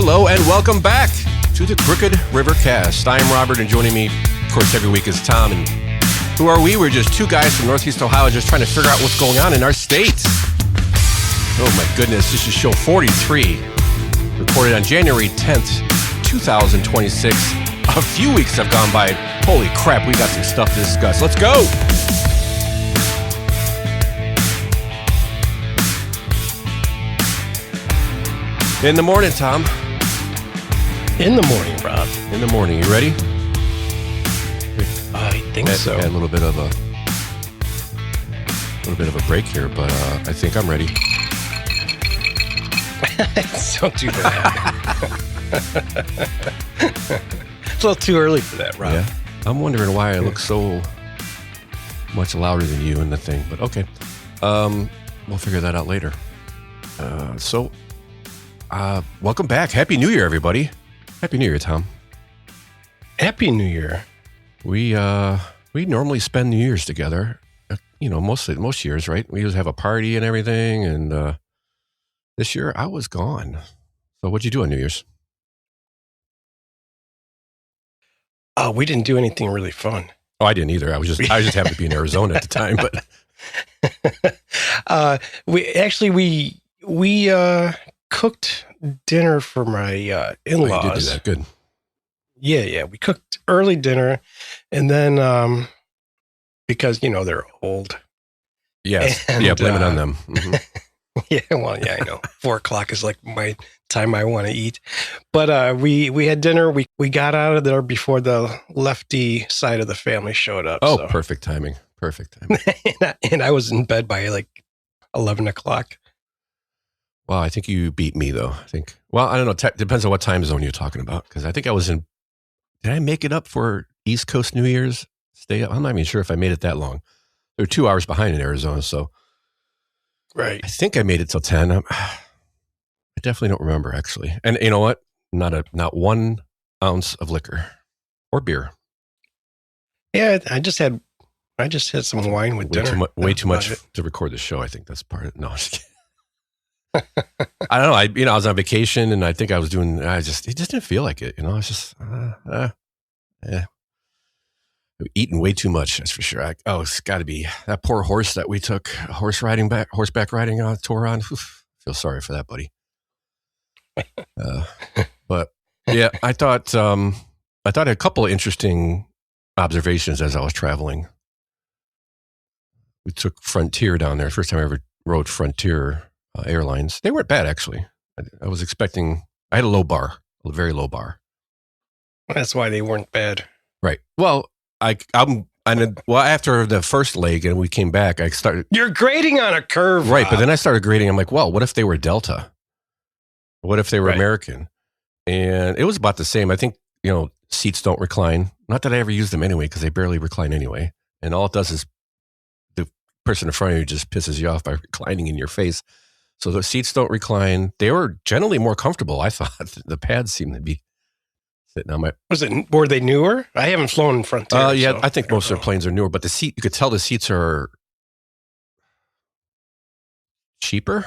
Hello and welcome back to the Crookedrivercast. I am Robert, and joining me, of course, every week is Tom. And who are we? We're just two guys from Northeast Ohio just trying to figure out what's going on in our state. Oh my goodness, this is show 43, recorded on January 10th, 2026. A few weeks have gone by. Holy crap, we got some stuff to discuss. Let's go! In the morning, Tom. In the morning, Rob. In the morning. You ready? I think so. Had a little bit of a break here, but I think I'm ready. Don't do that. It's a little too early for that, Rob. Yeah. I'm wondering why I look so much louder than you in the thing, but okay. We'll figure that out later. Welcome back. Happy New Year, everybody. Happy New Year, Tom. Happy New Year. We normally spend New Year's together. Most years, right? We usually have a party and everything. And this year I was gone. So what'd you do on New Year's? We didn't do anything really fun. Oh, I didn't either. I just happened to be in Arizona at the time. But we cooked dinner for my in-laws. Oh, you did do that. Good. Yeah. We cooked early dinner, and then because they're old. Yes. Yeah. Blame it on them. Mm-hmm. Yeah. Well, yeah, I know. 4:00 is like my time I want to eat. But we had dinner. We got out of there before the lefty side of the family showed up. Oh, so. Perfect timing. Perfect timing. and I was in bed by like 11 o'clock. Well, I think you beat me, though. I don't know. Depends on what time zone you're talking about. Because I think I was in. Did I make it up for East Coast New Year's? Stay up? I'm not even sure if I made it that long. They're 2 hours behind in Arizona, so. Right. I think I made it till 10. I definitely don't remember, actually. And you know what? Not 1 ounce of liquor or beer. Yeah, I just had some wine with dinner. Way too much to record the show. I think that's part of it. No, I'm just kidding. I don't know. I was on vacation, and I think I was doing. It just didn't feel like it. I was just, eating way too much. That's for sure. It's got to be that poor horse that we took horseback riding tour on. Oof, feel sorry for that, buddy. But yeah, I thought a couple of interesting observations as I was traveling. We took Frontier down there. First time I ever rode Frontier Airlines. They weren't bad, actually. I was expecting. I had a very low bar. That's why they weren't bad, right? Well, after the first leg and we came back, I started. You're grading on a curve, right? Rob. But then I started grading. I'm like, well, what if they were Delta? What if they were American? And it was about the same. I think seats don't recline. Not that I ever use them anyway, because they barely recline anyway. And all it does is the person in front of you just pisses you off by reclining in your face. So the seats don't recline. They were generally more comfortable, I thought. The pads seemed to be sitting on my... Were they newer? I haven't flown in Frontier. Yeah, so I think most of their planes are newer, but you could tell the seats are cheaper,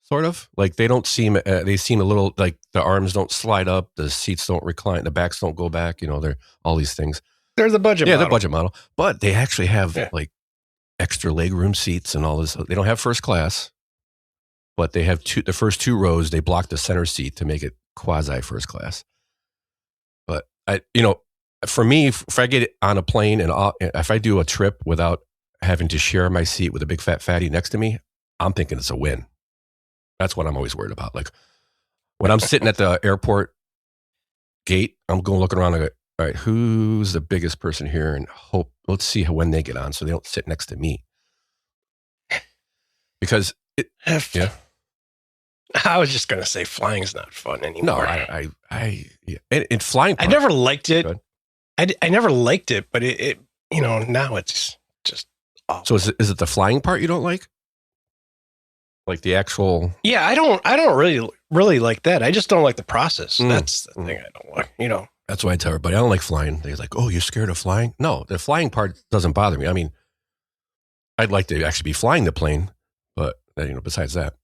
sort of. Like they seem a little, like the arms don't slide up, the seats don't recline, the backs don't go back, they're all these things. They're the budget model. Yeah, they're budget model. But they actually have like extra legroom seats and all this. They don't have first class. But they have the first 2 rows, they block the center seat to make it quasi first class. But for me, if I get on a plane and if I do a trip without having to share my seat with a big fat fatty next to me, I'm thinking it's a win. That's what I'm always worried about. Like when I'm sitting at the airport gate, I'm going looking around and go, all right, who's the biggest person here? And let's see when they get on so they don't sit next to me. Because I was just going to say flying is not fun anymore. No, and flying. I never liked it. I never liked it, but it now it's just awful. So is it the flying part you don't like? Like the actual? Yeah, I don't really like that. I just don't like the process. That's the thing I don't like. That's why I tell everybody I don't like flying. They're like, "Oh, you're scared of flying?" No, the flying part doesn't bother me. I mean, I'd like to actually be flying the plane, but besides that,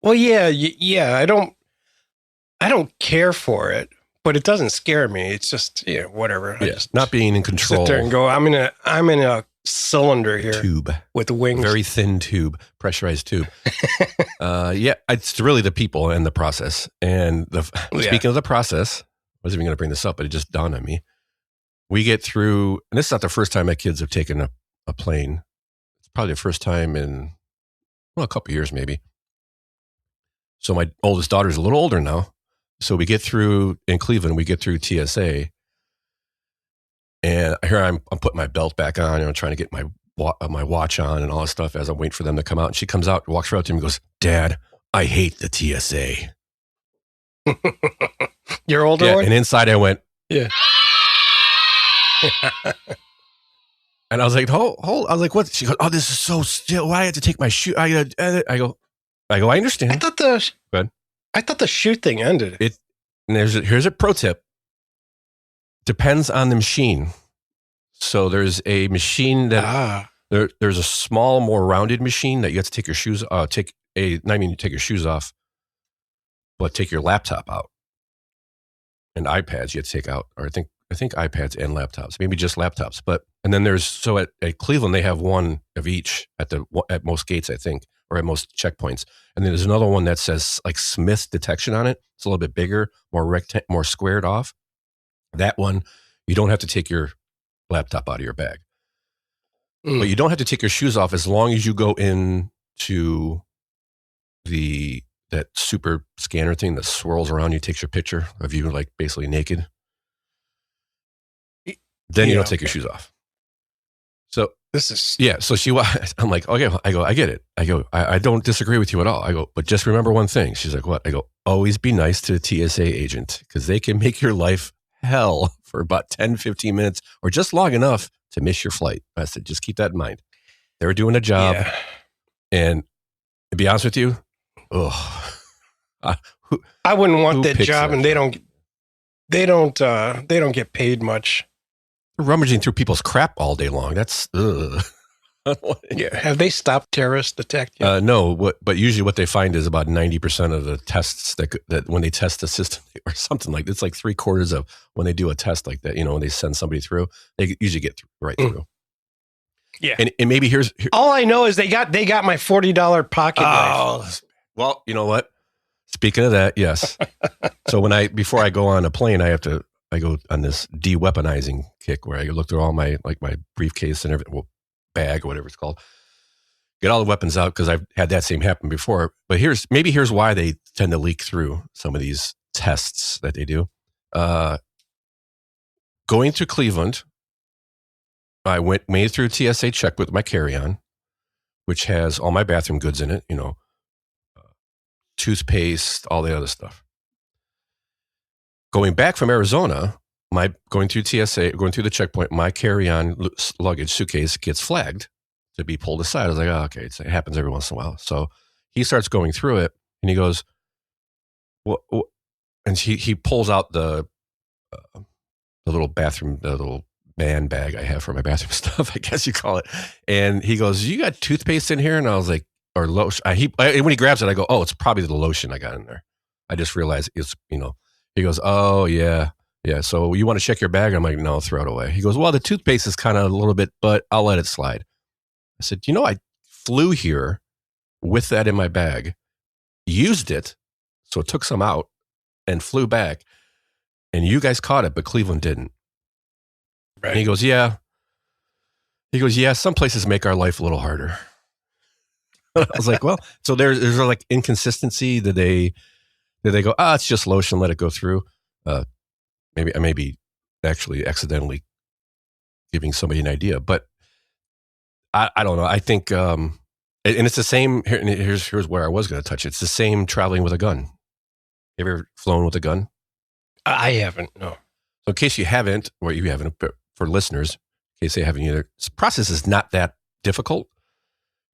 well, yeah. I don't I don't care for it, but it doesn't scare me. It's just, whatever. I just not being in control. Sit there and go, I'm in a cylinder here. Tube. With wings. Very thin tube, pressurized tube. It's really the people and the process. And speaking of the process, I wasn't even going to bring this up, but it just dawned on me. We get through, and this is not the first time my kids have taken a plane. It's probably the first time in, a couple of years maybe. So my oldest daughter's a little older now. So we get through, in Cleveland, we get through TSA. And here I'm putting my belt back on, trying to get my watch on and all this stuff as I'm waiting for them to come out. And she comes out, walks right up to me and goes, "Dad, I hate the TSA." Your older one? And inside I went, yeah. And I was like, hold. I was like, what? She goes, "Oh, this is so still. Why I have to take my shoe?" I go, I understand. I thought the shoe thing ended. And here's a pro tip. Depends on the machine. So there's a machine that there's a small, more rounded machine that you have to take your shoes. Take your shoes off, but take your laptop out. And iPads you have to take out, or I think iPads and laptops, maybe just laptops. And then at Cleveland they have one of each at most gates, I think, or at most checkpoints. And then there's another one that says like Smith detection on it. It's a little bit bigger, more squared off. That one, you don't have to take your laptop out of your bag. But you don't have to take your shoes off as long as you go into that super scanner thing that swirls around you, takes your picture of you like basically naked. Then you don't take your shoes off. So this is So I'm like, okay, I get it. I don't disagree with you at all. I go, but just remember one thing. She's like, what? I go, always be nice to the TSA agent because they can make your life hell for about 10, 15 minutes or just long enough to miss your flight. I said, just keep that in mind. They're doing a job. Yeah. And to be honest with you, I wouldn't want that job, and they don't get paid much. Rummaging through people's crap all day long. That's Yeah. Have they stopped terrorist attack yet? No. But usually what they find is about 90% of the tests that when they test the system or something like it's like 3/4 of when they do a test like that. When they send somebody through, they usually get right through. Yeah. And maybe here's all I know is they got my $40 pocket knife. Well, you know what? Speaking of that, yes. So before I go on a plane, I go on this de-weaponizing kick where I look through all my briefcase and everything, bag or whatever it's called, get all the weapons out because I've had that same happen before. But here's why they tend to leak through some of these tests that they do. Going to Cleveland, I made through TSA check with my carry-on, which has all my bathroom goods in it, toothpaste, all the other stuff. Going back from Arizona, going through TSA, going through the checkpoint, my carry-on luggage suitcase gets flagged to be pulled aside. I was like, okay, it happens every once in a while. So he starts going through it, and he goes, "What?" And he pulls out the little bathroom, the little man bag I have for my bathroom stuff, I guess you call it. And he goes, "You got toothpaste in here?" And I was like, or lotion. When he grabs it, I go, "Oh, it's probably the lotion I got in there." I just realized it's, He goes, "Oh, yeah. Yeah. So you want to check your bag?" I'm like, "No, throw it away." He goes, "Well, the toothpaste is kind of a little bit, but I'll let it slide." I said, I flew here with that in my bag, used it, so took some out and flew back. And you guys caught it, but Cleveland didn't. Right. And he goes, "Yeah." He goes, "Yeah, some places make our life a little harder." I was like, well, so there's like inconsistency. Did they go, it's just lotion, let it go through? Maybe I may be actually accidentally giving somebody an idea, but I don't know. I think, and it's the same here. And here's where I was going to touch it. It's the same traveling with a gun. You ever flown with a gun? I haven't. No. So in case you haven't, or you haven't, for listeners, in case they haven't either, this process is not that difficult.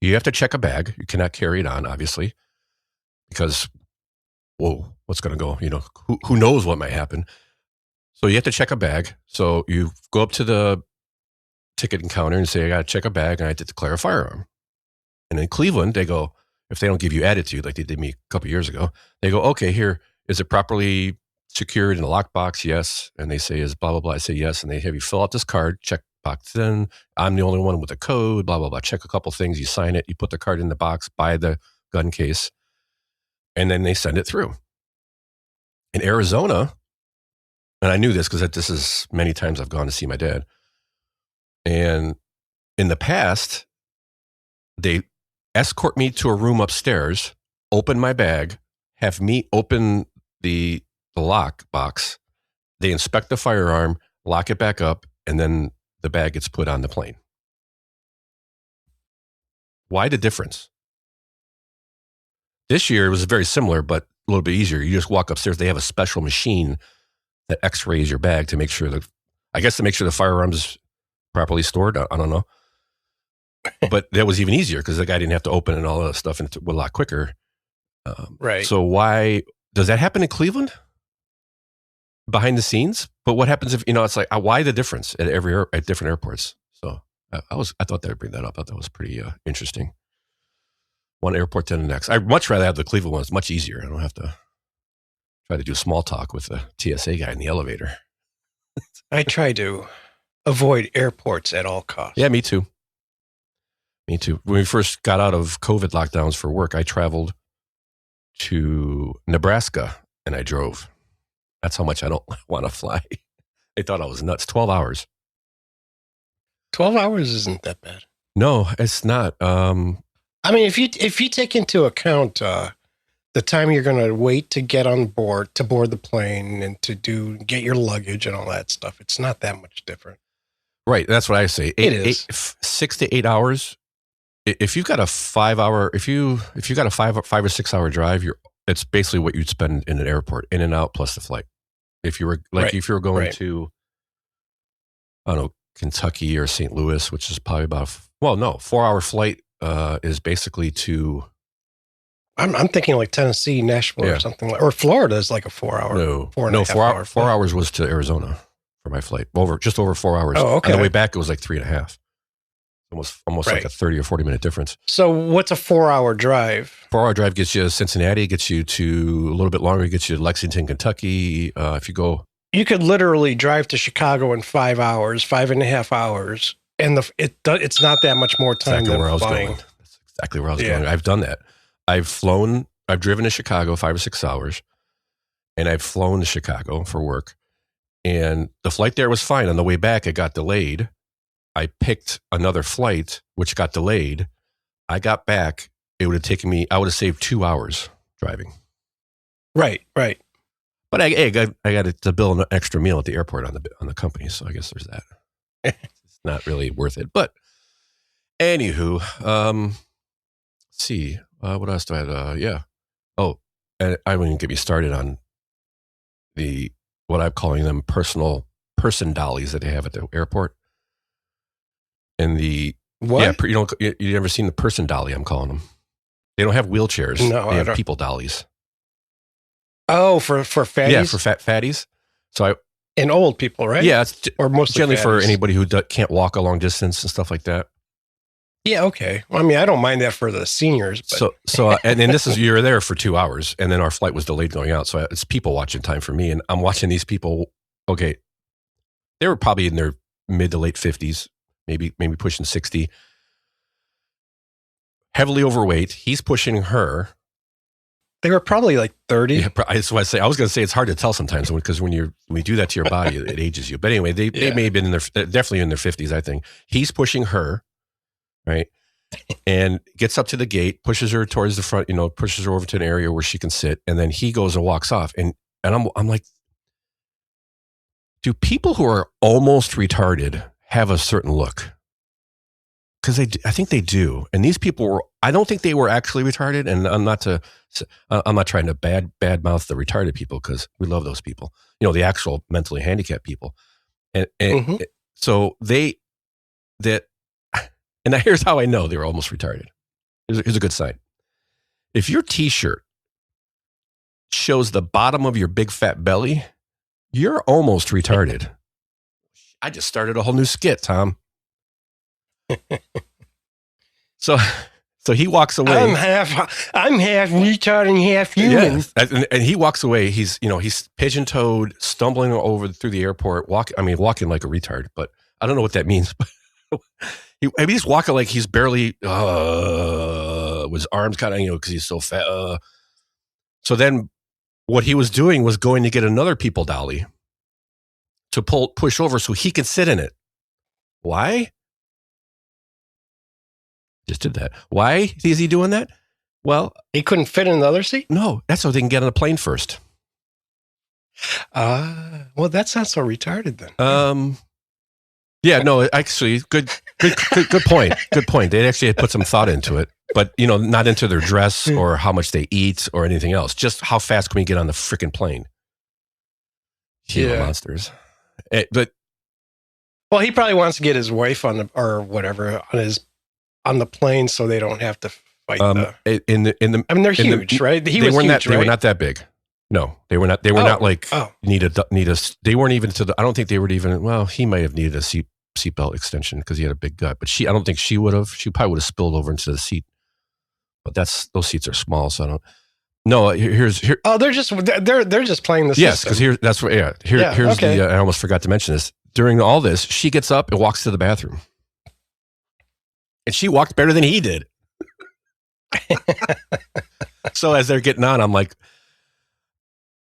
You have to check a bag. You cannot carry it on, obviously, because, what's going to go? Who knows what might happen? So you have to check a bag. So you go up to the ticket counter and say, "I got to check a bag and I have to declare a firearm." And in Cleveland, they go, if they don't give you attitude like they did me a couple years ago, they go, "Okay, here, is it properly secured in a lockbox? Yes. And they say, is blah, blah, blah. I say yes. And they have you fill out this card, check box. Then I'm the only one with a code, blah, blah, blah. Check a couple things. You sign it. You put the card in the box, buy the gun case, and then they send it through. In Arizona, and I knew this because this is many times I've gone to see my dad. And in the past, they escort me to a room upstairs, open my bag, have me open the lock box. They inspect the firearm, lock it back up, and then the bag gets put on the plane. Why the difference? This year it was very similar, but a little bit easier. You just walk upstairs. They have a special machine that x-rays your bag to make sure to make sure the firearm's properly stored. I don't know. But that was even easier because the guy didn't have to open it and all that stuff, and it went a lot quicker. Right. So why does that happen in Cleveland? Behind the scenes? But what happens if, it's like, why the difference at at different airports? So I thought that would bring that up. I thought that was pretty interesting. One airport to the next. I'd much rather have the Cleveland one. It's much easier. I don't have to try to do small talk with the TSA guy in the elevator. I try to avoid airports at all costs. Yeah, me too. Me too. When we first got out of COVID lockdowns for work, I traveled to Nebraska and I drove. That's how much I don't want to fly. They thought I was nuts. 12 hours. 12 hours isn't that bad. No, it's not. I mean, if you take into account the time you're going to wait to get on board, to board the plane and get your luggage and all that stuff, it's not that much different. Right. That's what I say. It is 6 to 8 hours. If you've got a 5 hour, if you got a 5 or 6 hour drive, it's basically what you'd spend in an airport, in and out plus the flight. If you were going to, I don't know, Kentucky or St. Louis, which is probably about 4 hour flight is basically to. I'm thinking like Tennessee, Nashville, or something or Florida is like a 4 hour. No, 4 4 hours was to Arizona for my flight. Just over 4 hours. Oh, okay. On the way back, it was like 3.5. Almost like a 30 or 40 minute difference. So what's a 4 hour drive? 4 hour drive gets you to Cincinnati, gets you to a little bit longer, gets you to Lexington, Kentucky. If you go, you could literally drive to Chicago in 5 hours, 5.5 hours, and it's not that much more time than flying. That's exactly where I was going. I've done that. I've driven to Chicago 5 or 6 hours, and I've flown to Chicago for work. And the flight there was fine. On the way back, it got delayed. I picked another flight, which got delayed. I got back. It would have taken me, I would have saved 2 hours driving. Right. But I got to bill an extra meal at the airport on the company. So I guess there's that. It's not really worth it. But anywho, let's see. What else do I have? Yeah. Oh, and I wouldn't get me started on what I'm calling them person dollies that they have at the airport. And what? Yeah, you never seen the person dolly? I'm calling them. They don't have wheelchairs. No, they have people dollies. Oh, for fatties. Yeah, for fatties. So and old people, right? Yeah, it's or mostly generally fatties. for anybody who can't walk a long distance and stuff like that. Yeah, okay. Well, I mean, I don't mind that for the seniors. But. So, and this is you're there for 2 hours, and then our flight was delayed going out. So it's people watching time for me, and I'm watching these people. Okay, they were probably in their mid to late 50s. Maybe pushing 60. Heavily overweight. He's pushing her. They were probably like 30. Yeah, that's what I say. I was going to say it's hard to tell sometimes because when you do that to your body, it ages you. But anyway, they may have been definitely in their 50s, I think. He's pushing her, right? And gets up to the gate, pushes her towards the front, pushes her over to an area where she can sit. And then he goes and walks off. And I'm like, do people who are almost retarded have a certain look? Because I think they do. And these people I don't think they were actually retarded. And I'm not trying to bad mouth the retarded people because we love those people, the actual mentally handicapped people. And so and now here's how I know they were almost retarded. Here's a good sign. If your t-shirt shows the bottom of your big fat belly, you're almost retarded. I just started a whole new skit, Tom. So So he walks away. I'm half retard and half human. Yeah. And he walks away. He's pigeon-toed, stumbling over through the airport, walking like a retard, but I don't know what that means. He's walking like he's barely, with his arms kind of, because he's so fat. So then what he was doing was going to get another people dolly to push over so he could sit in it. Why? Just did that. Why is he doing that? Well, he couldn't fit in the other seat? No, that's so they can get on the plane first. Well, that's not so retarded then. Yeah, no, actually, good point. Good point. They actually had put some thought into it, but not into their dress or how much they eat or anything else. Just how fast can we get on the freaking plane? Monsters. Well, he probably wants to get his wife on the plane so they don't have to fight. They're huge, right? They were not that big. No, they were not. They were not like need a. They weren't even to the. I don't think they would even. Well, he might have needed a seatbelt extension because he had a big gut, but I don't think she would have. She probably would have spilled over into the seat. But those seats are small, so I don't. No, here's. Oh, they're just playing the system. Yes, because here's okay. I almost forgot to mention this. During all this, she gets up and walks to the bathroom. And she walked better than he did. So as they're getting on, I'm like,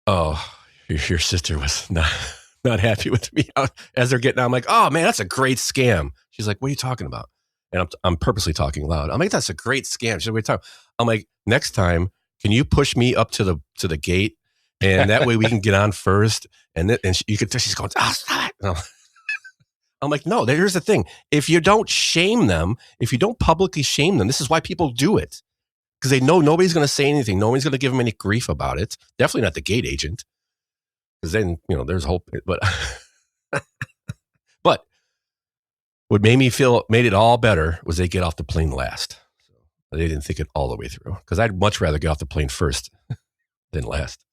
oh, your sister was not happy with me. As they're getting on, I'm like, oh, man, that's a great scam. She's like, what are you talking about? And I'm purposely talking loud. I'm like, that's a great scam. She's like, what are you talking about? I'm like, next time, can you push me up to the gate? And that way we can get on first. And she's going, stop it. I'm like, no, here's the thing. If you don't shame them, if you don't publicly shame them, this is why people do it. Because they know nobody's going to say anything. Nobody's going to give them any grief about it. Definitely not the gate agent. Because then, there's hope. But what made it all better was they get off the plane last. So they didn't think it all the way through. Because I'd much rather get off the plane first than last.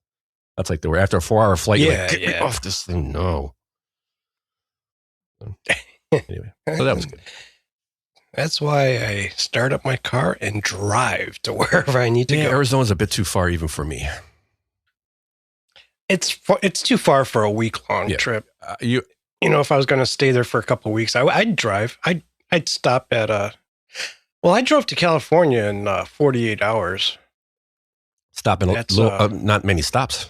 That's like they were after a 4-hour flight. Get me off this thing. No. Anyway, so that was good. That's why I start up my car and drive to wherever I need to go. Arizona's a bit too far even for me. It's too far for a week-long trip. If I was going to stay there for a couple of weeks, I'd drive. I'd stop at I drove to California in 48 hours. Stopping not many stops.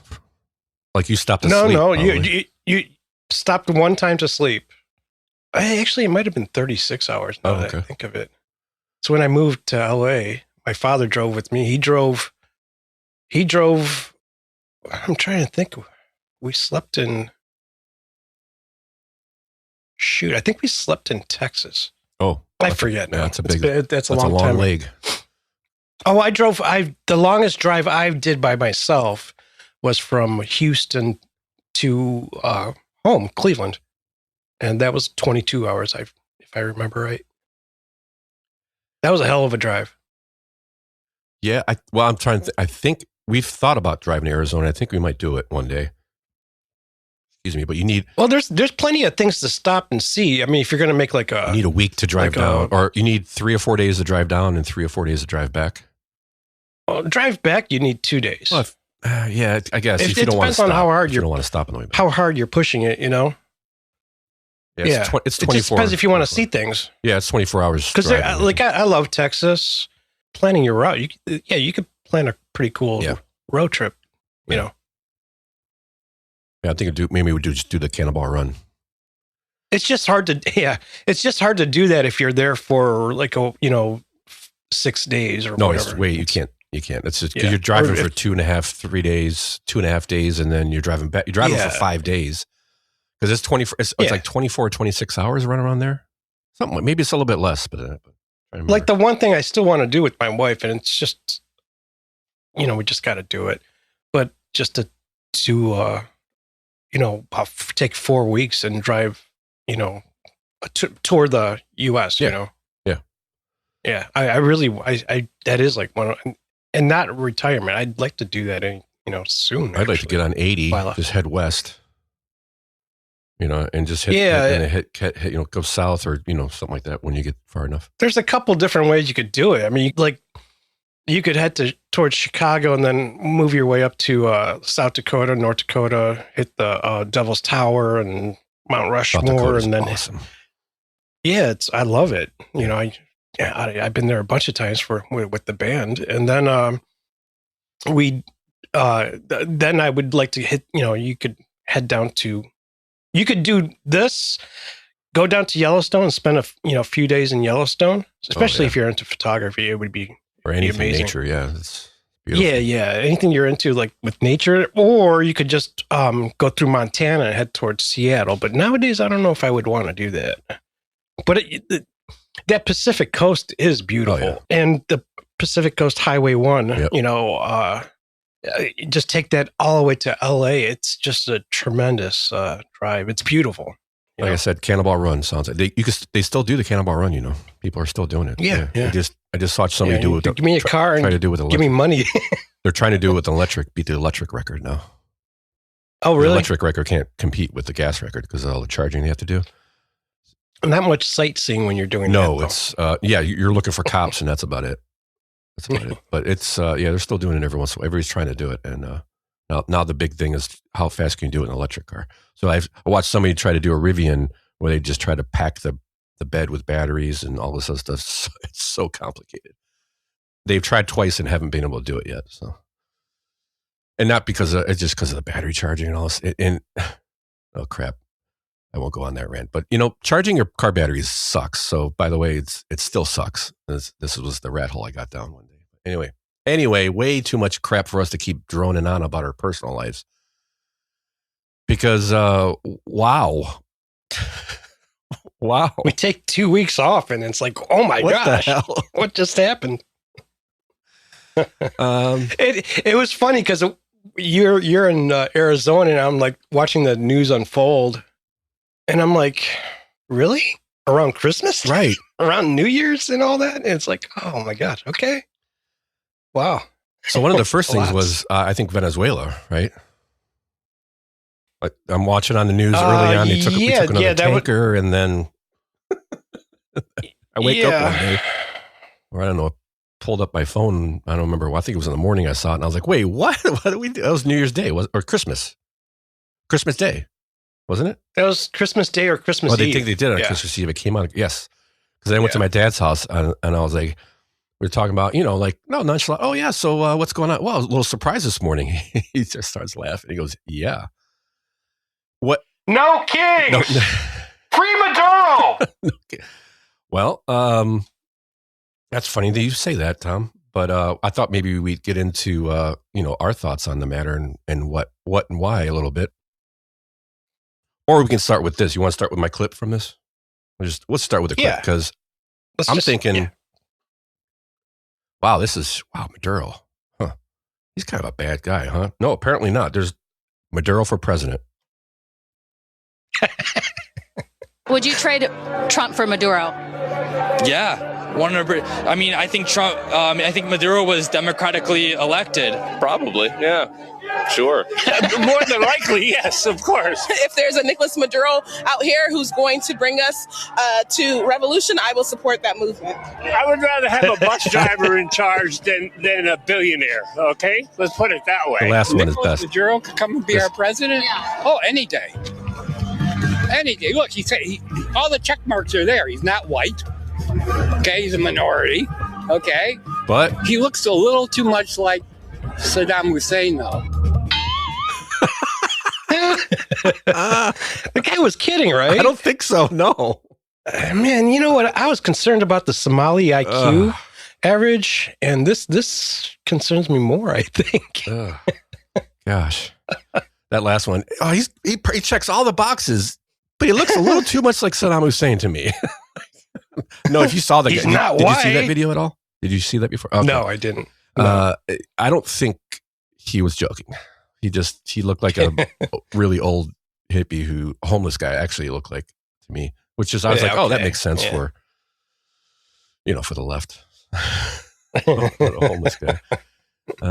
Like you stopped to sleep. No, you stopped one time to sleep. Actually, it might have been 36 hours now that I think of it. So when I moved to LA, my father drove with me. He drove. I'm trying to think. We slept in. Shoot, I think we slept in Texas. Oh, I forget now. That's a long time. Leg. Oh, the longest drive I did by myself was from Houston to home, Cleveland. And that was 22 hours, if I remember right. That was a hell of a drive. Yeah, I'm trying to I think we've thought about driving to Arizona. I think we might do it one day. Excuse me, but you need... Well, there's plenty of things to stop and see. I mean, if you're going to make you need a week to drive down, or you need 3 or 4 days to drive down and 3 or 4 days to drive back. Well, drive back, you need 2 days. Well, I guess. If you don't want to stop. On how hard you don't want to stop on the way back. How hard you're pushing it, Yeah, it's 24. It just depends if you want to see things. Yeah, it's 24 hours. Because I love Texas. Planning your route, you could plan a pretty cool road trip. Yeah, I think maybe we just do the Cannonball Run. It's just hard to do that if you're there for 6 days or whatever. You can't. It's just you're driving for 3 days, 2.5 days, and then you're driving back. You're driving for 5 days. Because it's 24. It's like 24 or 26 hours running around there. Something. Maybe it's a little bit less, but like the one thing I still want to do with my wife, and it's just, we just got to do it. But just to do, take 4 weeks and drive, tour the U.S. Yeah. Yeah. I really, that is like one, and not retirement. I'd like to do that, soon. I'd like to get on 80, just head west. and just hit, go south or, something like that when you get far enough. There's a couple different ways you could do it. I mean, you could head towards Chicago and then move your way up to South Dakota, North Dakota, hit the Devil's Tower and Mount Rushmore, and then awesome. Yeah, I love it. I've been there a bunch of times with the band, and then then I would like to hit. You could head down to. You could do this. Go down to Yellowstone and spend a few days in Yellowstone, especially if you're into photography. It would be anything amazing. Nature. Yeah, it's beautiful. Yeah. Anything you're into, like with nature, or you could just go through Montana and head towards Seattle. But nowadays, I don't know if I would want to do that. But that Pacific Coast is beautiful, and the Pacific Coast Highway 1. Just take that all the way to LA. It's just a tremendous drive. It's beautiful. Like I said, Cannonball Run sounds like they still do the Cannonball Run. People are still doing it. Yeah. I just watched somebody do it. Give me a car and try to do it with electric. Give me money. They're trying to do it with an electric. Beat the electric record now. Oh, really? The electric record can't compete with the gas record because of all the charging they have to do. Not much sightseeing when you're doing that. No, it's you're looking for cops and that's about it. But it's they're still doing it every once in a while. Everybody's trying to do it, and now the big thing is how fast can you do it in an electric car. So I watched somebody try to do a Rivian where they just try to pack the bed with batteries and all this other stuff. It's so complicated. They've tried twice and haven't been able to do it yet. So, and not because it's just because of the battery charging and all this. Oh crap. I won't go on that rant, but charging your car batteries sucks. So by the way, it still sucks. This was the rat hole I got down one day. Anyway, way too much crap for us to keep droning on about our personal lives. Because, wow. We take 2 weeks off and it's like, oh my gosh, the hell? What just happened? It was funny because you're in Arizona and I'm like watching the news unfold. And I'm like, really? Around Christmas? Right. Around New Year's and all that? And it's like, oh my gosh, okay. Wow. So one of the first things was, I think, Venezuela, right? Like, I'm watching on the news early on. We took another tanker, and then I wake up one day, or I don't know, pulled up my phone. I don't remember. I think it was in the morning I saw it, and I was like, wait, what? What did we do? That was New Year's Day, or Christmas Day. Wasn't it? That was Christmas Day or Christmas Eve. Well, they think they did on Christmas Eve. It came out, yes. Because I went to my dad's house and I was like, we were talking about, nonchalant. Oh, yeah. So what's going on? Well, I was a little surprised this morning. He just starts laughing. He goes, yeah. What? No king! No. Free Maduro! Well, that's funny that you say that, Tom. But I thought maybe we'd get into, our thoughts on the matter and what and why a little bit. Or we can start with this. You want to start with my clip from this? Let's start with the clip because I'm thinking, wow, Maduro. Huh. He's kind of a bad guy, huh? No, apparently not. There's Maduro for president. Would you trade Trump for Maduro? Yeah. I mean, I think Trump. I think Maduro was democratically elected. Probably, yeah, sure. More than likely, yes, of course. If there's a Nicolas Maduro out here who's going to bring us to revolution, I will support that movement. I would rather have a bus driver in charge than a billionaire. Okay, let's put it that way. The last one is Nicolas best. Maduro could come and be our president. Yeah. Oh, any day. Any day. Look, all the check marks are there. He's not white. Okay, he's a minority. Okay, but he looks a little too much like Saddam Hussein, though. The guy was kidding, right? I don't think so. No, man. You know what? I was concerned about the Somali IQ average, and this concerns me more. I think. Gosh, that last one. Oh, he checks all the boxes, but he looks a little too much like Saddam Hussein to me. No, if you saw He's not did white. you see that video at all? Did you see that before? Okay. No, I didn't. No. I don't think he was joking. He looked like a really old hippie homeless guy actually looked like to me, which is, I was like, oh, that makes sense for the left. For a homeless guy. I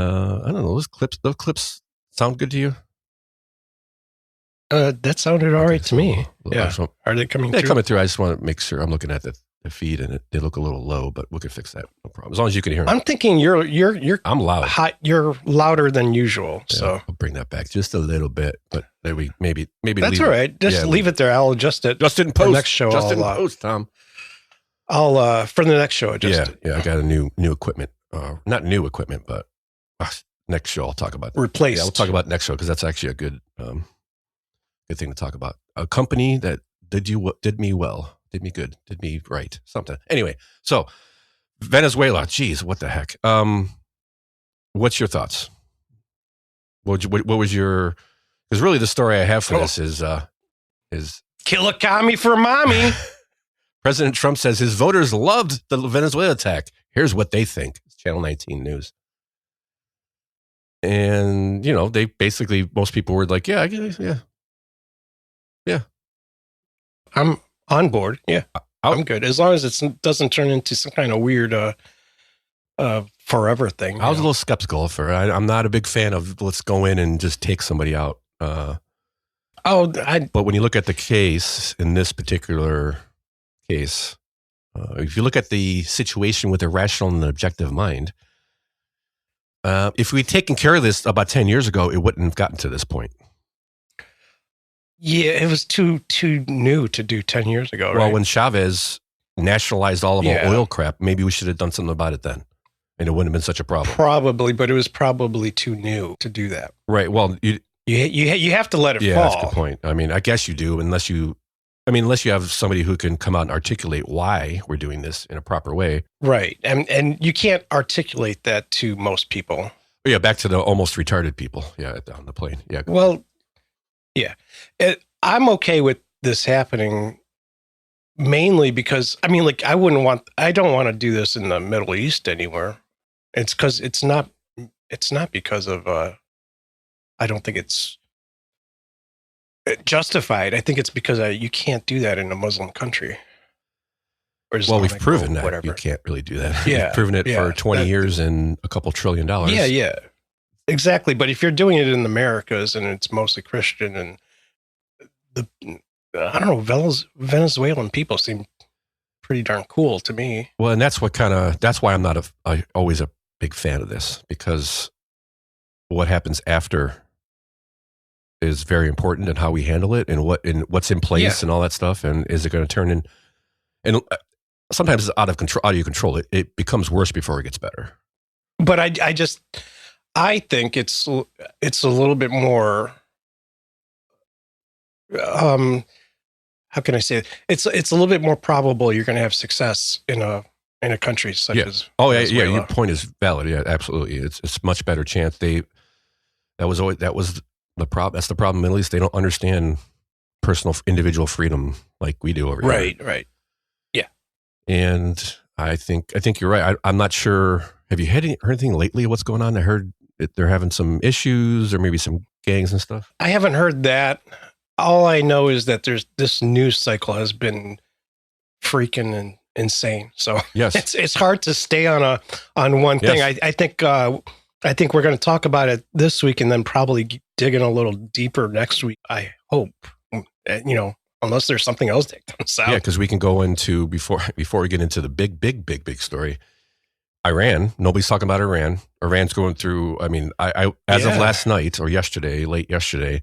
don't know. Those clips sound good to you? That sounded all right to me. Yeah. Are they coming through? They're coming through. I just want to make sure. I'm looking at the feed, and they look a little low, but we can fix that. No problem. As long as you can hear them. I'm thinking you're I'm loud. Hot, you're louder than usual. Yeah, so I'll bring that back just a little bit, but maybe that's all right. Just leave it there. I'll adjust it. Just in post. Next show. Just in post, Tom. I'll for the next show adjust it. Yeah. I got a new equipment. Not new equipment, but next show I'll talk about that. Replaced. Yeah, we'll talk about next show because that's actually a good thing to talk about. A company that did me well, did me good, did me right, something. Anyway, so Venezuela. Geez, what the heck? What's your thoughts? What was your? Because really, the story I have for this is kill a commie for mommy. President Trump says his voters loved the Venezuela attack. Here's what they think. It's Channel 19 News. And, they basically, most people were like, yeah. I'm on board. Yeah. I'm good. As long as it doesn't turn into some kind of weird forever thing. I was a little skeptical I'm not a big fan of let's go in and just take somebody out. But when you look at the case, in this particular case, if you look at the situation with a rational and objective mind, if we'd taken care of this about 10 years ago, it wouldn't have gotten to this point. Yeah, it was too new to do 10 years ago, right? Well, when Chavez nationalized all of our oil crap, maybe we should have done something about it then, and it wouldn't have been such a problem. Probably, but it was probably too new to do that. Right. Well, you have to let it fall. Yeah, that's a good point. I mean, I guess you do, unless you have somebody who can come out and articulate why we're doing this in a proper way. Right. And you can't articulate that to most people. Yeah, back to the almost retarded people. Yeah, on the plane. Yeah. Well, yeah. I'm okay with this happening mainly because, I don't want to do this in the Middle East anywhere. It's because it's not because of, I don't think it's justified. I think it's because you can't do that in a Muslim country. Well, we've proven that whatever. You can't really do that. Yeah, we've proven it for 20 years and a couple $1 trillion. Yeah, exactly. But if you're doing it in the Americas and it's mostly Christian and I don't know, Venezuelan people seem pretty darn cool to me. Well, and that's why I'm not always a big fan of this, because what happens after is very important, and how we handle it, and what's in place, and all that stuff. And is it going to turn in? And sometimes it's out of your control. It becomes worse before it gets better. But I think it's a little bit more. How can I say it? It's a little bit more probable you're going to have success in a country such as Venezuela. Your point is valid. Yeah, absolutely. It's much better chance. That was the problem. That's the problem in the Middle East. They don't understand personal individual freedom like we do over here. Right. Yeah. And I think you're right. I'm not sure. Have you heard anything lately of what's going on? I heard they're having some issues, or maybe some gangs and stuff. I haven't heard that. All I know is that this news cycle has been freaking and insane. So yes, it's hard to stay on one thing. Yes. I think we're going to talk about it this week and then probably dig in a little deeper next week. I hope, unless there's something else that comes out. Yeah, because we can go into before we get into the big story. Iran. Nobody's talking about Iran. Iran's going through. I mean, as of last night or late yesterday.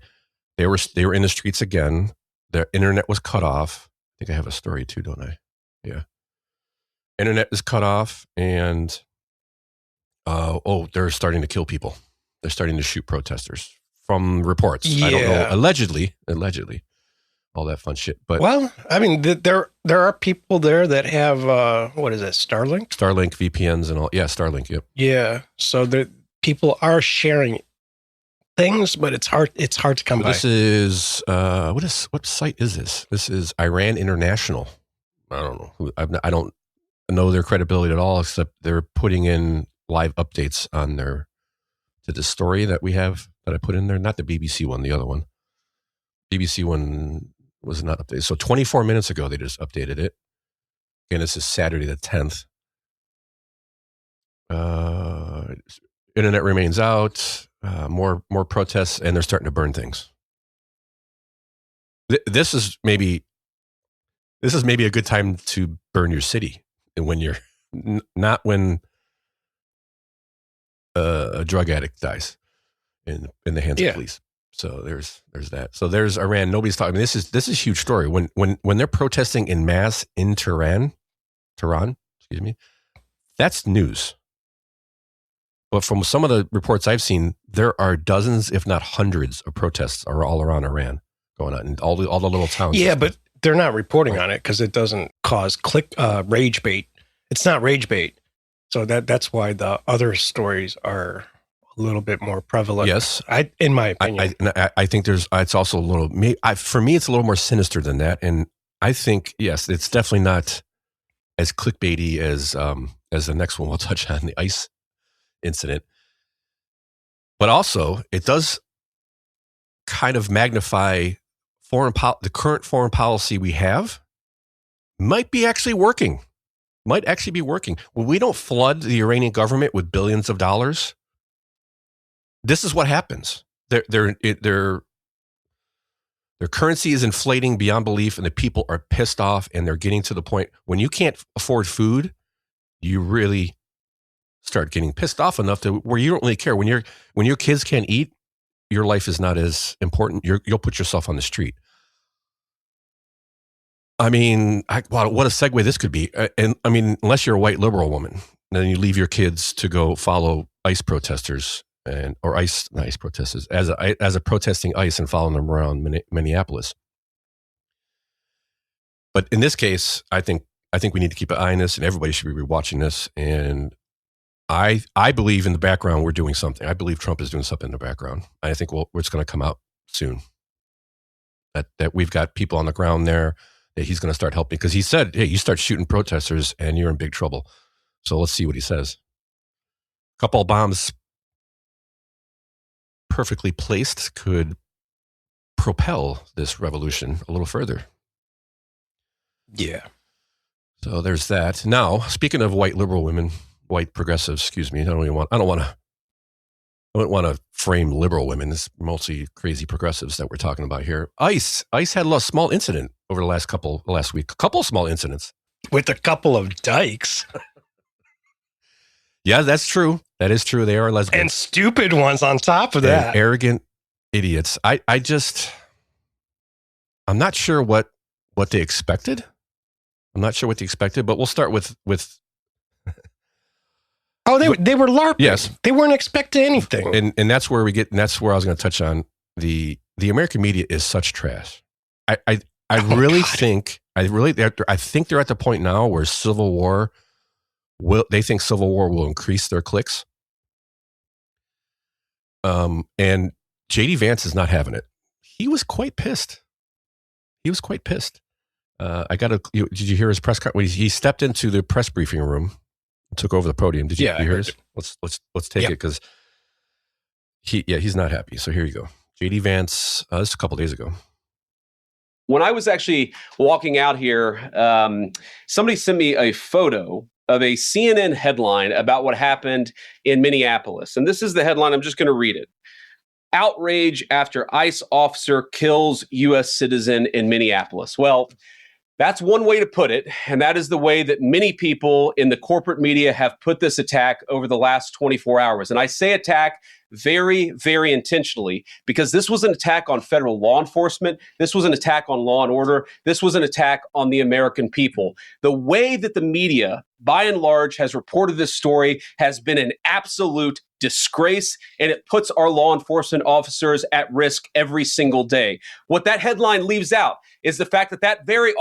They were in the streets again. Their internet was cut off. I think I have a story too, don't I? Yeah. Internet is cut off, and they're starting to kill people. They're starting to shoot protesters from reports. Yeah. I don't know. Allegedly, all that fun shit. But there are people there that have what is it? Starlink VPNs and all. Yeah, Starlink. Yep. Yeah. So people are sharing things, but it's hard to come by. This is what site is this? This is Iran International. I don't know. I don't know their credibility at all, except they're putting in live updates on to the story that I put in there. Not the BBC one, the other one. BBC one was not updated. So 24 minutes ago, they just updated it. Again, this is Saturday the 10th. Internet remains out. More protests, and they're starting to burn things. this is maybe a good time to burn your city, and when you're not when a drug addict dies in the hands of police. So there's that. So there's Iran. Nobody's talking. I mean, this is a huge story. When they're protesting in mass in Tehran, excuse me, that's news. But from some of the reports I've seen, there are dozens, if not hundreds, of protests are all around Iran going on in all the little towns. Yeah, but they're not reporting on it because it doesn't cause rage bait. It's not rage bait. So that's why the other stories are a little bit more prevalent. Yes, in my opinion, I think it's also a little. For me, it's a little more sinister than that, and I think yes, it's definitely not as clickbaity as the next one we'll touch on, the ICE incident. But also, it does kind of magnify the current foreign policy we have might actually be working. When we don't flood the Iranian government with billions of dollars, this is what happens. Their currency is inflating beyond belief, and the people are pissed off, and they're getting to the point when you can't afford food, you really start getting pissed off enough to where you don't really care. When your kids can't eat, your life is not as important. You'll put yourself on the street. I mean, what a segue this could be. And I mean, unless you're a white liberal woman, then you leave your kids to go follow ICE protesters or ICE protesters as a protesting ICE and following them around Minneapolis. But in this case, I think we need to keep an eye on this, and everybody should be watching this. And I believe in the background we're doing something. I believe Trump is doing something in the background. I think it's going to come out soon. That we've got people on the ground there. That he's going to start helping, because he said, hey, you start shooting protesters and you're in big trouble. So let's see what he says. A couple of bombs perfectly placed could propel this revolution a little further. Yeah. So there's that. Now, speaking of white liberal women, white progressives, excuse me, I don't want to frame liberal women. It's mostly crazy progressives that we're talking about here. ICE had a small incident over the last week. A couple of small incidents. With a couple of dykes. Yeah, that's true. That is true. They are lesbians. And stupid ones on top of that. And arrogant idiots. I'm not sure what they expected. But we'll start with Oh, they were LARPing. Yes. They weren't expecting anything. And that's where that's where I was going to touch on the American media is such trash. I think they're at the point now where they think Civil War will increase their clicks. And JD Vance is not having it. He was quite pissed. Did you hear his press conference? He stepped into the press briefing room, took over the podium. Did you hear his? Let's take it, because he's not happy. So here you go. JD Vance, this is a couple days ago. When I was actually walking out here, somebody sent me a photo of a CNN headline about what happened in Minneapolis. And this is the headline. I'm just going to read it. Outrage after ICE officer kills U.S. citizen in Minneapolis. Well, that's one way to put it, and that is the way that many people in the corporate media have put this attack over the last 24 hours. And I say attack very, very intentionally, because this was an attack on federal law enforcement. This was an attack on law and order. This was an attack on the American people. The way that the media, by and large, has reported this story has been an absolute disgrace, and it puts our law enforcement officers at risk every single day. What that headline leaves out is the fact that very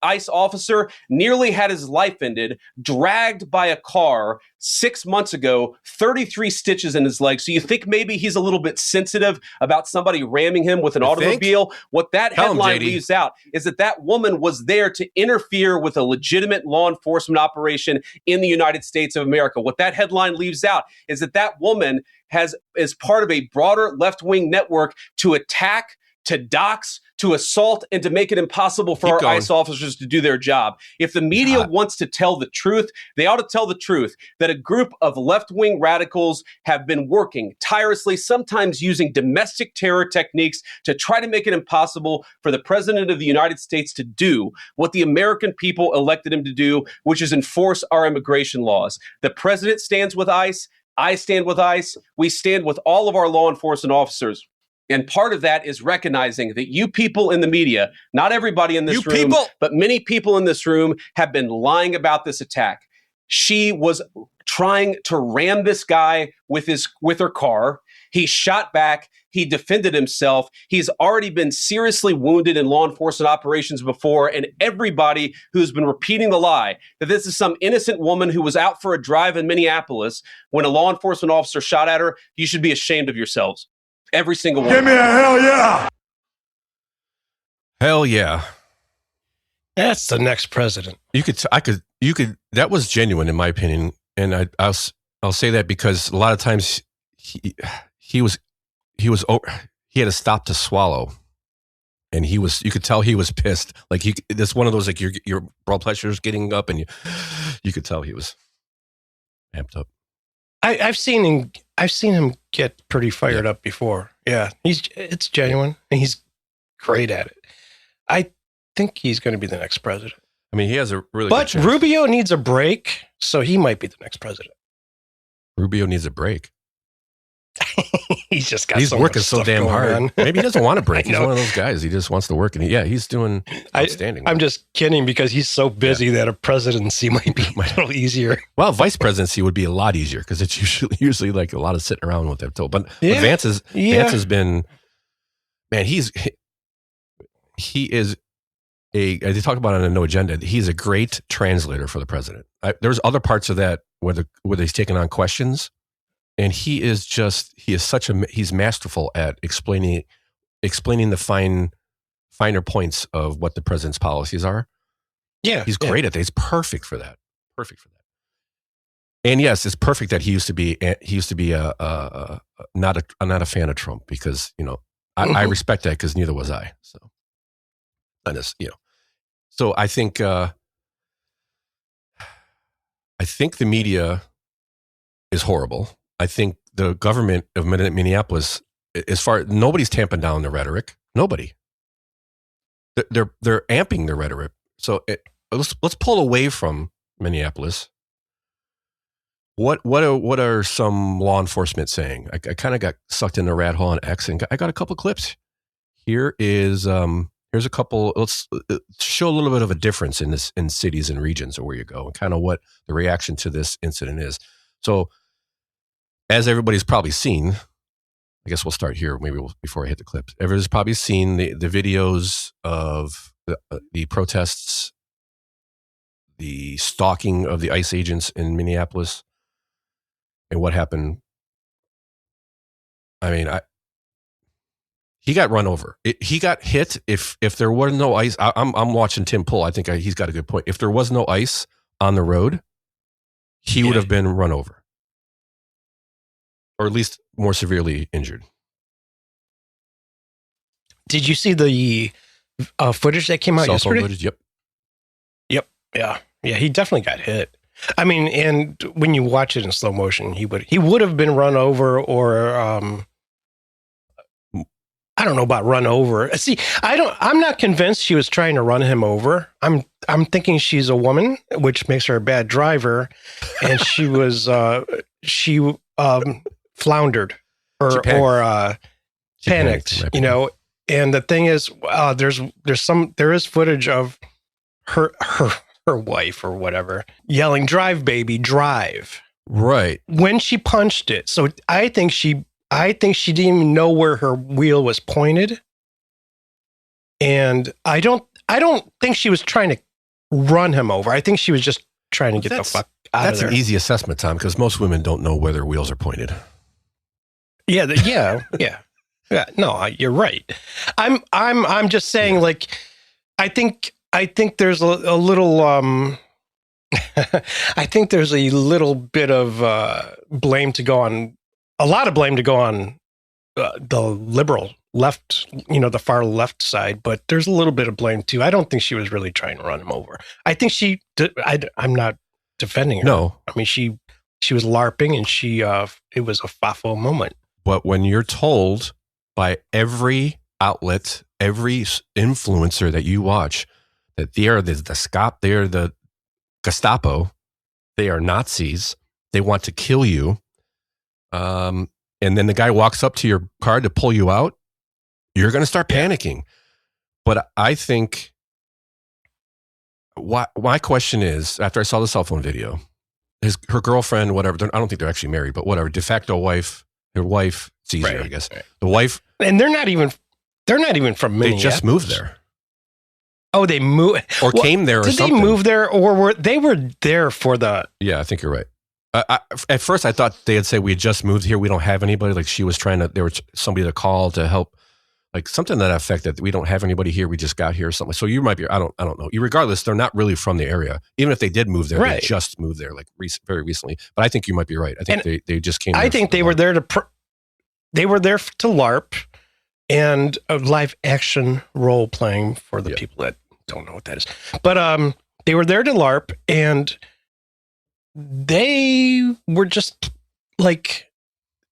ICE officer nearly had his life ended, dragged by a car 6 months ago, 33 stitches in his leg. So you think maybe he's a little bit sensitive about somebody ramming him with an automobile? What that headline leaves out is that woman was there to interfere with a legitimate law enforcement operation in the United States of America. What that headline leaves out is that woman is part of a broader left-wing network to attack, to dox, to assault and to make it impossible for our ICE officers to do their job. If the media wants to tell the truth, they ought to tell the truth that a group of left-wing radicals have been working tirelessly, sometimes using domestic terror techniques to try to make it impossible for the President of the United States to do what the American people elected him to do, which is enforce our immigration laws. The President stands with ICE. I stand with ICE. We stand with all of our law enforcement officers. And part of that is recognizing that you people in the media, not everybody in this room, but many people in this room have been lying about this attack. She was trying to ram this guy with her car. He shot back. He defended himself. He's already been seriously wounded in law enforcement operations before. And everybody who's been repeating the lie that this is some innocent woman who was out for a drive in Minneapolis when a law enforcement officer shot at her, you should be ashamed of yourselves. Every single one. Give me a hell yeah. Hell yeah. That's the next president. You could, that was genuine in my opinion. And I'll say that because a lot of times he had to stop to swallow, and you could tell he was pissed. Like that's one of those, like your blood pressure's getting up, and you could tell he was amped up. I've seen him get pretty fired up before. Yeah, it's genuine, and he's great at it. I think he's going to be the next president. I mean, he has a really but good chance. Rubio needs a break, so he might be the next president. Rubio needs a break. He's just got. He's so working much so stuff damn going hard. on. Maybe he doesn't want to break. He's one of those guys. He just wants to work, and he's doing outstanding. I'm just kidding because he's so busy that a presidency might be a little easier. Well, vice presidency would be a lot easier because it's usually like a lot of sitting around with their toe. But Vance has been, man. They talk about it on No Agenda. He's a great translator for the president. There's other parts of that where he's taking on questions. And he's masterful at explaining the finer points of what the president's policies are. Yeah. He's great at that. He's perfect for that. And yes, it's perfect that he used to be not a fan of Trump because, I respect that because neither was I. So, so I think the media is horrible. I think the government of Minneapolis, nobody's tamping down the rhetoric. Nobody. They're amping the rhetoric. So let's pull away from Minneapolis. What are some law enforcement saying? I kind of got sucked in the rat hole on X, and I got a couple clips. Here's a couple. Let's show a little bit of a difference in cities and regions of where you go, and kind of what the reaction to this incident is. So, as everybody's probably seen, I guess we'll start here. Maybe before I hit the clips, everybody's probably seen the videos of the protests, the stalking of the ICE agents in Minneapolis, and what happened. I mean, he got run over. He got hit. If there was no ICE, I'm watching Tim Pool. I think he's got a good point. If there was no ICE on the road, he would have been run over. Or at least more severely injured. Did you see the footage that came out yesterday? Footage, yep. Yeah. He definitely got hit. I mean, and when you watch it in slow motion, he would have been run over, or I don't know about run over. See, I'm not convinced she was trying to run him over. I'm thinking she's a woman, which makes her a bad driver, and she was floundered or panicked, And the thing is, there is footage of her wife or whatever yelling, "Drive, baby, drive!" Right when she punched it. So I think she didn't even know where her wheel was pointed, and I don't think she was trying to run him over. I think she was just trying to get the fuck out of there. That's an easy assessment, Tom, because most women don't know where their wheels are pointed. Yeah. No, you're right. I'm just saying, like, I think there's a little, I think there's a little bit of blame to go on, a lot of blame to go on the liberal left, the far left side, but there's a little bit of blame too. I don't think she was really trying to run him over. I think I'm not defending her. No. I mean, she was LARPing and it was a FAFO moment. But when you're told by every outlet, every influencer that you watch, that they are the Gestapo, they are Nazis, they want to kill you, and then the guy walks up to your car to pull you out, you're going to start panicking. But I think my question is, after I saw the cell phone video, her girlfriend, whatever, I don't think they're actually married, but whatever, de facto wife, her wife sees her, I guess. Right. The wife. And they're not even from Minneapolis. They just moved there. Oh, they moved or came there or did something. Did they move there or were there for the... Yeah, I think you're right. At first I thought they had said we had just moved here. We don't have anybody. Like she was there was somebody to call to help, like something to that effect, that we don't have anybody here. We just got here or something. So you might be, I don't know. Regardless, they're not really from the area. Even if they did move there, They just moved there like very recently. But I think you might be right. I think they just came. I think they were there to LARP and a live action role playing for the people that don't know what that is. But they were there to LARP and they were just like,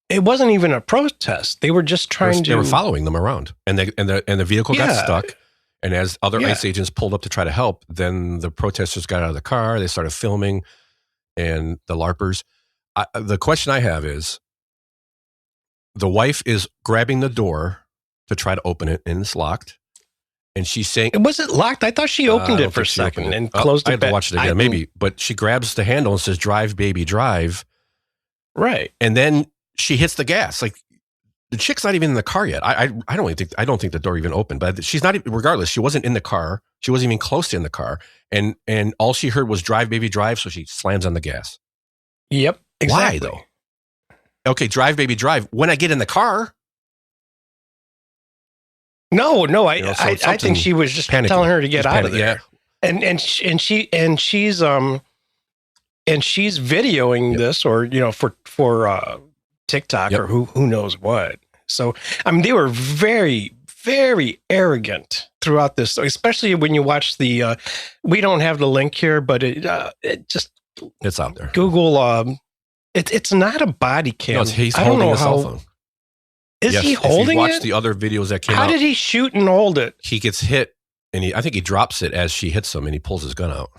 it wasn't even a protest. They were just trying They were following them around, and the vehicle got stuck. And as other ICE agents pulled up to try to help, then the protesters got out of the car. They started filming, and the LARPers. The question I have is, the wife is grabbing the door to try to open it, and it's locked. And she's saying, was it locked? I thought she opened it for a second and closed it. I had to watch it again, maybe. But she grabs the handle and says, "Drive, baby, drive." Right. And then she hits the gas. Like the chick's not even in the car yet. I don't think the door even opened. But she's not. Regardless, she wasn't in the car. She wasn't even close to in the car. And all she heard was "Drive, baby, drive." So she slams on the gas. Yep. Exactly. Why though? Okay, drive, baby, drive. When I get in the car. No, I think she was just telling her to get out of there. Yeah. And she's videoing this, or for TikTok or who knows what. So I mean, they were very, very arrogant throughout this, especially when you watch the. We don't have the link here, but it's out there. Google. It's not a body cam. No, he's holding a cell phone. Is he holding it? Watch the other videos that came out. How did he shoot and hold it? He gets hit, and I think he drops it as she hits him, and he pulls his gun out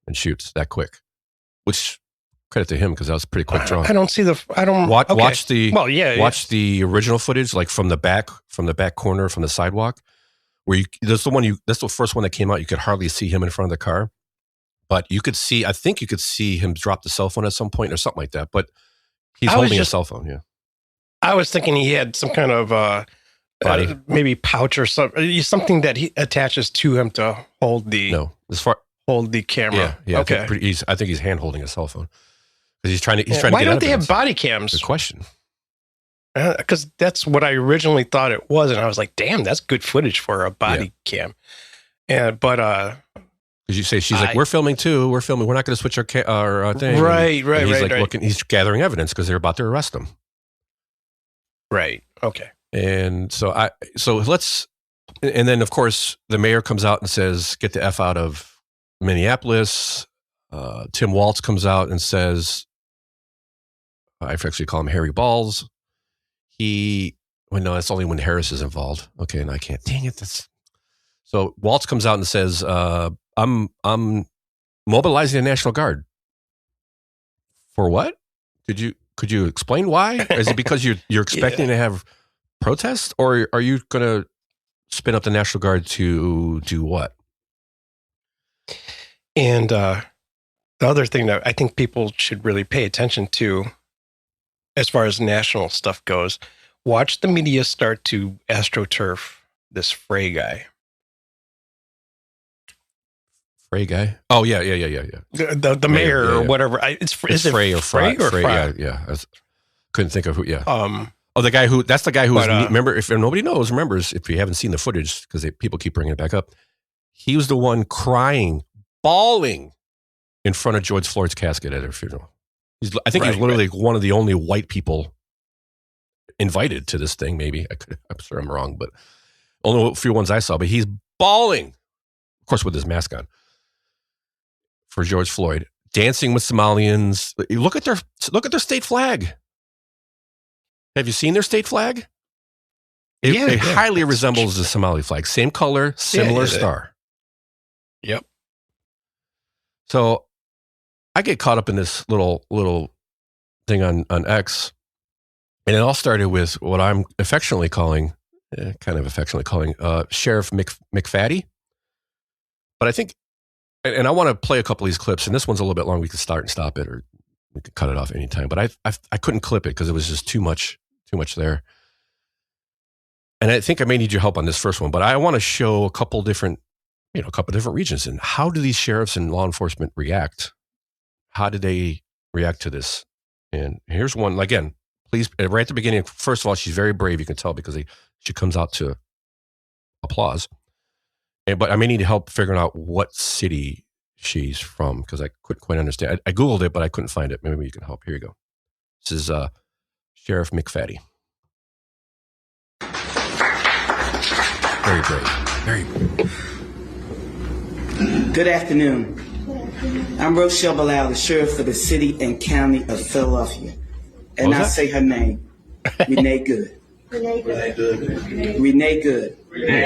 and shoots that quick. Which credit to him, because that was a pretty quick draw. I don't see the. I don't watch the. Well, yeah. Watch the original footage, like from the back corner, from the sidewalk, where that's the first one that came out. You could hardly see him in front of the car, but you could see. I think you could see him drop the cell phone at some point or something like that. But he's holding a cell phone. Yeah. I was thinking he had some kind of body, maybe pouch or something that he attaches to him to hold the hold the camera. Yeah. Okay. I think he's hand holding a cell phone because he's trying to. Why don't they have body cams? Good question. Because that's what I originally thought it was, and I was like, "Damn, that's good footage for a body cam." But because you say she's like, "We're filming too. We're filming. We're not going to switch our thing." Right. And he's looking. He's gathering evidence because they're about to arrest him. Right. Okay. And so let's, and then of course the mayor comes out and says, "Get the F out of Minneapolis." Tim Walz comes out and says, I actually call him Harry Balls. No, that's only when Harris is involved. Okay. And I can't, dang it. So Walz comes out and says, I'm mobilizing the National Guard. For what? Could you explain why? Is it because you're expecting to have protests, or are you going to spin up the National Guard to do what? And the other thing that I think people should really pay attention to, as far as national stuff goes, watch the media start to astroturf this Frey guy. Frey guy? Oh yeah. The mayor or whatever. It's Frey or Frey or Frey. Yeah. I couldn't think of who. Yeah. The guy that's the guy who was. Remember, if nobody remembers, if you haven't seen the footage, because people keep bringing it back up, he was the one crying, bawling in front of George Floyd's casket at her funeral. I think he's literally one of the only white people invited to this thing. Maybe I'm sure I'm wrong, but only a few ones I saw. But he's bawling, of course, with his mask on for George Floyd, dancing with Somalians. Look at their state flag. Have you seen their state flag? It highly resembles the Somali flag. Same color, similar star. Yep. So I get caught up in this little thing on X, and it all started with what I'm affectionately calling Sheriff McFaddy. But I think, and I want to play a couple of these clips, and this one's a little bit long. We could start and stop it, or we could cut it off anytime. But I couldn't clip it because it was just too much there. And I think I may need your help on this first one, but I want to show a couple different regions, and how do these sheriffs and law enforcement react? How do they react to this? And here's one, again, please, right at the beginning, first of all, she's very brave, you can tell, because she comes out to applause. But I may need help figuring out what city she's from, because I couldn't quite understand. I Googled it, but I couldn't find it. Maybe you can help. Here you go. This is Sheriff McFaddy. Very brave. Very brave. Good afternoon. I'm Rochelle Bilal, the sheriff for the city and county of Philadelphia. And I say her name, Renee Good. Renee Good. Renee Good.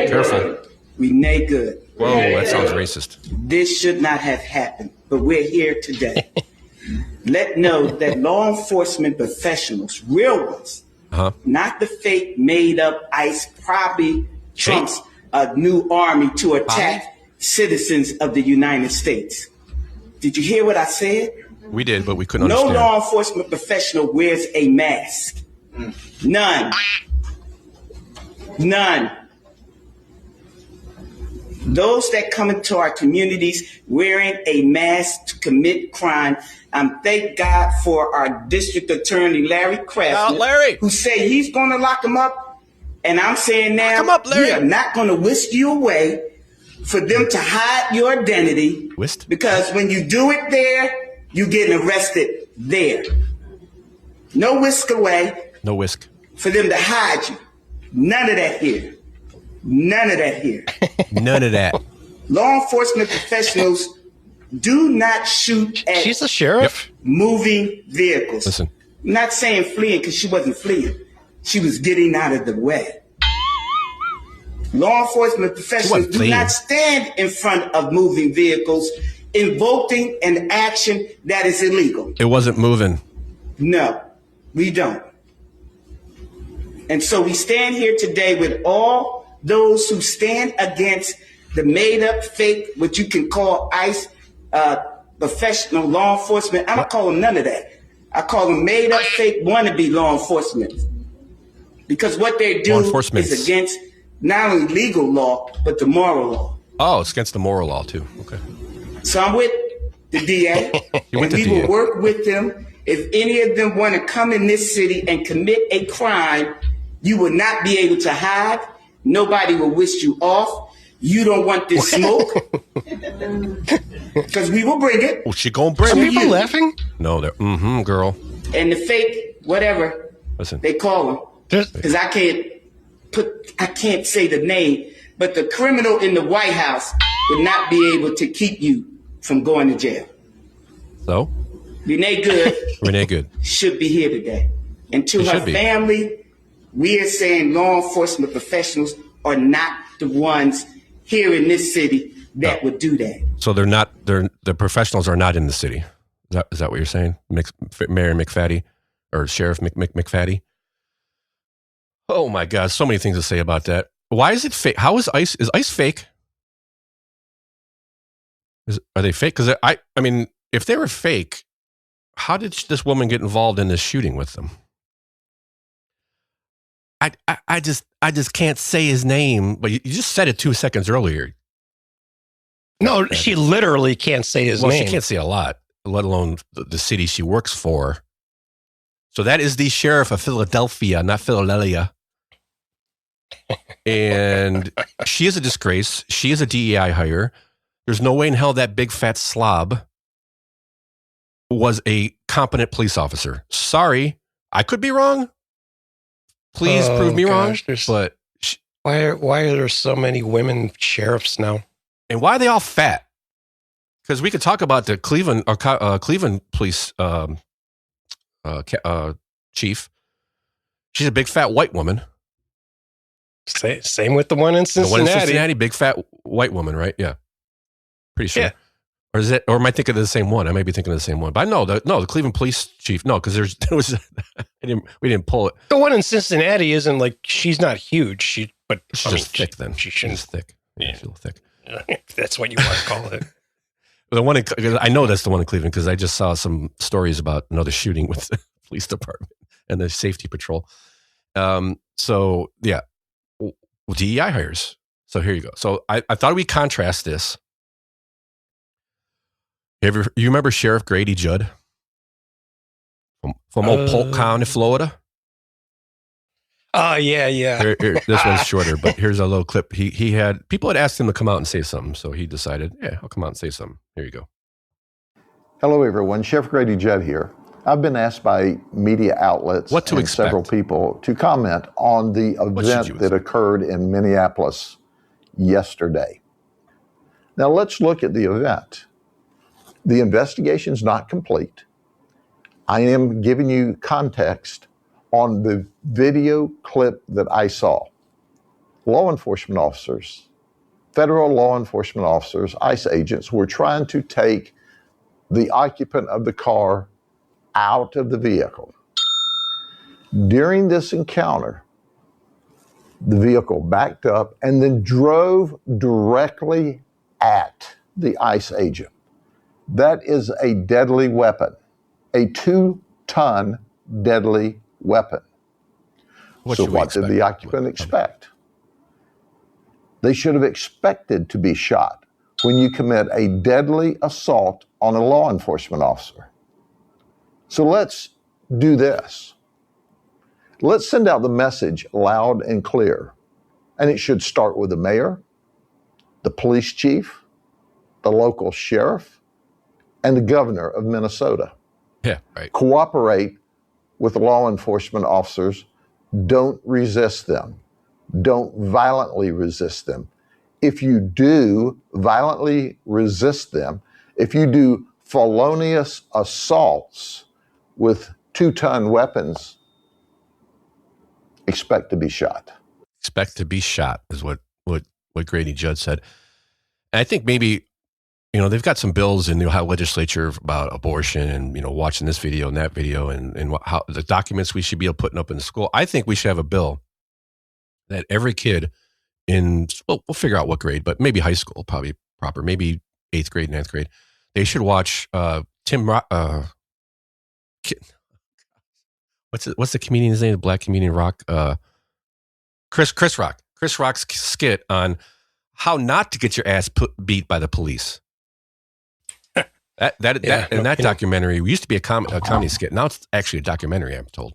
Careful. Renee Good. Whoa, that sounds racist. This should not have happened, but we're here today. Let know that law enforcement professionals, real ones, not the fake made up ICE, probably Trump's new army to attack citizens of the United States. Did you hear what I said? We did, but we couldn't understand. No law enforcement professional wears a mask. None. None. Those that come into our communities wearing a mask to commit crime, thank God for our district attorney, Larry Krasner, who said he's going to lock them up. And I'm saying now, we are not going to whisk you away for them to hide your identity. Because when you do it there, you're getting arrested there. No whisk away. No whisk. For them to hide you. None of that here. None of that here. None of that. Law enforcement professionals do not shoot at She's a sheriff. Moving vehicles. Listen. I'm not saying fleeing because she wasn't fleeing. She was getting out of the way. Law enforcement professionals do not stand in front of moving vehicles invoking an action that is illegal. It wasn't moving. No, we don't. And so we stand here today with all those who stand against the made up fake, what you can call ICE, professional law enforcement. I don't call them none of that. I call them made up fake wannabe law enforcement. Because what they do is against not only legal law, but the moral law. Oh, it's against the moral law too. Okay. So I'm with the DA, and we will work with them. If any of them want to come in this city and commit a crime, you will not be able to hide. Nobody will whisk you off. You don't want this smoke. Because we will bring it. Oh, she gonna bring it. Are people laughing? No, they're, girl. And the fake, whatever, they call them. Because I can't say the name, but the criminal in the White House would not be able to keep you from going to jail. So? Renee Good. Renee Good. Should be here today. And to her family, we are saying law enforcement professionals are not the ones here in this city that would do that. So the professionals are not in the city. Is that what you're saying? Mayor McFaddy or Sheriff McFaddy? Oh my God, so many things to say about that. Why is it fake? How is ICE? Is ICE fake? Are they fake? Because I mean, if they were fake, how did this woman get involved in this shooting with them? I just can't say his name, but you just said it 2 seconds earlier. No, she literally can't say his name. Well, she can't say a lot, let alone the city she works for. So that is the sheriff of Philadelphia, not Philadelphia. And she is a disgrace. She is a DEI hire. There's no way in hell that big fat slob was a competent police officer. Sorry, I could be wrong. Please prove me wrong. But why are there so many women sheriffs now? And why are they all fat? Because we could talk about the Cleveland police chief. She's a big fat white woman. Same with the one in Cincinnati. The one in Cincinnati, big fat white woman, right? Yeah, pretty sure. Yeah. Or is it? Or am I thinking of the same one? I may be thinking of the same one. But I know the Cleveland police chief. No, because we didn't pull it. The one in Cincinnati isn't like, she's not huge. She's just thick. Then she's thick. Yeah, she's a little thick. If that's what you want to call it. The one I know that's the one in Cleveland because I just saw some stories about another shooting with the police department and the safety patrol. So yeah, DEI hires. So here you go. So I thought we'd contrast this. You remember Sheriff Grady Judd from old Polk County, Florida? Oh, yeah. This one's shorter, but here's a little clip. He had people had asked him to come out and say something, so he decided, yeah, I'll come out and say something. Here you go. Hello, everyone. Sheriff Grady Judd here. I've been asked by media outlets and several people to comment on the event that occurred in Minneapolis yesterday. Now, let's look at the event. The investigation's not complete. I am giving you context on the video clip that I saw. Law enforcement officers, federal law enforcement officers, ICE agents, were trying to take the occupant of the car out of the vehicle. During this encounter, the vehicle backed up and then drove directly at the ICE agent. That is a deadly weapon, a 2-ton deadly weapon. So what did the occupant expect? They should have expected to be shot when you commit a deadly assault on a law enforcement officer. So let's do this. Let's send out the message loud and clear. And it should start with the mayor, the police chief, the local sheriff, and the governor of Minnesota. Yeah, right. Cooperate with law enforcement officers. Don't resist them. Don't violently resist them. If you do violently resist them, if you do felonious assaults with 2-ton weapons, expect to be shot. Expect to be shot is what Grady Judd said. And I think maybe, they've got some bills in the Ohio legislature about abortion and, watching this video and that video and how the documents we should be putting up in the school. I think we should have a bill that every kid we'll figure out what grade, but maybe high school, probably proper, maybe 8th grade, 9th grade. They should watch what's the comedian's name? The black comedian Rock? Chris Rock. Chris Rock's skit on how not to get your ass beat by the police. That documentary used to be a comedy skit. Now it's actually a documentary, I'm told.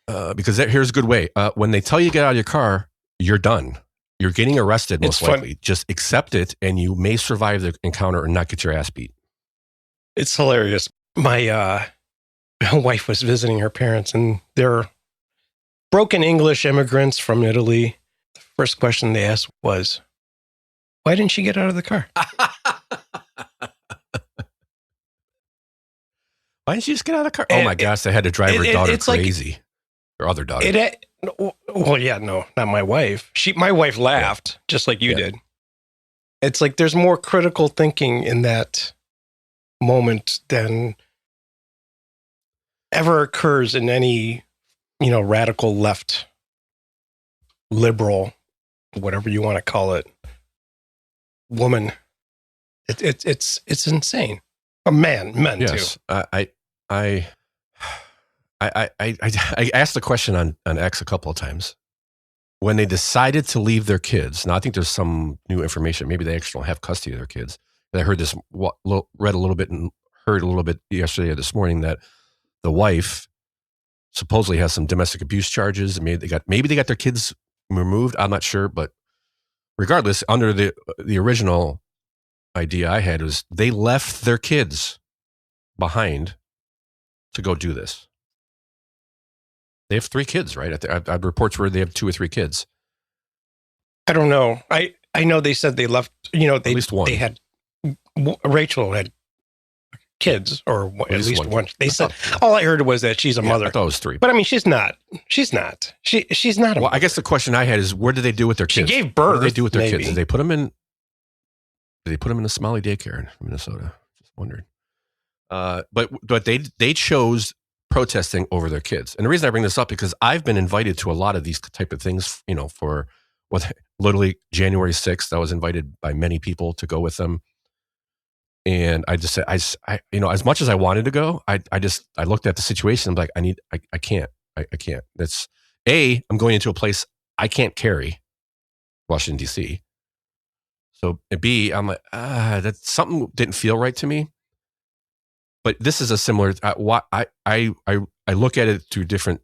Because here's a good way. When they tell you to get out of your car, you're done. You're getting arrested, most likely. Just accept it, and you may survive the encounter or not get your ass beat. It's hilarious. My wife was visiting her parents, and they're broken English immigrants from Italy. The first question they asked was, why didn't she get out of the car? Why didn't she just get out of the car? Oh my gosh, they had to drive her daughter crazy. Her other daughter. Well, yeah, no, not my wife. My wife laughed, just like you did. It's like there's more critical thinking in that moment than ever occurs in any, radical left, liberal, whatever you want to call it, woman. It's insane. Or men yes, too. I asked the question on X a couple of times. When they decided to leave their kids, now I think there's some new information. Maybe they actually don't have custody of their kids. I heard this, read a little bit and heard a little bit yesterday or this morning that the wife supposedly has some domestic abuse charges. Maybe they got their kids removed. I'm not sure, but regardless, under the original idea I had was they left their kids behind to go do this. They have 3 kids, right? I've reports where they have 2 or 3 kids. I don't know. I know they said they left. At least one. They had Rachel had kids, or at least one. They said all I heard was that she's a mother. I thought it was 3. But I mean, she's not. She's not. She's not. Well, I guess the question I had is, what did they do with their kids? She gave birth. What did they do with their kids? Did they put them in? Did they put them in a Somali daycare in Minnesota? Just wondering. But they chose protesting over their kids. And the reason I bring this up, because I've been invited to a lot of these type of things, for literally January 6th, I was invited by many people to go with them. And I just said, as much as I wanted to go, I looked at the situation. I'm like, I can't. That's I'm going into a place I can't carry, Washington, D.C. So B, I'm like, that something didn't feel right to me. But this is a similar. I look at it through different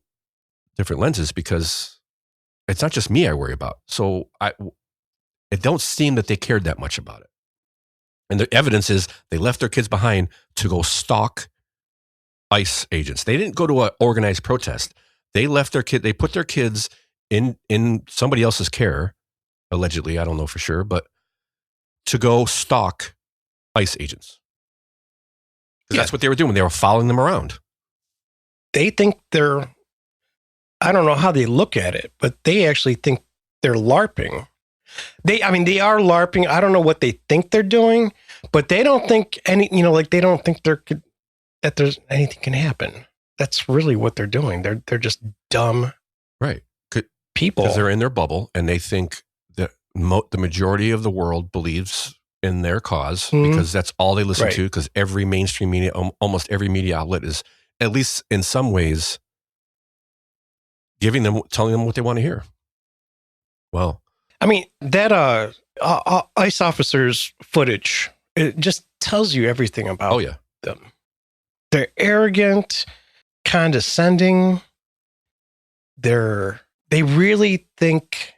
lenses, because it's not just me I worry about. So it don't seem that they cared that much about it. And the evidence is they left their kids behind to go stalk ICE agents. They didn't go to an organized protest. They left their kid. They put their kids in somebody else's care, allegedly. I don't know for sure, but to go stalk ICE agents. That's what they were doing. They were following them around. They think I don't know how they look at it, but they actually think they're LARPing. They are LARPing. I don't know what they think they're doing, but they don't think they don't think that there's anything can happen. That's really what they're doing. They're just dumb, right? People, because they're in their bubble and they think that the majority of the world believes in their cause, because that's all they listen to. Because every mainstream media, almost every media outlet, is at least in some ways telling them what they want to hear. Well, I mean, that ICE officers' footage, it just tells you everything about them. They're arrogant, condescending. They really think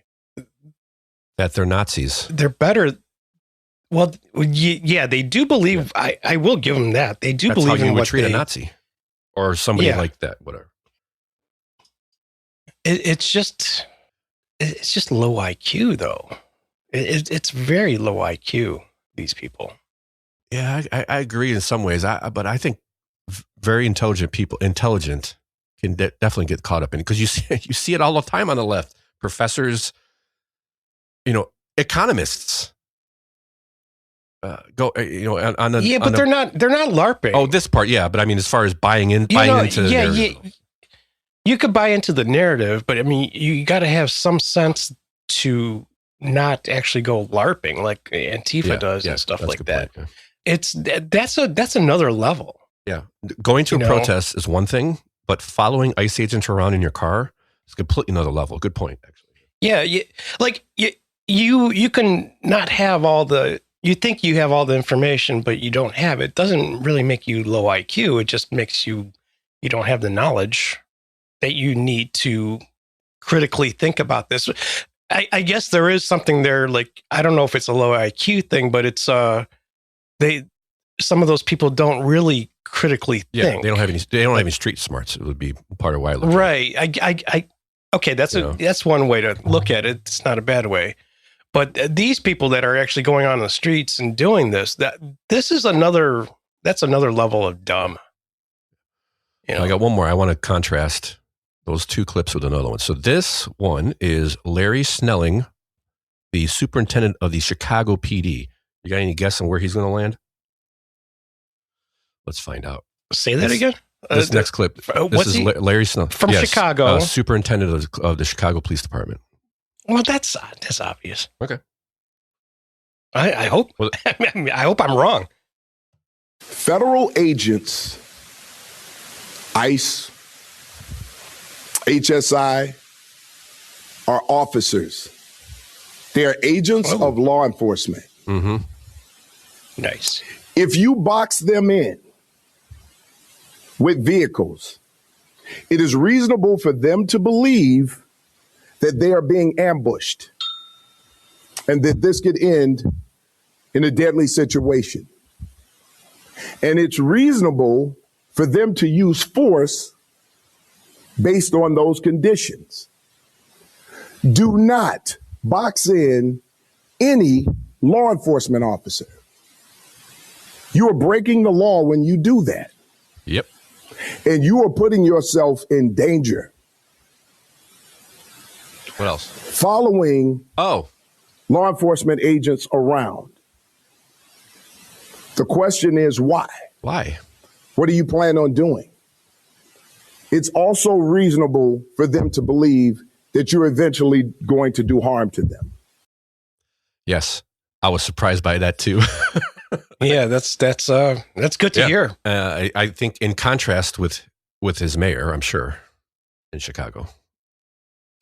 that they're Nazis. They're better. Well, yeah, they do believe. Yeah. I will give them that. They do believe in what treat a Nazi or somebody like that. Whatever. It's just low IQ, though. It's very low IQ. These people. Yeah, I agree in some ways. But I think very intelligent people can definitely get caught up in it, because you see it all the time on the left. Professors, economists. They're not LARPing. Oh, this part, yeah, but I mean, as far as buying into the narrative. You could buy into the narrative, but I mean, you got to have some sense to not actually go LARPing like Antifa does and stuff like that. Point, That's another level. Yeah, going to a protest is one thing, but following ICE agents around in your car is completely another level. Good point, actually. Yeah, you can not have all the. You think you have all the information, but you don't have it. Doesn't really make you low IQ. It just makes you don't have the knowledge that you need to critically think about this. I guess there is something there. Like, I don't know if it's a low IQ thing, but it's some of those people don't really critically think. They don't have any street smarts. It would be part of why I look right. Okay, that's one way to look at it. It's not a bad way. But these people that are actually going on the streets and doing this is another level of dumb. I got one more. I want to contrast those 2 clips with another one. So this one is Larry Snelling, the superintendent of the Chicago PD. You got any guess on where he's going to land? Let's find out. Say that again? This next clip. This is Larry Snelling. From Chicago. Superintendent of the Chicago Police Department. Well, that's obvious. Okay. I hope. Well, I hope I'm wrong. Federal agents, ICE, HSI, are officers. They are agents of law enforcement. Mm-hmm. Nice. If you box them in with vehicles, it is reasonable for them to believe that they are being ambushed and that this could end in a deadly situation. And it's reasonable for them to use force based on those conditions. Do not box in any law enforcement officer. You are breaking the law when you do that. Yep. And you are putting yourself in danger. What else? Following law enforcement agents around. The question is why? Why? What do you plan on doing? It's also reasonable for them to believe that you're eventually going to do harm to them. Yes, I was surprised by that too. Yeah, that's good to hear. I think in contrast with his mayor, I'm sure, in Chicago.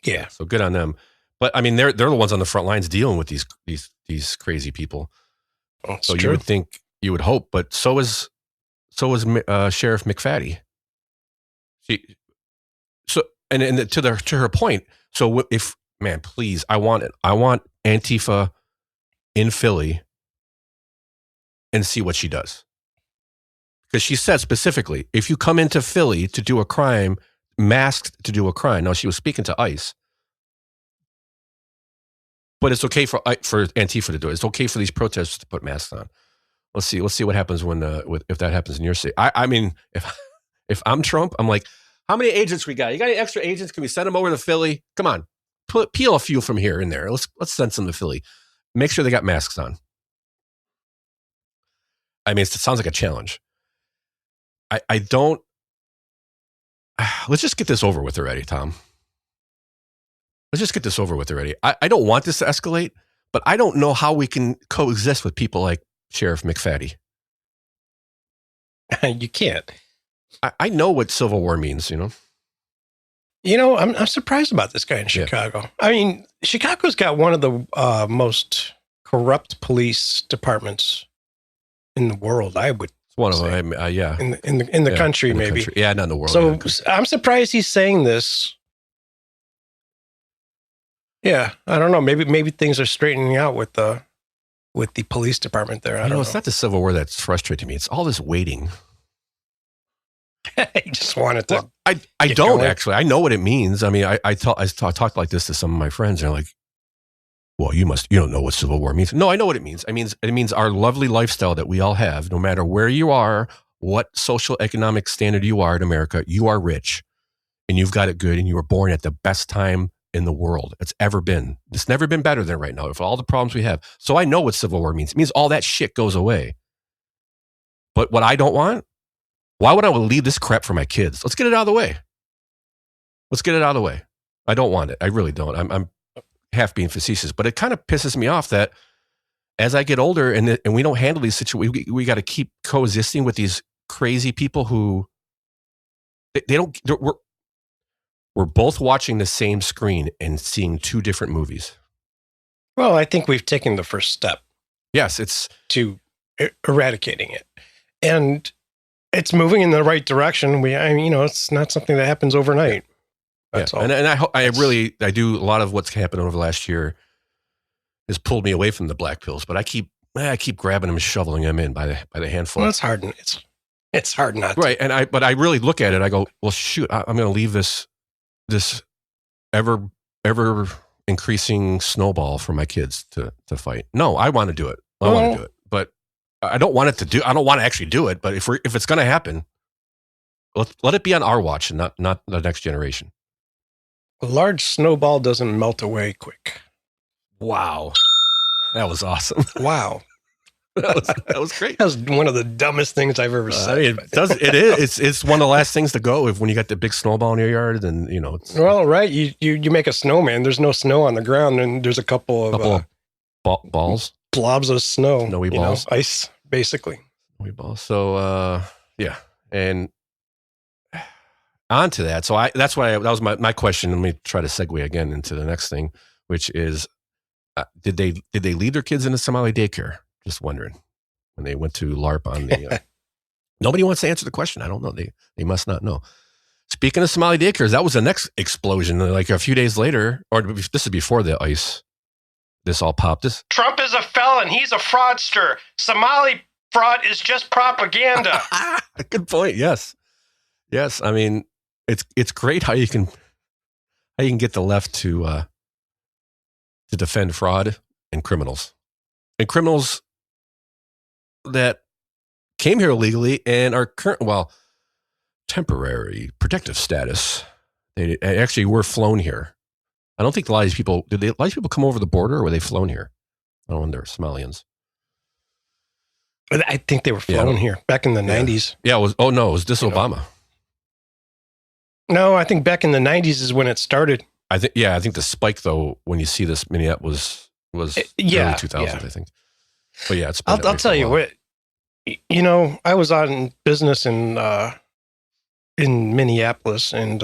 Yeah, so good on them. But I mean, they're the ones on the front lines dealing with these crazy people. So true. You would think, you would hope, but so is Sheriff McFaddy. To her point. So if, man, please, I want Antifa in Philly and see what she does. Because she said specifically, if you come into Philly to do a crime, masked to do a crime. Now, she was speaking to ICE. But it's okay for Antifa to do it. It's okay for these protesters to put masks on. Let's see what happens if that happens in your city. I mean, if I'm Trump, I'm like, how many agents we got? You got any extra agents? Can we send them over to Philly? Come on, peel a few from here and there. Let's send some to Philly. Make sure they got masks on. I mean, it sounds like a challenge. I don't. Let's just get this over with already, Tom. Let's just get this over with already. I don't want this to escalate, but I don't know how we can coexist with people like Sheriff McFaddy. You can't. I know what civil war means, you know. You know, I'm surprised about this guy in Chicago. Yeah. I mean, Chicago's got one of the most corrupt police departments in the world. I would. It's one of them. Yeah. In the country, maybe. Country. Yeah, not in the world. So I'm surprised he's saying this. Yeah, I don't know. Maybe things are straightening out with the police department there. I don't know. It's not the Civil War that's frustrating me. It's all this waiting. I just wanted to. Well, I don't going. Actually. I know what it means. I mean, I talked like this to some of my friends. They're like, "Well, you don't know what Civil War means." No, I know what it means. It means our lovely lifestyle that we all have, no matter where you are, what social economic standard you are in America. You are rich, and you've got it good, and you were born at the best time in the world it's ever been. It's never been better than right now for all the problems we have. So I know what Civil War means. It means all that shit goes away. But what I don't want, why would I leave this crap for my kids? Let's get it out of the way. Let's get it out of the way. I don't want it. I really don't. I'm half being facetious, but it kind of pisses me off that as I get older and we don't handle these situations, we got to keep coexisting with these crazy people who we're both watching the same screen and seeing two different movies. Well, I think we've taken the first step. Yes, it's to eradicating it. And it's moving in the right direction. It's not something that happens overnight. That's all. And I do a lot of what's happened over the last year has pulled me away from the black pills, but I keep grabbing them and shoveling them in by the handful. Well, it's hard. It's hard not to. Right. But I really look at it. I go, well, shoot, I'm going to leave this ever increasing snowball for my kids to fight. No, I want to do it. I want to do it, but I don't want to actually do it. But if it's going to happen, let it be on our watch and not the next generation. A large snowball doesn't melt away quick. Wow. That was awesome. Wow. That was great. That was one of the dumbest things I've ever said. It is. It's one of the last things to go when you got the big snowball in your yard. Then well, right. You make a snowman. There's no snow on the ground, and there's a couple of balls, blobs of snow, snowy balls, ice, basically. Snowy balls. So yeah, and on to that. So that was my question. Let me try to segue again into the next thing, which is, did they leave their kids in a Somali daycare? Just wondering when they went to LARP on the. Nobody wants to answer the question. I don't know. They must not know. Speaking of Somali daycares, that was the next explosion. Like a few days later, or this is before the ICE. This all popped. Trump is a felon. He's a fraudster. Somali fraud is just propaganda. Good point. Yes. I mean, it's great how you can get the left to defend fraud and criminals that came here illegally and are temporary protective status. They actually were flown here. I don't think a lot of these people come over the border, or were they flown here? I don't know. They're Somalians. I think they were flown here back in the 90s. Yeah, it was this Obama. No, I think back in the 90s is when it started. I think the spike though, when you see this Minneapolis was early 2000s, I think. But yeah, I'll tell you what. I was on business in Minneapolis, and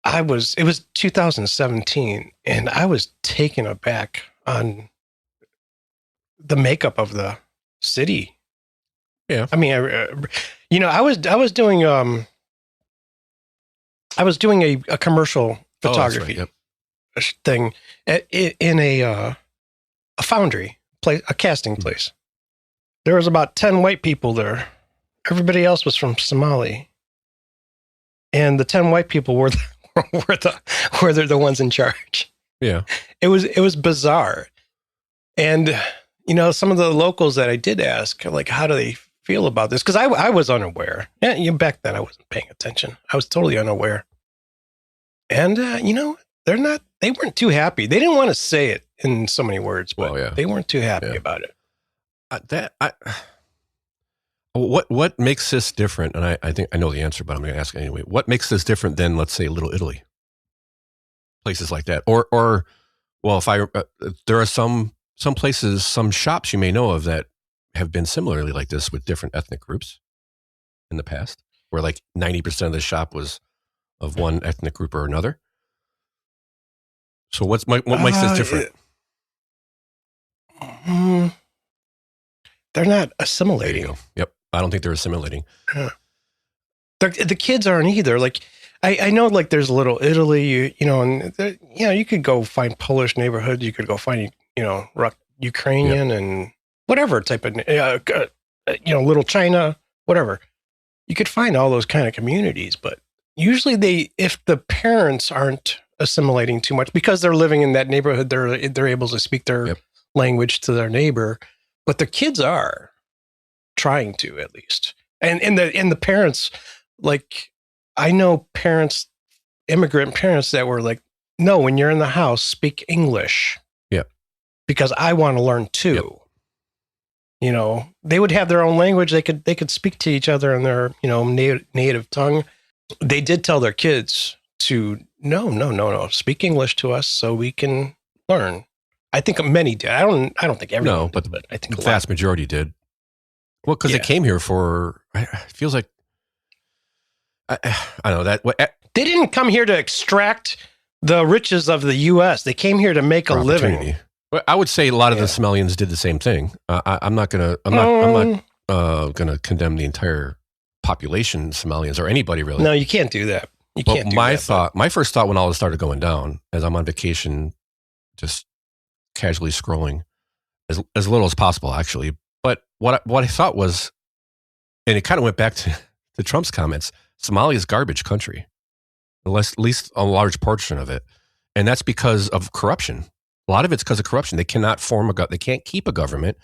it was 2017, and I was taken aback on the makeup of the city. Yeah, I mean, I was doing a commercial photography thing in a foundry place, a casting place. There was about 10 white people there. Everybody else was from Somali, and the 10 white people were the ones in charge. Yeah, it was bizarre, and some of the locals that I did ask, like, how do they feel about this? Because I was unaware. Yeah, back then I wasn't paying attention. I was totally unaware, and they weren't too happy. They didn't want to say it in so many words, but they weren't too happy about it. What makes this different? And I think I know the answer, but I'm going to ask anyway. What makes this different than, let's say, Little Italy? Places like that, or if there are some places, some shops you may know of that have been similarly like this with different ethnic groups in the past, where like 90% of the shop was of one ethnic group or another. So what makes this different? They're not assimilating. Yep. I don't think they're assimilating. The kids aren't either. Like, I know, like, there's Little Italy, and you could go find Polish neighborhoods. You could go find, Ukrainian and whatever type of, Little China, whatever. You could find all those kind of communities, but usually if the parents aren't assimilating too much because they're living in that neighborhood, they're able to speak their language to their neighbor. But the kids are trying to, at least. And the parents, like, I know immigrant parents that were like, no, when you're in the house, speak English. Yeah. Because I want to learn too. Yep. They would have their own language. They could speak to each other in their, native tongue. They did tell their kids to, no, speak English to us so we can learn. I think many did. I don't think everyone. No, but I think the vast majority did. Well, because they came here for. It feels like. I don't know that. They didn't come here to extract the riches of the U.S. They came here to make a living. Well, I would say a lot of the Somalians did the same thing. I'm not gonna condemn the entire population, Somalians or anybody really. No, you can't do that. My first thought when all this started going down, as I'm on vacation, just casually scrolling as little as possible, actually. But what I thought was, and it kind of went back to Trump's comments, Somalia is garbage country, at least a large portion of it. And that's because of corruption. A lot of it's because of corruption. They cannot they can't keep a government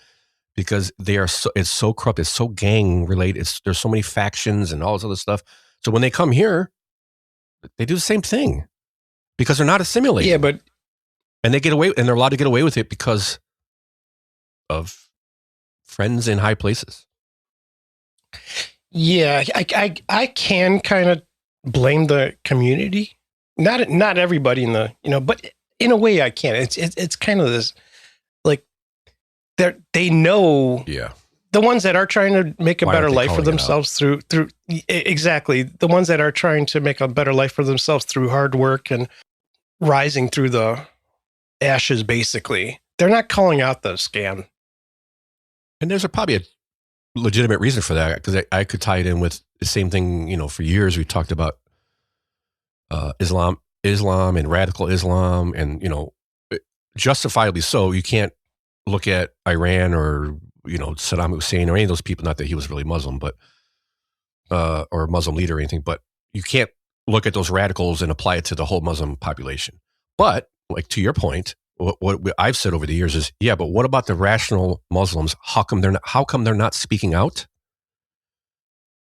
because it's so corrupt. It's so gang related. There's so many factions and all this other stuff. So when they come here, they do the same thing because they're not assimilating. Yeah, but and they get away, and they're allowed to get away with it because of friends in high places. Yeah, I can kind of blame the community. Not everybody in the, but in a way I can. It's kind of this, like, they know. Yeah. The ones that are trying to make a better life for themselves through exactly, the ones that are trying to make a better life for themselves through hard work and rising through the ashes, basically, they're not calling out the scam. And there's probably a legitimate reason for that, because I could tie it in with the same thing. For years we talked about Islam and radical Islam, and justifiably so. You can't look at Iran or Saddam Hussein or any of those people. Not that he was really Muslim, but or a Muslim leader or anything. But you can't look at those radicals and apply it to the whole Muslim population. But like to your point, what I've said over the years is, yeah, but what about the rational Muslims? How come they're not speaking out?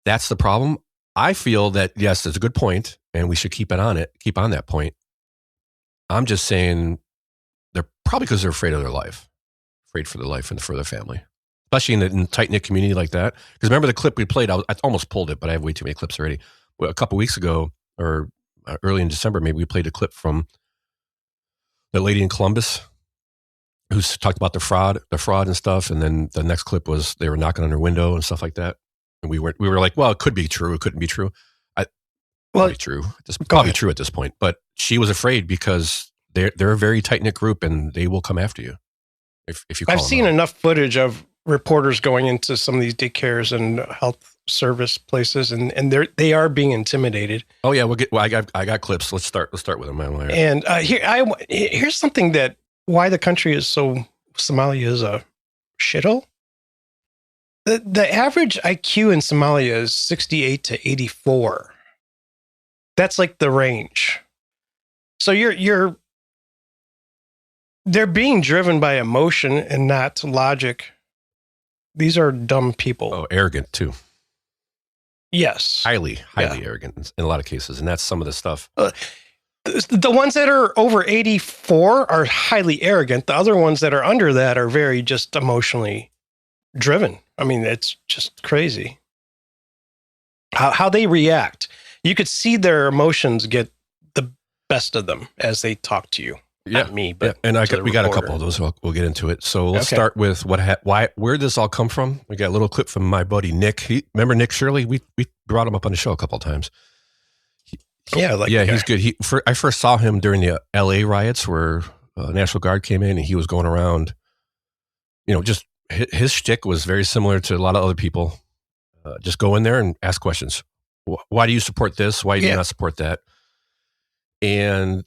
That's the problem. I feel that, yes, that's a good point, and we should keep on that point. I'm just saying they're probably because they're afraid of their life, afraid for their life and for their family, especially in a tight-knit community like that. Because remember the clip we played, I almost pulled it, but I have way too many clips already. Well, a couple weeks ago, or early in December, maybe we played a clip from the lady in Columbus who's talked about the fraud and stuff. And then the next clip was they were knocking on her window and stuff like that. And we were like, well, it could be true. It couldn't be true. Probably true. It's probably true at this point. But she was afraid because they're a very tight-knit group and they will come after you if you call I've them seen out. enough footage of reporters going into some of these daycares and health service places, and they are being intimidated. Oh yeah, I got clips. Let's start with them. And here's something that why the country is so Somalia is a shithole. The average IQ in Somalia is 68 to 84. That's like the range. So they're being driven by emotion and not logic. These are dumb people. Oh, arrogant too. Yes. Highly arrogant in a lot of cases. And that's some of the stuff. The ones that are over 84 are highly arrogant. The other ones that are under that are very just emotionally driven. I mean, it's just crazy how they react. You could see their emotions get the best of them as they talk to you. Yeah, not me, but and we got a couple of those. We'll get into it. So let's start with where this all come from. We got a little clip from my buddy Nick. Remember Nick Shirley? We brought him up on the show a couple of times. He's good. I first saw him during the LA riots where National Guard came in and he was going around. Just his shtick was very similar to a lot of other people. Just go in there and ask questions. Why do you support this? Why do you not support that? And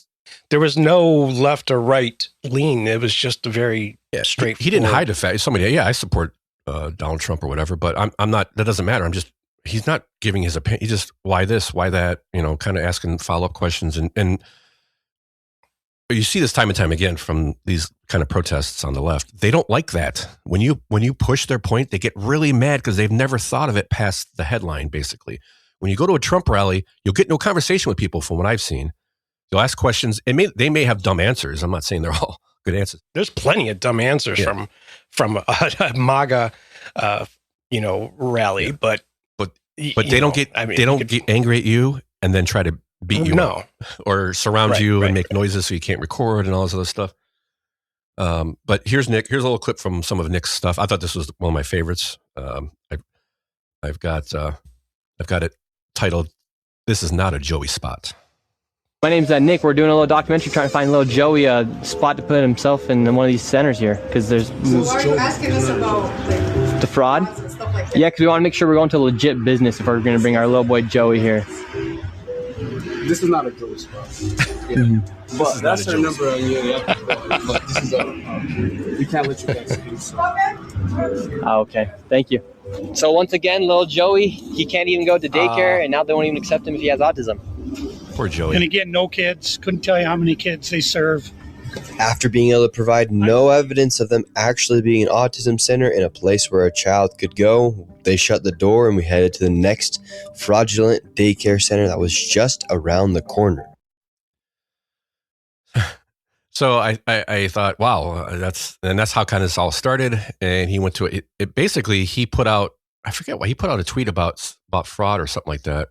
there was no left or right lean. It was just a very straightforward. He didn't hide the fact. I support Donald Trump or whatever, but I'm not. That doesn't matter. He's not giving his opinion. He just why this, why that. Kind of asking follow-up questions, and you see this time and time again from these kind of protests on the left. They don't like that. When you push their point, they get really mad because they've never thought of it past the headline. Basically, when you go to a Trump rally, you'll get no conversation with people from what I've seen. You'll ask questions, and they may have dumb answers. I'm not saying they're all good answers. There's plenty of dumb answers from a MAGA, rally, but they don't get angry at you and then try to beat you up or surround you and make noises so you can't record and all this other stuff. But here's Nick. Here's a little clip from some of Nick's stuff. I thought this was one of my favorites. I've got it titled "This Is Not a Joey Spot." My name's Nick. We're doing a little documentary trying to find little Joey a spot to put himself in one of these centers here because there's. So why are you asking us about the fraud? Stuff like that? Yeah, because we want to make sure we're going to a legit business if we're going to bring our little boy Joey here. This is not a Joey spot. But that's our number on you. But this is we can't let you guys see. So. Okay, thank you. So once again, little Joey, he can't even go to daycare, and now they won't even accept him if he has autism. Poor Joey. And again, no kids. Couldn't tell you how many kids they serve. After being able to provide no evidence of them actually being an autism center in a place where a child could go, they shut the door and we headed to the next fraudulent daycare center that was just around the corner. So I thought, wow, that's how kind of this all started. And he went to it. Basically, he put out, I forget why, he put out a tweet about fraud or something like that.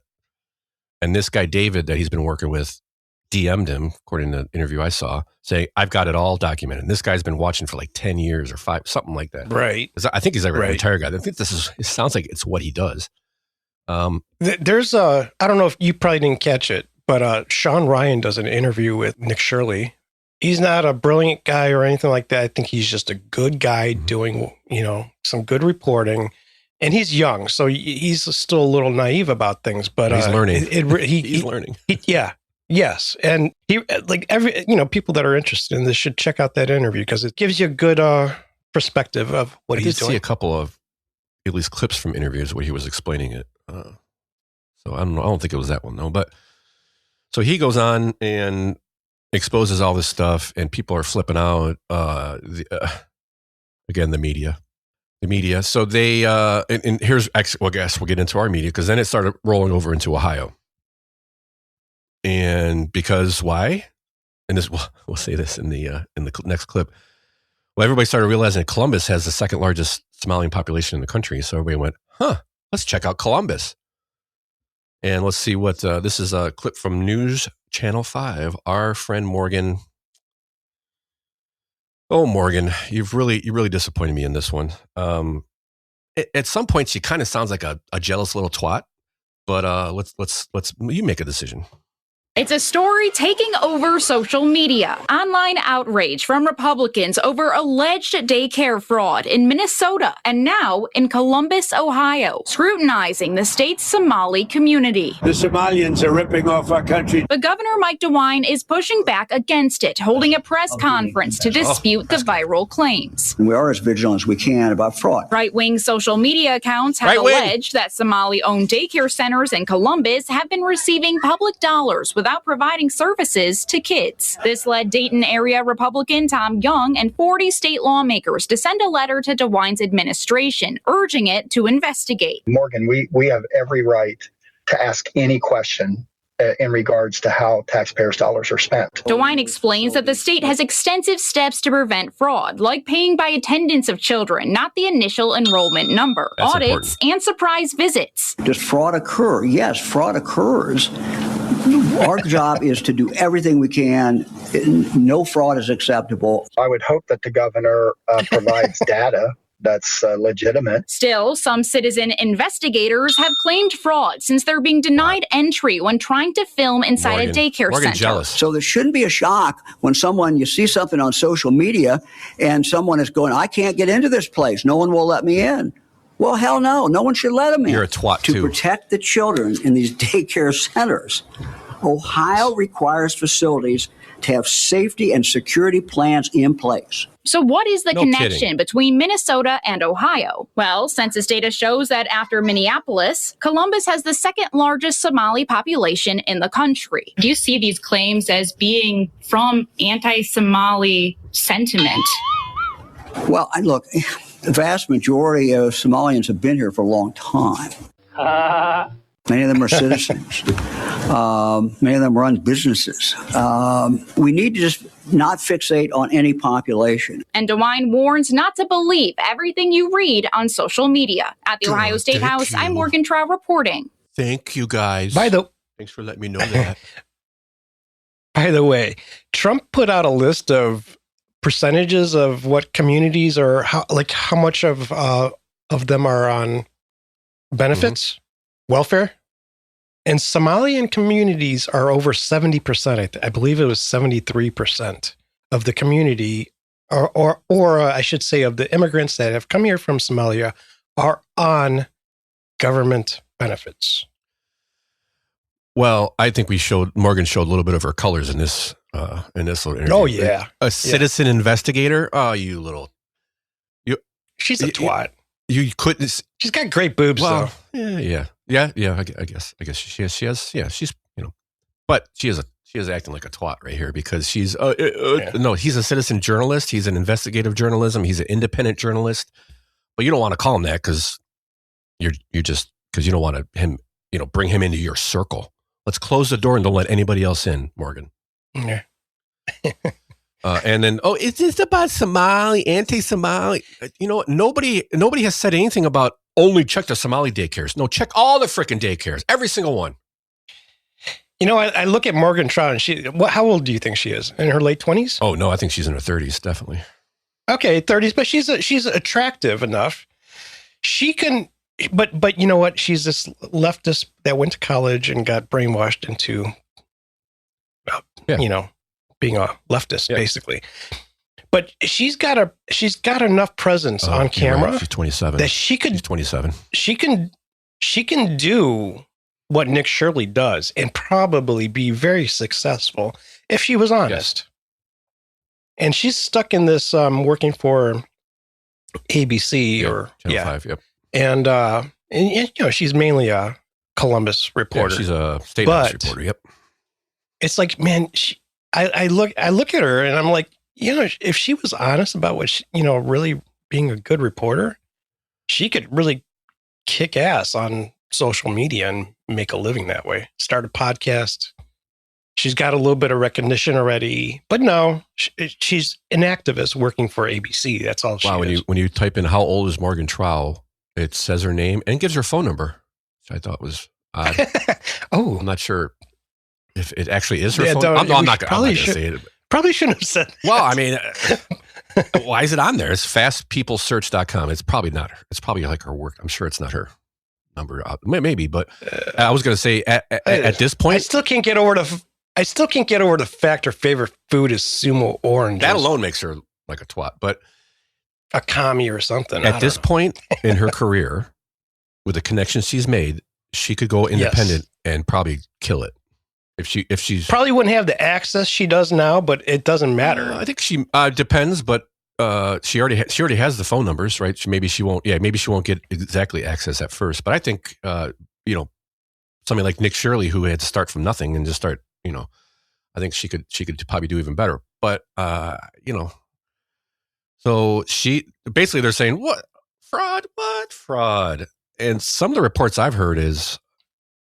And this guy, David, that he's been working with, DM'd him, according to the interview I saw, saying, I've got it all documented. And this guy's been watching for like 10 years or 5, something like that. Right. I think he's a retired guy. I think it sounds like it's what he does. There's I don't know if you probably didn't catch it, but Sean Ryan does an interview with Nick Shirley. He's not a brilliant guy or anything like that. I think he's just a good guy doing, some good reporting. And he's young, so he's still a little naive about things. But he's learning. He's learning. Yes, and he people that are interested in this should check out that interview because it gives you a good perspective of what he's doing. I did see a couple of at least clips from interviews where he was explaining it. So I don't know. I don't think it was that one though. But So he goes on and exposes all this stuff, and people are flipping out. Again, the media. So they, and here's, I guess we'll get into our media, because then it started rolling over into Ohio. And because why? And this, we'll say this in the next clip. Well, everybody started realizing that Columbus has the second largest Somalian population in the country. So everybody went, let's check out Columbus. And let's see what, this is a clip from News Channel 5. Our friend Morgan. Oh, Morgan, you really disappointed me in this one. At some point, she kind of sounds like a jealous little twat, but let's you make a decision. It's a story taking over social media. Online outrage from Republicans over alleged daycare fraud in Minnesota and now in Columbus, Ohio, scrutinizing the state's Somali community. The Somalians are ripping off our country. But Governor Mike Dewine is pushing back against it, holding a press conference to dispute the viral claims. We are as vigilant as we can about fraud. Right-wing social media accounts have alleged that Somali-owned daycare centers in Columbus have been receiving public dollars without providing services to kids. This led Dayton area Republican Tom Young and 40 state lawmakers to send a letter to DeWine's administration, urging it to investigate. Morgan, we have every right to ask any question in regards to how taxpayers' dollars are spent. DeWine explains that the state has extensive steps to prevent fraud, like paying by attendance of children, not the initial enrollment number, audits, and surprise visits. Does fraud occur? Yes, fraud occurs. Our job is to do everything we can. No fraud is acceptable. I would hope that the governor provides data that's legitimate. Still, some citizen investigators have claimed fraud since they're being denied entry when trying to film inside a daycare center. Jealous. So there shouldn't be a shock when you see something on social media and someone is going, I can't get into this place. No one will let me in. Well, hell no. No one should let them in. You're a twat, to protect the children in these daycare centers. Ohio requires facilities to have safety and security plans in place. So what is the connection between Minnesota and Ohio? Well, census data shows that after Minneapolis, Columbus has the second largest Somali population in the country. Do you see these claims as being from anti-Somali sentiment? Well, look, the vast majority of Somalians have been here for a long time. Many of them are citizens. Many of them run businesses. We need to just not fixate on any population. And DeWine warns not to believe everything you read on social media. At the Ohio State House, I'm Morgan Trout reporting. Thank you, guys. Thanks for letting me know that. By the way, Trump put out a list of percentages of what communities are, how much of them are on benefits, welfare. And Somalian communities are over 70%. I believe it was 73% of the community, or I should say of the immigrants that have come here from Somalia are on government benefits. Well, I think Morgan showed a little bit of her colors in this little interview. Oh, yeah. A citizen investigator? Oh, she's a twat. You couldn't. She's got great boobs, though. Yeah. I guess she has. Yeah, she's but she is acting like a twat right here because she's no. He's a citizen journalist. He's an investigative journalism. He's an independent journalist. But you don't want to call him that because you're just because you don't want him bring him into your circle. Let's close the door and don't let anybody else in, Morgan. Yeah. And then, it's just about Somali, anti-Somali. You know what? Nobody has said anything about only check the Somali daycares. No, check all the freaking daycares, every single one. You know, I look at Morgan Trout, and how old do you think she is? In her late 20s? Oh no, I think she's in her 30s, definitely. Okay, 30s, but she's attractive enough. She can, but you know what? She's this leftist that went to college and got brainwashed into, being a leftist, basically. But she's got enough presence on camera. Right. She's 27. That she's 27. She can do what Nick Shirley does and probably be very successful if she was honest. Yes. And she's stuck in this working for ABC or Channel 5, yep. And she's mainly a Columbus reporter. Yeah, she's a State House reporter, yep. it's like, man, I look at her and I'm like, if she was honest about what really being a good reporter, she could really kick ass on social media and make a living that way. Start a podcast. She's got a little bit of recognition already, but no, she's an activist working for ABC. That's all she is. When you type in how old is Morgan Trow, it says her name and gives her phone number, which I thought was odd. Oh, I'm not sure if it actually is her phone. I'm not going to say it. Probably shouldn't have said that. Well, I mean, why is it on there? It's fastpeoplesearch.com. It's probably not her. It's probably like her work. I'm sure it's not her number. Maybe, but I was going to say at this point, I still can't get over the fact her favorite food is sumo orange. That alone makes her like a twat, but a commie or something. At this point in her career, with the connections she's made, she could go independent and probably kill it. If she's probably wouldn't have the access she does now, but it doesn't matter. I think she depends, but she already has the phone numbers, right? Maybe she won't get exactly access at first, but I think somebody like Nick Shirley, who had to start from nothing and just start, I think she could probably do even better. But so she basically they're saying what fraud, and some of the reports I've heard is.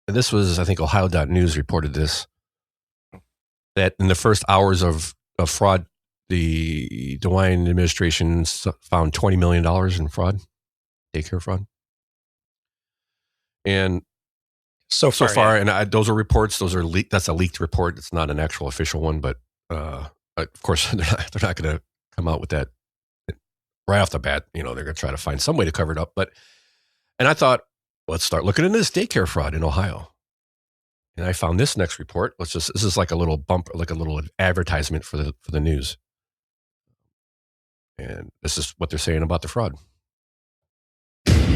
And this was, I think, Ohio.news reported this, that in the first hours of fraud, the Dewine administration found $20 million in fraud, daycare fraud. And so far, and those are reports, those are leaked. That's a leaked report. It's not an actual official one, but of course, they're not going to come out with that right off the bat. They're going to try to find some way to cover it up. And I thought, let's start looking into this daycare fraud in Ohio. And I found this next report. This is like a little bump, like a little advertisement for the news. And this is what they're saying about the fraud.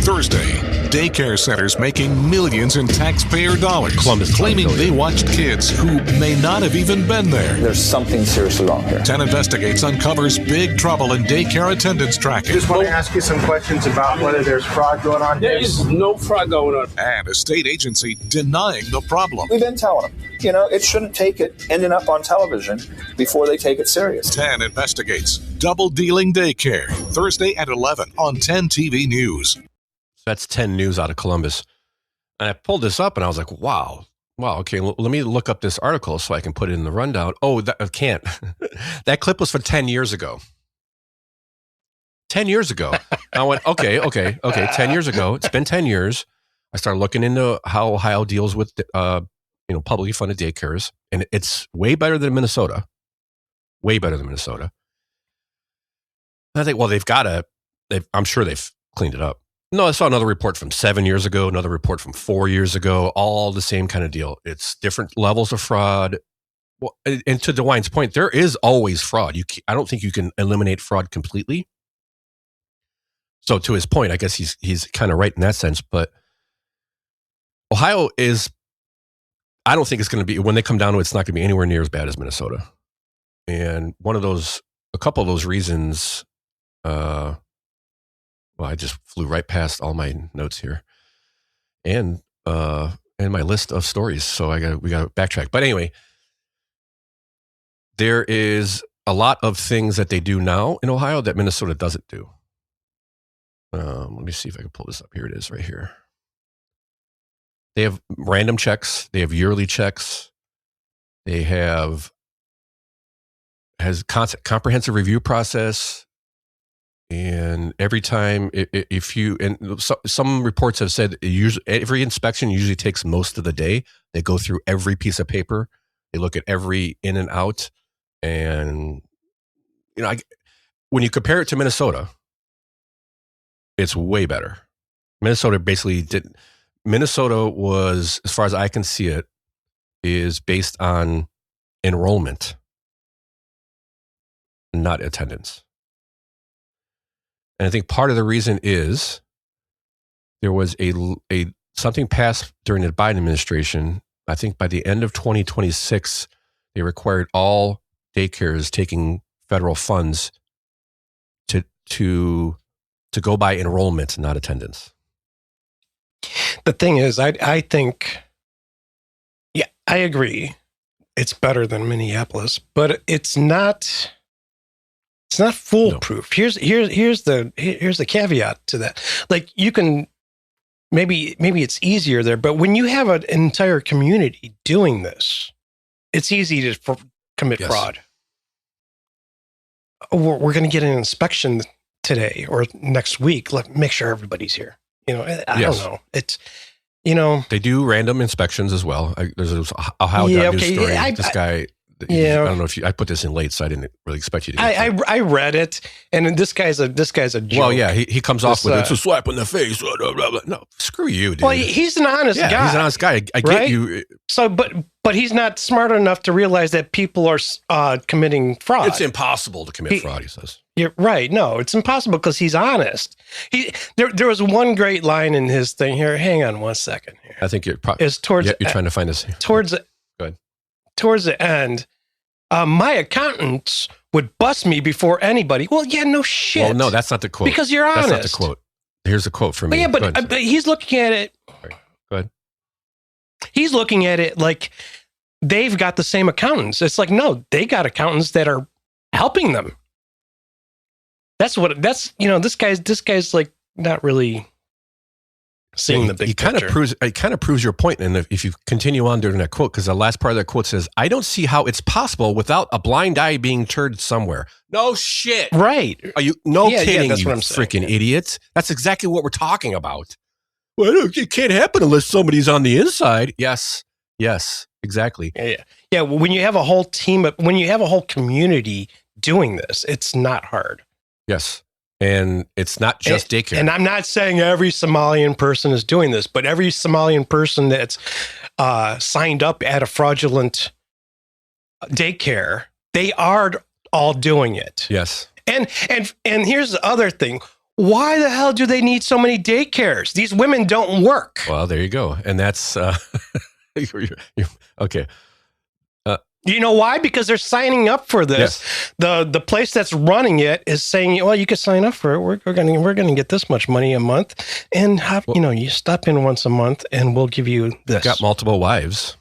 Thursday, daycare centers making millions in taxpayer dollars, claiming they watched kids who may not have even been there. There's something seriously wrong here. 10 Investigates uncovers big trouble in daycare attendance tracking. Just want to ask you some questions about whether there's fraud going on. There is no fraud going on. And a state agency denying the problem. We've been telling them, it shouldn't take it ending up on television before they take it serious. 10 Investigates double dealing daycare, Thursday at 11 on 10 TV News. That's 10 News out of Columbus. And I pulled this up and I was like, wow, okay, let me look up this article so I can put it in the rundown. Oh, I can't. That clip was for 10 years ago. 10 years ago. I went, okay, 10 years ago. It's been 10 years. I started looking into how Ohio deals with, publicly funded daycares. And it's way better than Minnesota. Way better than Minnesota. And I think, well, I'm sure they've cleaned it up. No, I saw another report from 7 years ago, another report from 4 years ago, all the same kind of deal. It's different levels of fraud. Well, and to Dewine's point, there is always fraud. I don't think you can eliminate fraud completely. So to his point, I guess he's kind of right in that sense. But Ohio is, I don't think it's going to be, when they come down to it, it's not going to be anywhere near as bad as Minnesota. And a couple of those reasons, well, I just flew right past all my notes here, and my list of stories. So we got to backtrack. But anyway, there is a lot of things that they do now in Ohio that Minnesota doesn't do. Let me see if I can pull this up. Here it is, right here. They have random checks. They have yearly checks. They has comprehensive review process. And every time, some reports have said every inspection usually takes most of the day. They go through every piece of paper. They look at every in and out. And, when you compare it to Minnesota, it's way better. Minnesota was, as far as I can see it, is based on enrollment, not attendance. And I think part of the reason is there was something passed during the Biden administration. I think by the end of 2026, they required all daycares taking federal funds to go by enrollment, not attendance. The thing is, I think, yeah, I agree. it's better than Minneapolis, but it's not foolproof. No. Here's the caveat to that. Like, you can maybe it's easier there, but when you have an entire community doing this, it's easy to commit fraud. We're going to get an inspection today or next week. Make sure everybody's here. I don't know. It's, they do random inspections as well. There's a Ohio news story. This guy. I don't know if I put this in late, so I didn't really expect you to. I read it, and this guy's a joke. Well, yeah, he comes off with it's a slap in the face. Blah, blah, blah. No, screw you, dude. Well, he's an honest guy. He's an honest guy. I get you. So, but he's not smart enough to realize that people are committing fraud. It's impossible to commit fraud, he says. You're right. No, it's impossible because he's honest. There was one great line in his thing here. Hang on one second here. I think you're probably you're trying to find this. Towards the end, my accountants would bust me before anybody. Well, yeah, no shit. Well, no, that's not the quote. Because you're honest. That's not the quote. Here's a quote from me. But he's looking at it. Sorry. Go ahead. He's looking at it like they've got the same accountants. It's like, no, they got accountants that are helping them. This guy's like not really seeing the big picture. It kind of proves your point. And if you continue on during that quote, because the last part of that quote says, I don't see how it's possible without a blind eye being turned somewhere. No shit. Right. Are you kidding, that's what I'm saying, freaking idiots? That's exactly what we're talking about. Well, it can't happen unless somebody's on the inside. Yes, exactly. Yeah. Well, when you have a whole team, when you have a whole community doing this, it's not hard. Yes. And it's not just daycare. And I'm not saying every Somalian person is doing this, but every Somalian person that's signed up at a fraudulent daycare, they are all doing it. Yes. And here's the other thing. Why the hell do they need so many daycares? These women don't work. Well, there you go. And that's okay. You know why? Because they're signing up for this. Yes. The place that's running it is saying, well, you could sign up for it. We're going to get this much money a month. And you stop in once a month and we'll give you this. Got multiple wives.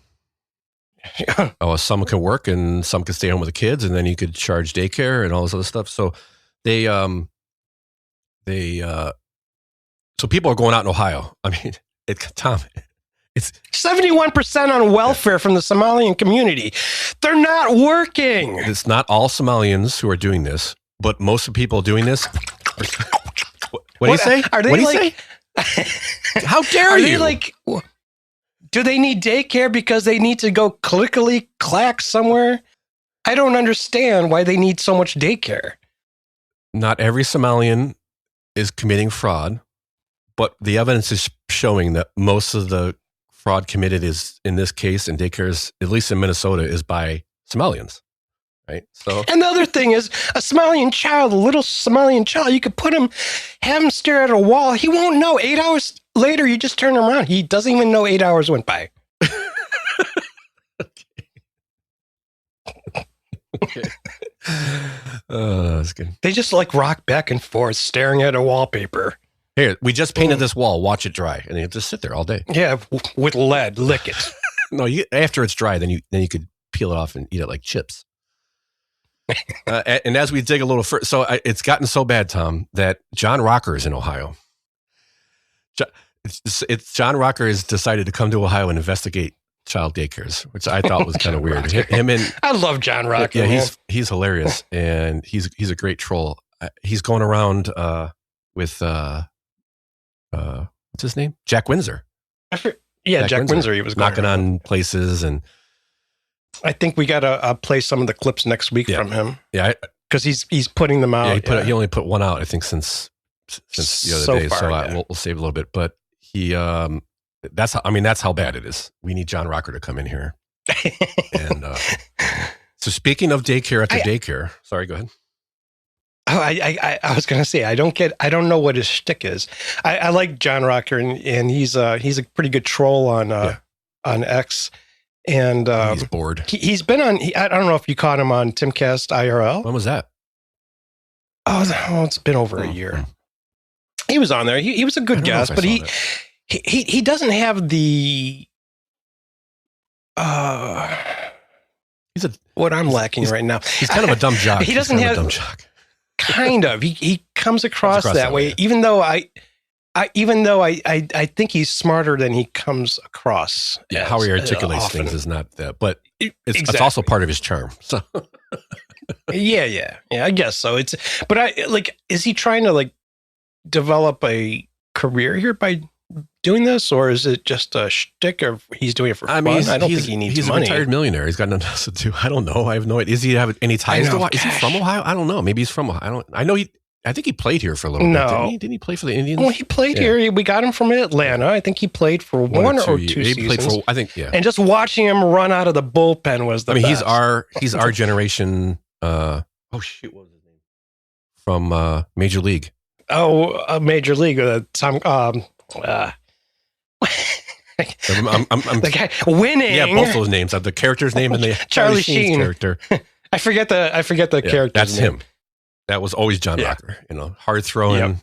Some can work and some can stay home with the kids, and then you could charge daycare and all this other stuff. So so people are going out in Ohio. I mean, Tom, it's 71% on welfare from the Somalian community. They're not working. It's not all Somalians who are doing this, but most of the people doing this. What do you say? Are they what do you say? How dare you? Do they need daycare because they need to go clickety-clack somewhere? I don't understand why they need so much daycare. Not every Somalian is committing fraud, but the evidence is showing that most of the fraud committed is, in this case, in daycares, at least in Minnesota, is by Somalians, right? So, and the other thing is, a Somalian child, a little Somalian child, you could have him stare at a wall. He won't know. 8 hours later, you just turn him around. He doesn't even know 8 hours went by. Okay. That's good. They just rock back and forth, staring at a wallpaper. Here, we just painted this wall. Watch it dry, and you just sit there all day. Yeah, with lead, lick it. No, after it's dry, then you could peel it off and eat it like chips. And as we dig a little further, so it's gotten so bad, Tom, that John Rocker is in Ohio. John Rocker has decided to come to Ohio and investigate child daycares, which I thought was kind of weird. I love John Rocker. Yeah, he's hilarious, and he's a great troll. He's going around with. What's his name? Jack Windsor. Jack Windsor. He was knocking on places, and I think we got to play some of the clips next week from him. Yeah, because he's putting them out. He only put one out, I think, since the other day. So we'll save a little bit, but that's how bad it is. We need John Rocker to come in here. And so, speaking of daycare at the daycare, sorry, go ahead. Oh, I was going to say, I don't know what his shtick is. I like John Rocker, and he's a pretty good troll on X. And he's bored. He's been on. I don't know if you caught him on Timcast IRL. When was that? Oh, it's been over a year. He was on there. He was a good guest, but he doesn't have the what I'm lacking right now. He's kind of a dumb jock. He doesn't have a dumb jock. Kind of. He comes across that way, even though I think he's smarter than he comes across. Yeah, how he articulates things is not that, but it's also part of his charm. So yeah, I guess so. Is he trying to develop a career here by doing this, or is it just a shtick, or he's doing it for fun? I don't think he needs he's money. He's a retired millionaire. He's got nothing else to do. I don't know. I have no idea. Does he have any ties to Ohio? Is he from Ohio? I don't know. Maybe he's from Ohio. I think he played here for a little bit. Didn't he play for the Indians? Well, he played here. We got him from Atlanta. I think he played for one or two seasons. He played for, I think, yeah. And just watching him run out of the bullpen was the best. He's our generation. What was his name? From Major League. Major League. I'm the guy winning. Yeah, both those names. The character's name and the Charlie Sheen character. I forget the character. That's him. That was always John Rocker. Hard throwing,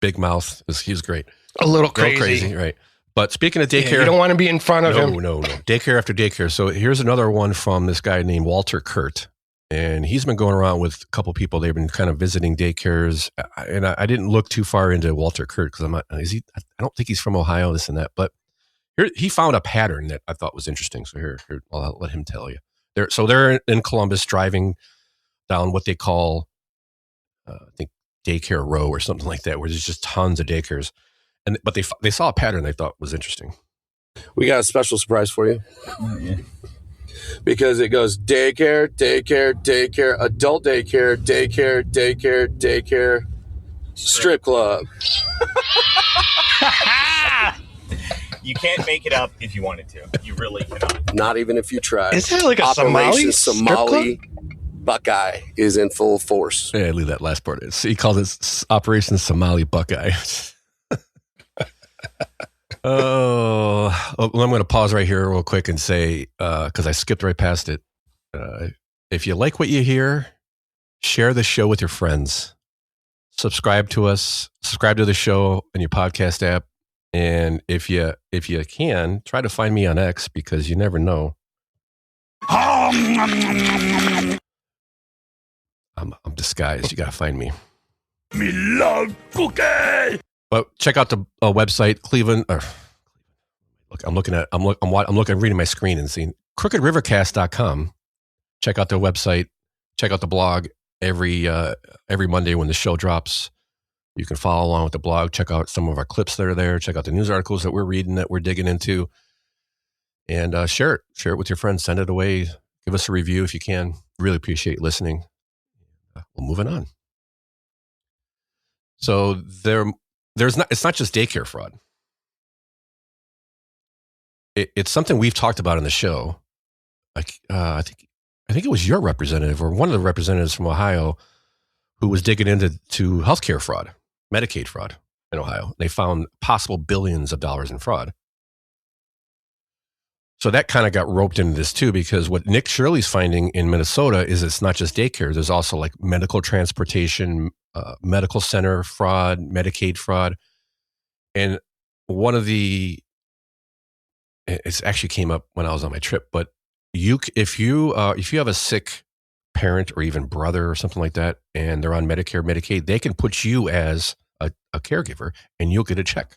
big mouth. He was great. A little crazy, right? But speaking of daycare, you don't want to be in front of him. No. Daycare after daycare. So here's another one from this guy named Walter Kurt. And he's been going around with a couple people. They've been kind of visiting daycares. And I didn't look too far into Walter Kurt because I don't think he's from Ohio, this and that. But here, he found a pattern that I thought was interesting. So here I'll let him tell you. They're in Columbus driving down what they call, I think, Daycare Row or something like that, where there's just tons of daycares. But they saw a pattern they thought was interesting. We got a special surprise for you. Because it goes daycare, adult daycare, strip club. You can't make it up if you wanted to. You really cannot. Not even if you try. Is it like a Operation Somali Buckeye is in full force. Yeah, leave that last part. He calls it Operation Somali Buckeye. I'm going to pause right here real quick and say, because I skipped right past it. If you like what you hear, share the show with your friends. Subscribe to us. Subscribe to the show in your podcast app. And if you can, try to find me on X, because you never know. I'm disguised. You got to find me. Me love cookie. But check out the website, Cleveland. I'm reading my screen and seeing crookedrivercast.com. Check out their website. Check out the blog every Monday when the show drops. You can follow along with the blog. Check out some of our clips that are there. Check out the news articles that we're reading, that we're digging into, and share it with your friends. Send it away. Give us a review if you can. Really appreciate listening. Well, moving on. So it's not just daycare fraud. It's something we've talked about in the show. I think it was your representative or one of the representatives from Ohio who was digging into healthcare fraud, Medicaid fraud in Ohio. They found possible billions of dollars in fraud. So that kind of got roped into this too, because what Nick Shirley's finding in Minnesota is it's not just daycare. There's also like medical transportation, medical center fraud, Medicaid fraud. And it actually came up when I was on my trip, but if you have a sick parent or even brother or something like that, and they're on Medicare, Medicaid, they can put you as a caregiver and you'll get a check.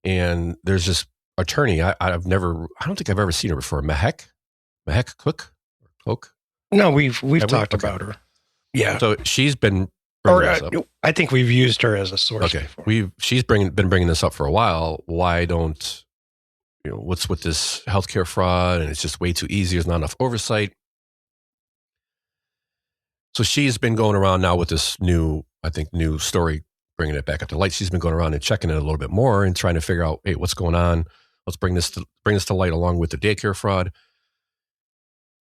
And there's this attorney, I don't think I've ever seen her before. Mehek Cook? No, we've talked about her. Yeah. So she's been I think we've used her as a source. Okay. Before. She's been bringing this up for a while. Why don't, what's with this healthcare fraud? And it's just way too easy. There's not enough oversight. So she's been going around now with this new story, bringing it back up to light. She's been going around and checking it a little bit more and trying to figure out, hey, what's going on? Let's bring this to light along with the daycare fraud.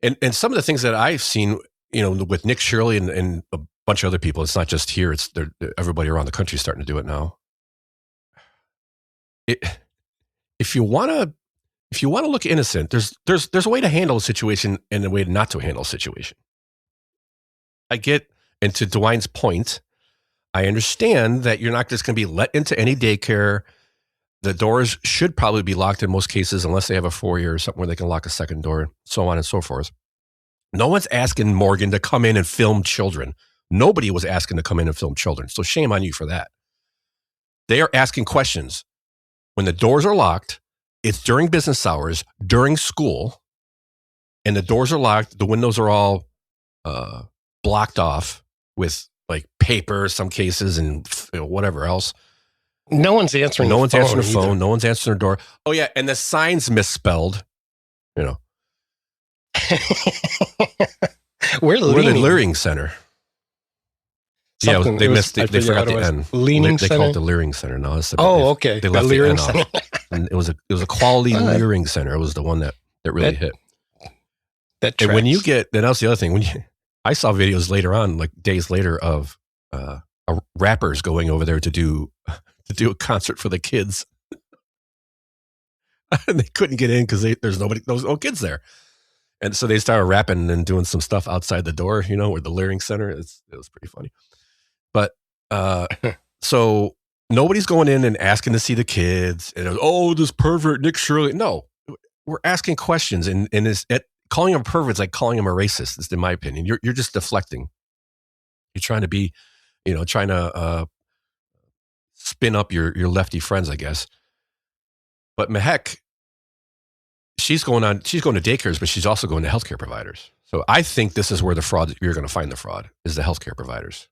And some of the things that I've seen, with Nick Shirley and a bunch of other people, it's not just here. It's everybody around the country is starting to do it now. If you want to look innocent, there's a way to handle a situation and a way not to handle a situation. I get, and to Dewine's point, I understand that you're not just going to be let into any daycare the doors should probably be locked in most cases, unless they have a foyer or something where they can lock a second door, so on and so forth. No one's asking Morgan to come in and film children. Nobody was asking to come in and film children. So shame on you for that. They are asking questions. When the doors are locked, it's during business hours, during school, and the doors are locked. The windows are all blocked off with like paper, some cases, and whatever else. No one's answering. No one's answering the phone. No one's answering the door. Oh yeah, and the sign's misspelled. We're the Leering Center. Something, they forgot the N. They call it the Leering Center. No, okay. They left the N off. And it was a quality Leering Center. It was the one that really hit. And when you get, then that's the other thing. I saw videos later on, like days later, of rappers going over there to do a concert for the kids, and they couldn't get in because there's no kids there, and so they started rapping and doing some stuff outside the door, where the Leering Center is. It was pretty funny. But so nobody's going in and asking to see the kids. And this pervert Nick Shirley. No, we're asking questions, and calling him a pervert is like calling him a racist. Is in my opinion. You're just deflecting. You're trying to be, trying to spin up your lefty friends, I guess. But Mehek, she's going to daycares, but she's also going to healthcare providers. So I think this is where you're going to find the fraud is the healthcare providers.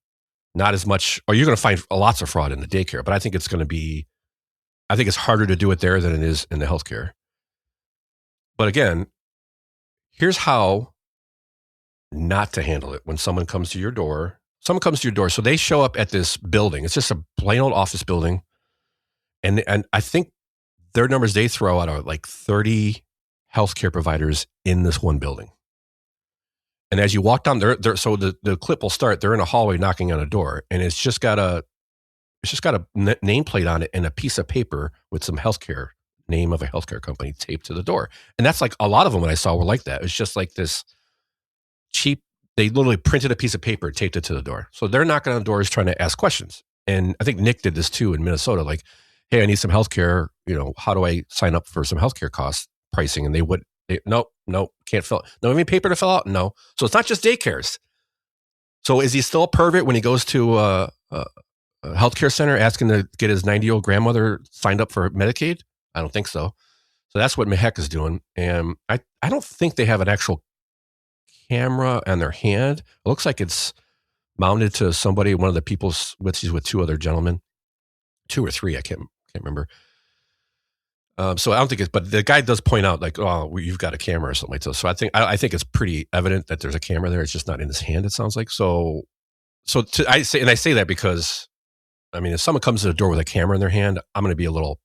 Not as much, or you're going to find lots of fraud in the daycare, but I think it's harder to do it there than it is in the healthcare. But again, here's how not to handle it when someone comes to your door. So they show up at this building. It's just a plain old office building. And I think their numbers they throw out are like 30 healthcare providers in this one building. And as you walk down there, so the clip will start. They're in a hallway knocking on a door, and it's just got a nameplate on it and a piece of paper with some healthcare name of a healthcare company taped to the door. And that's like a lot of them that I saw were like that. It's just like this cheap. They literally printed a piece of paper, taped it to the door. So they're knocking on doors trying to ask questions. And I think Nick did this too in Minnesota. Like, hey, I need some healthcare. How do I sign up for some healthcare cost pricing? And nope, can't fill it. No, any paper to fill out? No. So it's not just daycares. So is he still a pervert when he goes to a healthcare center asking to get his 90-year-old grandmother signed up for Medicaid? I don't think so. So that's what Mehek is doing. And I don't think they have an actual camera on their hand. It looks like it's mounted to somebody, one of the people she's with two other gentlemen, 2 or 3. I can't remember. So I don't think but the guy does point out like, you've got a camera or something like that. So I think it's pretty evident that there's a camera there. It's just not in his hand. It sounds like I say that because, I mean, if someone comes to the door with a camera in their hand, I'm going to be a little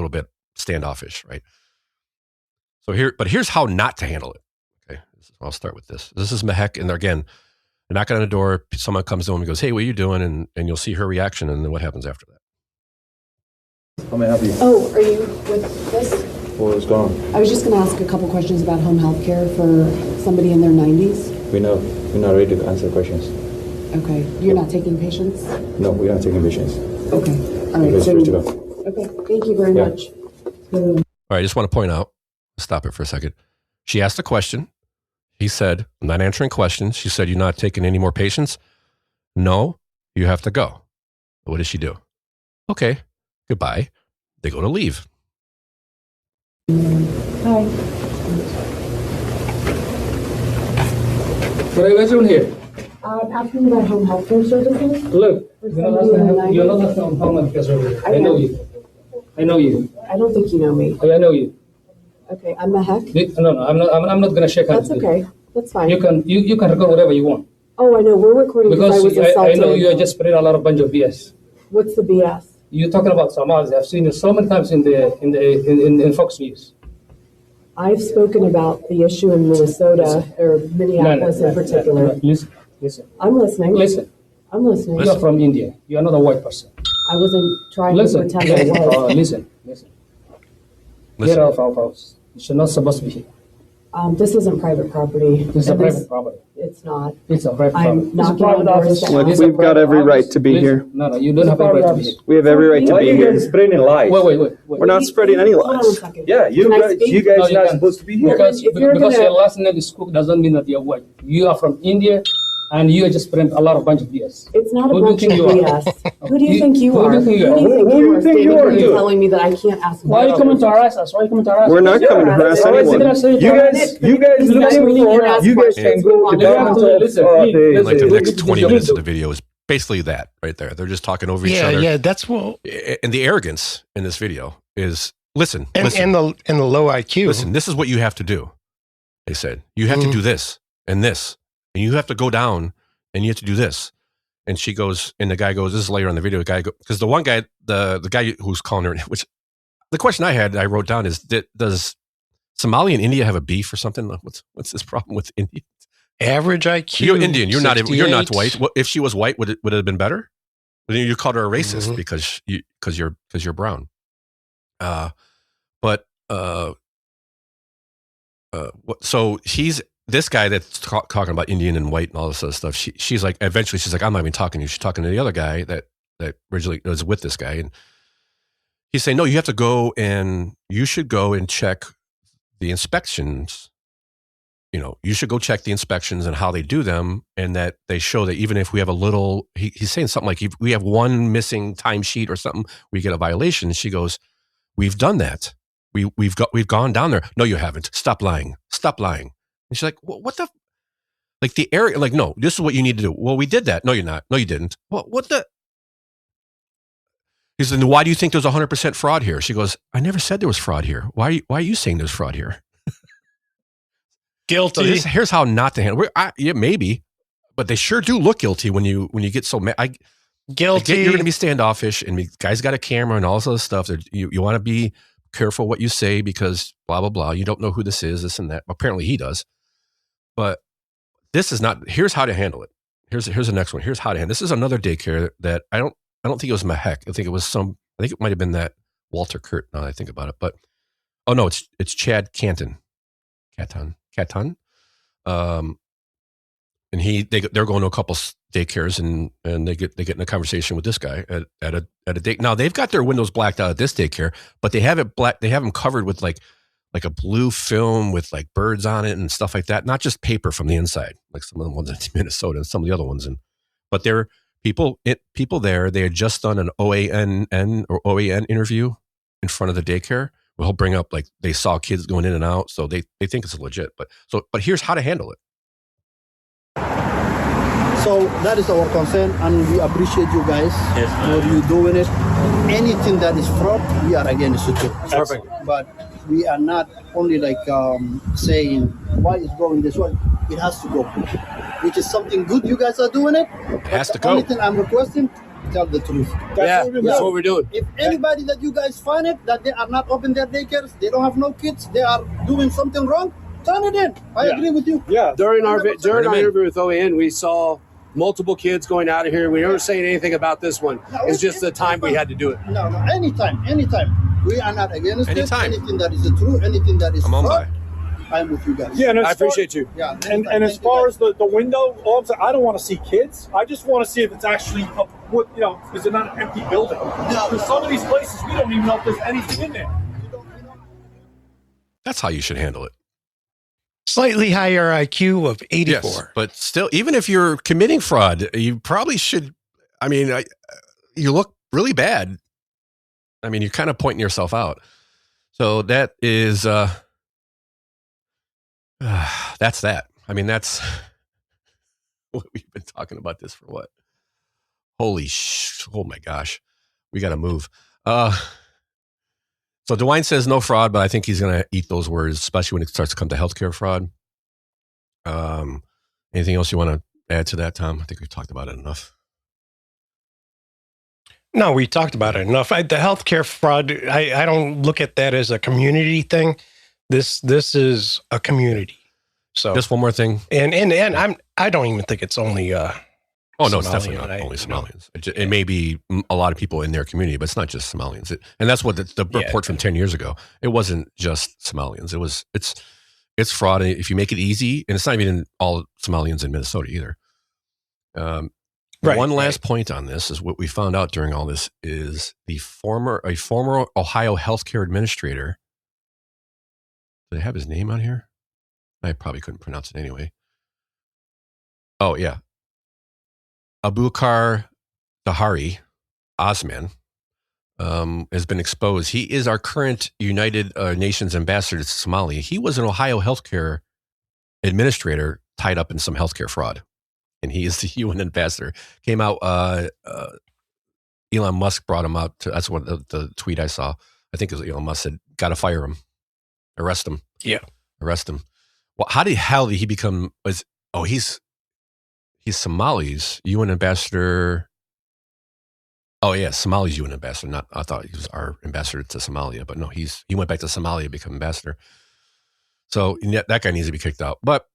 bit standoffish, right? So here's how not to handle it. Okay, I'll start with this. This is Mehek, and again, they're knocking on the door. Someone comes to him and goes, "Hey, what are you doing?" And you'll see her reaction, and then what happens after that. How may I help you? Oh, are you with this? What's going on? I was just going to ask a couple questions about home health care for somebody in their 90s. We're not ready to answer questions. Okay. You're not taking patients? No, we're not taking patients. Okay. All right. So, to go. Okay. Thank you very much. All right. I just want to point out, stop it for a second. She asked a question. He said, I'm not answering questions. She said, you're not taking any more patients? No, you have to go. What does she do? Okay. Goodbye. They go to leave. Hi. What are you guys doing here? I'm asking about home health care services. Look, you're not asking home health care services. I know you. I don't think you know me. I know you. Okay, I'm Mehek. No, I'm not gonna shake hands. That's okay. That's fine. You can record whatever you want. Oh, I know. We're recording because I was assaulted. I know you are just spreading a lot of bunch of BS. What's the BS? You're talking about Somalis. I've seen it so many times in Fox News. I've spoken about the issue in Minnesota or Minneapolis in particular. Listen. I'm listening. Listen. I'm listening. You're from India. You're not a white person. I wasn't trying to pretend I was. Listen. Get out of our house. You're not supposed to be here. This isn't private property. This is a private property. It's not. It's a private I'm property. knocking on doors. Look, we've got every right to be here. No, you don't have every right to be here. We have every right to be here. Spreading lies. Wait. We're not spreading any Hold on a lies. second. Yeah, you Can I guys speak? are not supposed to be here. Because If you're because gonna- your last name is Cook doesn't mean that you're white. You are from India, and you are just spreading a lot of bunch of BS. It's not a Who do you bunch of think you are? BS. Who do you think you are? Who do you think you are? Who do you think you are dude? telling me that I can't ask Why are you coming to harass us? We're not coming to harass anyone. You guys looking for, you guys can go to the Like the next 20 minutes of the video is basically that right there. They're just talking over each other. Yeah, that's what. And the arrogance in this video is listen, And the low IQ. listen, this is what you have to do. They said, you have to do this, and you have to go down and you have to do this. And she goes, and the guy goes, this is later on the video, the guy because the one guy, the guy who's calling her, which the question I wrote down is, does Somalia and India have a beef or something? What's this problem with India? Average IQ. You're Indian. You're not 68. white. If she was white, would it have been better? You called her a racist because you're brown. So this guy that's talking about Indian and white and all this other stuff. She's like, eventually she's like, I'm not even talking to you. She's talking to the other guy that originally was with this guy, and he's saying, no, you have to go and you should go and check the inspections. You should go check the inspections and how they do them, and that they show that even if we have a little, he's saying something like, if we have one missing timesheet or something, we get a violation. And she goes, we've done that. We've gone down there. No, you haven't. Stop lying. And she's like, well, what the, like the area, like, no, this is what you need to do. Well, we did that. No, you're not. No, you didn't. Well, what the? He said, why do you think there's 100% fraud here? She goes, I never said there was fraud here. Why are you saying there's fraud here? Guilty. So here's how not to handle it. Yeah, maybe, but they sure do look guilty when you get so mad. Guilty. You're going to be standoffish, and the guy's got a camera and all this other stuff. You want to be careful what you say because blah, blah, blah. You don't know who this is, this and that. Apparently he does. But this is not, here's how to handle it. Here's the next one. Here's how to handle. This is another daycare that I don't think it was Mahek. I think it might have been that Walter Kurt now that I think about it. But, oh no, it's Chad Canton. Caton. And they're going to a couple daycares and they get in a conversation with this guy at a date. Now they've got their windows blacked out at this daycare, but they have it black. They have them covered with like a blue film with like birds on it and stuff like that. Not just paper from the inside, like some of the ones in Minnesota and some of the other ones. But they're people there. They had just done an OAN interview in front of the daycare. We'll bring up like they saw kids going in and out, so they think it's legit. But here's how to handle it. So that is our concern, and we appreciate you guys for you doing it. Anything that is fraud, we are against it. Perfect. But we are not only like saying why it's going this way. It has to go, which is something good. You guys are doing it. It has to The go. only thing I'm requesting, tell the truth. That's what we're doing. If anybody that you guys find it that they are not open their daycares, they don't have no kids, they are doing something wrong, turn it in. I agree with you. Yeah. During our interview with OAN, we saw multiple kids going out of here. We weren't saying anything about this one. It's just the time we had to do it. No, anytime. We are not against it. Anytime. Anything that is the truth, anything that is I'm on fraud, I'm with you guys. Yeah, I appreciate you. Yeah, And as far as the window, all I'm saying, I don't want to see kids. I just want to see if it's actually is it not an empty building? Because some of these places, we don't even know if there's anything in there. That's how you should handle it. Slightly higher IQ of 84. Yes, but still, even if you're committing fraud, you probably should. I mean, you look really bad. I mean, you're kind of pointing yourself out. So that is, that's that. I mean, that's what we've been talking about this for what? Oh my gosh. We got to move. So Dewine says no fraud, but I think he's going to eat those words, especially when it starts to come to healthcare fraud. Anything else you want to add to that, Tom? I think we talked about it enough. No, we talked about it enough. The healthcare fraud, I don't look at that as a community thing. This is a community. So just one more thing, and I don't even think it's only. Oh no, it's definitely not only Somalians. It may be a lot of people in their community, but it's not just Somalians. And that's what the report from 10 years ago. It wasn't just Somalians. It's fraud if you make it easy, and it's not even all Somalians in Minnesota either. One last point on this is what we found out during all this is a former Ohio healthcare administrator. Do they have his name on here? I probably couldn't pronounce it anyway. Oh yeah, Abubakar Dahari Osman has been exposed. He is our current United Nations ambassador to Somalia. He was an Ohio healthcare administrator tied up in some healthcare fraud, and he is the UN ambassador. Came out. Elon Musk brought him out. That's what the tweet I saw. I think it was Elon Musk said, "Got to fire him, arrest him." Yeah, arrest him. Well, how the hell did he become? He's Somali's UN ambassador. Oh yeah, Somali's UN ambassador. I thought he was our ambassador to Somalia, but no, he went back to Somalia to become ambassador. So that guy needs to be kicked out. But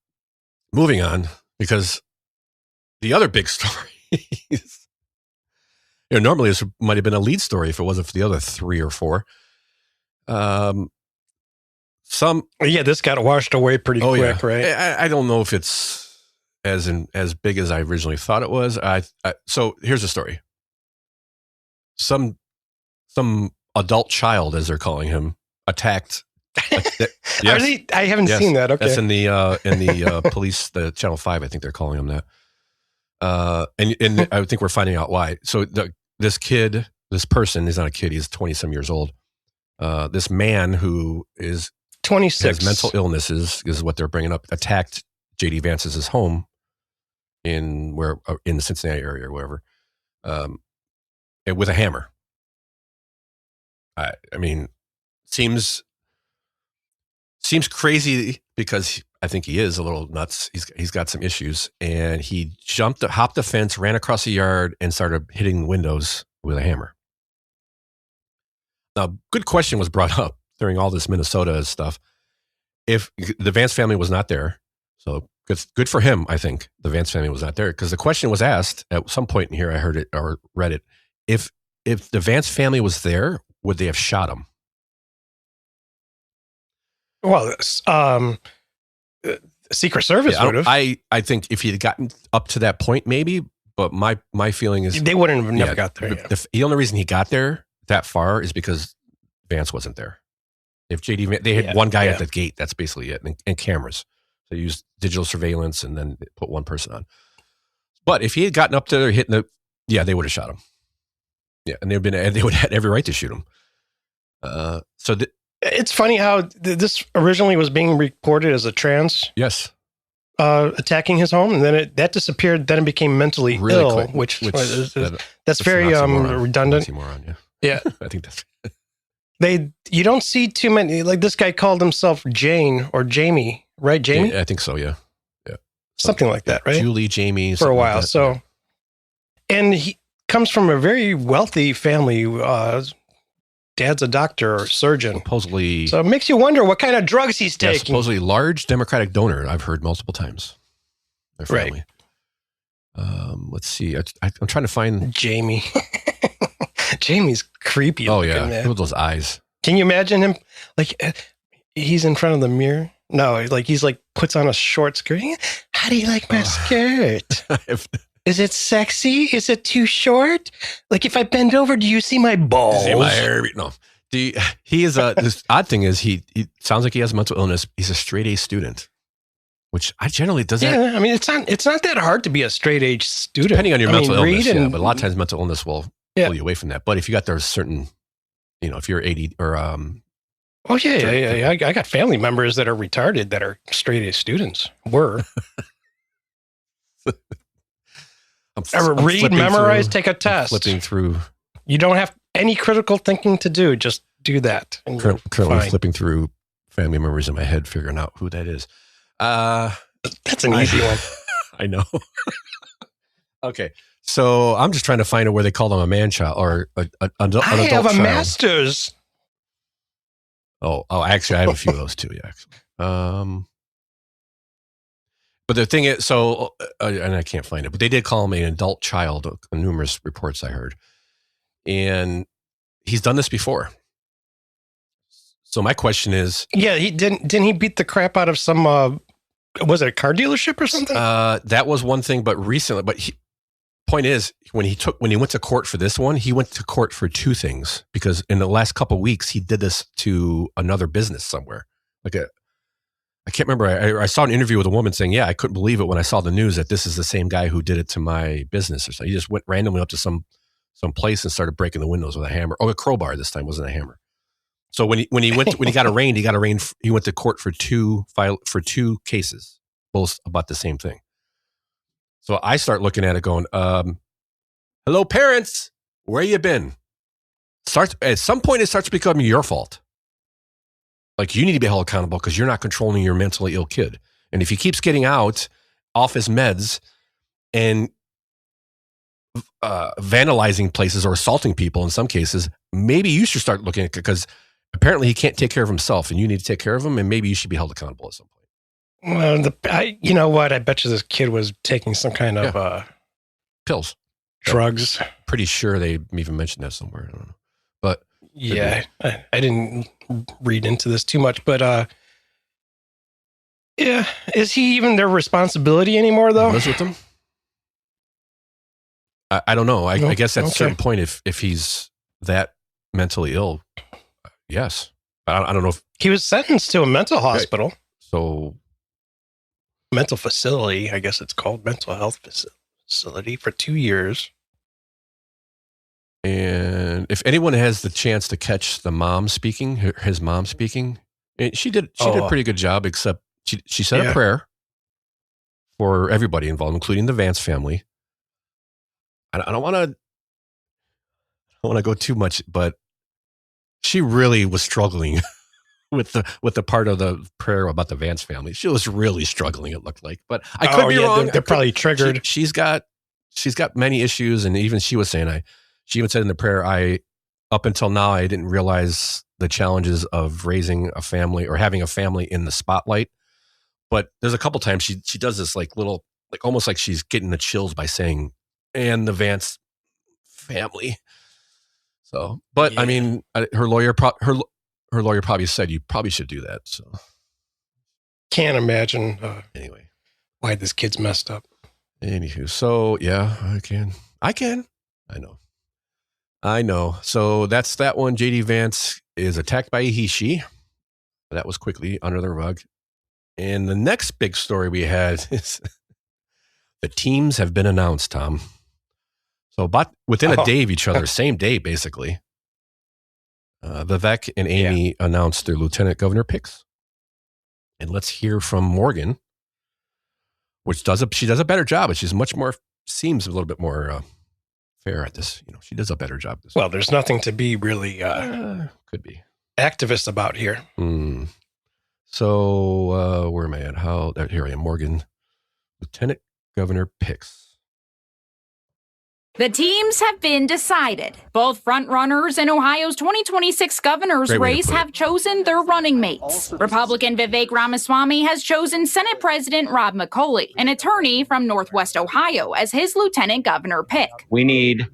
moving on, because the other big story is, normally this might have been a lead story if it wasn't for the other 3 or 4. This got washed away pretty quick, right? I don't know if it's as big as I originally thought it was. So here's the story. Some adult child, as they're calling him, attacked. Yes. I haven't seen that. Okay, that's in the police, the Channel 5. I think they're calling him that. And I think we're finding out why. So this person is not a kid. He's 20-some years old. This man who is 26 has mental illnesses is what they're bringing up. Attacked J.D. Vance's home in the Cincinnati area or wherever. With a hammer. I mean, seems crazy because I think he is a little nuts. He's got some issues, and he hopped the fence, ran across the yard, and started hitting windows with a hammer. Now, good question was brought up during all this Minnesota stuff. If the Vance family was not there, so good for him, I think the Vance family was not there, because the question was asked at some point in here. I heard it or read it. If the Vance family was there, would they have shot him? Well, Secret Service would have. I think if he had gotten up to that point, maybe. But my feeling is they wouldn't have never got there. The only reason he got there that far is because Vance wasn't there. If they had one guy at the gate, that's basically it, and cameras. So they used digital surveillance and then put one person on. But if he had gotten up there hitting they would have shot him. Yeah, and they would have had every right to shoot him. It's funny how this originally was being reported as a trans. Yes. Attacking his home, and then that disappeared. Then it became mentally really ill, quick, which that's very redundant. Yeah, I think that's. You don't see too many. Like this guy called himself Jane or Jamie, right? Jamie, yeah, I think so. Yeah, something like that, right? Julie, Jamie, for a while. So, and he comes from a very wealthy family. Dad's a doctor or surgeon. Supposedly. So it makes you wonder what kind of drugs he's taking. Supposedly large Democratic donor. I've heard multiple times. Their family. Right. Let's see. I'm trying to find Jamie. Jamie's creepy. Oh yeah, look at those eyes. Can you imagine him? Like he's in front of the mirror. No, like he's like puts on a short skirt. How do you like my skirt? Is it sexy? Is it too short? Like if I bend over, do you see my balls? See my hair? No. He is this odd thing is he sounds like he has mental illness. He's a straight A student, which I generally doesn't. Yeah, I mean it's not that hard to be a straight A student. Depending on your mental illness, but a lot of times mental illness will pull you away from that. But if you got those certain, if you're 80 or oh yeah. I got family members that are retarded that are straight A students. Read, memorize, take a test. Flipping through. You don't have any critical thinking to do. Just do that. Currently flipping through family members in my head, figuring out who that is. That's an easy one. I know. Okay. So I'm just trying to find out where they call them a man child or an adult child. I have a master's. Oh, actually, I have a few of those too. Yeah, actually. But the thing is, and I can't find it, but they did call him an adult child. Numerous reports I heard, and he's done this before. So my question is, yeah, he didn't he beat the crap out of some was it a car dealership or something? That was one thing, but recently, point is, when he went to court for this one, he went to court for two things, because in the last couple of weeks he did this to another business somewhere. I can't remember. I saw an interview with a woman saying, "Yeah, I couldn't believe it when I saw the news that this is the same guy who did it to my business." Or so he just went randomly up to some place and started breaking the windows with a hammer. Oh, a crowbar this time, wasn't a hammer. So when he got arraigned, he went to court for two cases, both about the same thing. So I start looking at it going, hello, parents, where you been? At some point, it starts becoming your fault. Like, you need to be held accountable because you're not controlling your mentally ill kid. And if he keeps getting out off his meds and vandalizing places or assaulting people in some cases, maybe you should start looking at it, because apparently he can't take care of himself and you need to take care of him, and maybe you should be held accountable at some point. Well, you know what? I bet you this kid was taking some kind of pills, drugs. Pretty sure they even mentioned that somewhere. I don't know, but yeah, I didn't read into this too much. But yeah, is he even their responsibility anymore, though? Lives with them? I don't know. I guess at a certain point, if he's that mentally ill, yes. I don't know if he was sentenced to a mental hospital. Right. So. Mental facility, I guess it's called, mental health facility, for 2 years. And if anyone has the chance to catch the mom speaking, his mom speaking, she did a pretty good job, except she said a prayer for everybody involved, including the Vance family. I don't want to go too much, but she really was struggling with the part of the prayer about the Vance family. She was really struggling, it looked like. But I could be wrong. They're probably triggered. She's got many issues, and even she was saying, she even said in the prayer, up until now, I didn't realize the challenges of raising a family or having a family in the spotlight. But there's a couple times she does this little, almost like she's getting the chills by saying, and the Vance family. So, but I mean, her lawyer probably said you probably should do that. So, can't imagine. Anyway, why this kid's messed up. Anywho, so yeah, I can. I know. So that's that one. JD Vance is attacked by a he/she. That was quickly under the rug. And the next big story we had is the teams have been announced, Tom. So within a day of each other, same day, basically, Vivek and Amy announced their lieutenant governor picks. And let's hear from Morgan, which she does a better job, but she's seems a little bit more fair at this. She does a better job. Well, there's nothing to be really could be activist about here. So where am I at? Here I am, Morgan, lieutenant governor picks. The teams have been decided. Both frontrunners in Ohio's 2026 governor's race have chosen their running mates. Republican Vivek Ramaswamy has chosen Senate President Rob McCauley, an attorney from Northwest Ohio, as his lieutenant governor pick. We need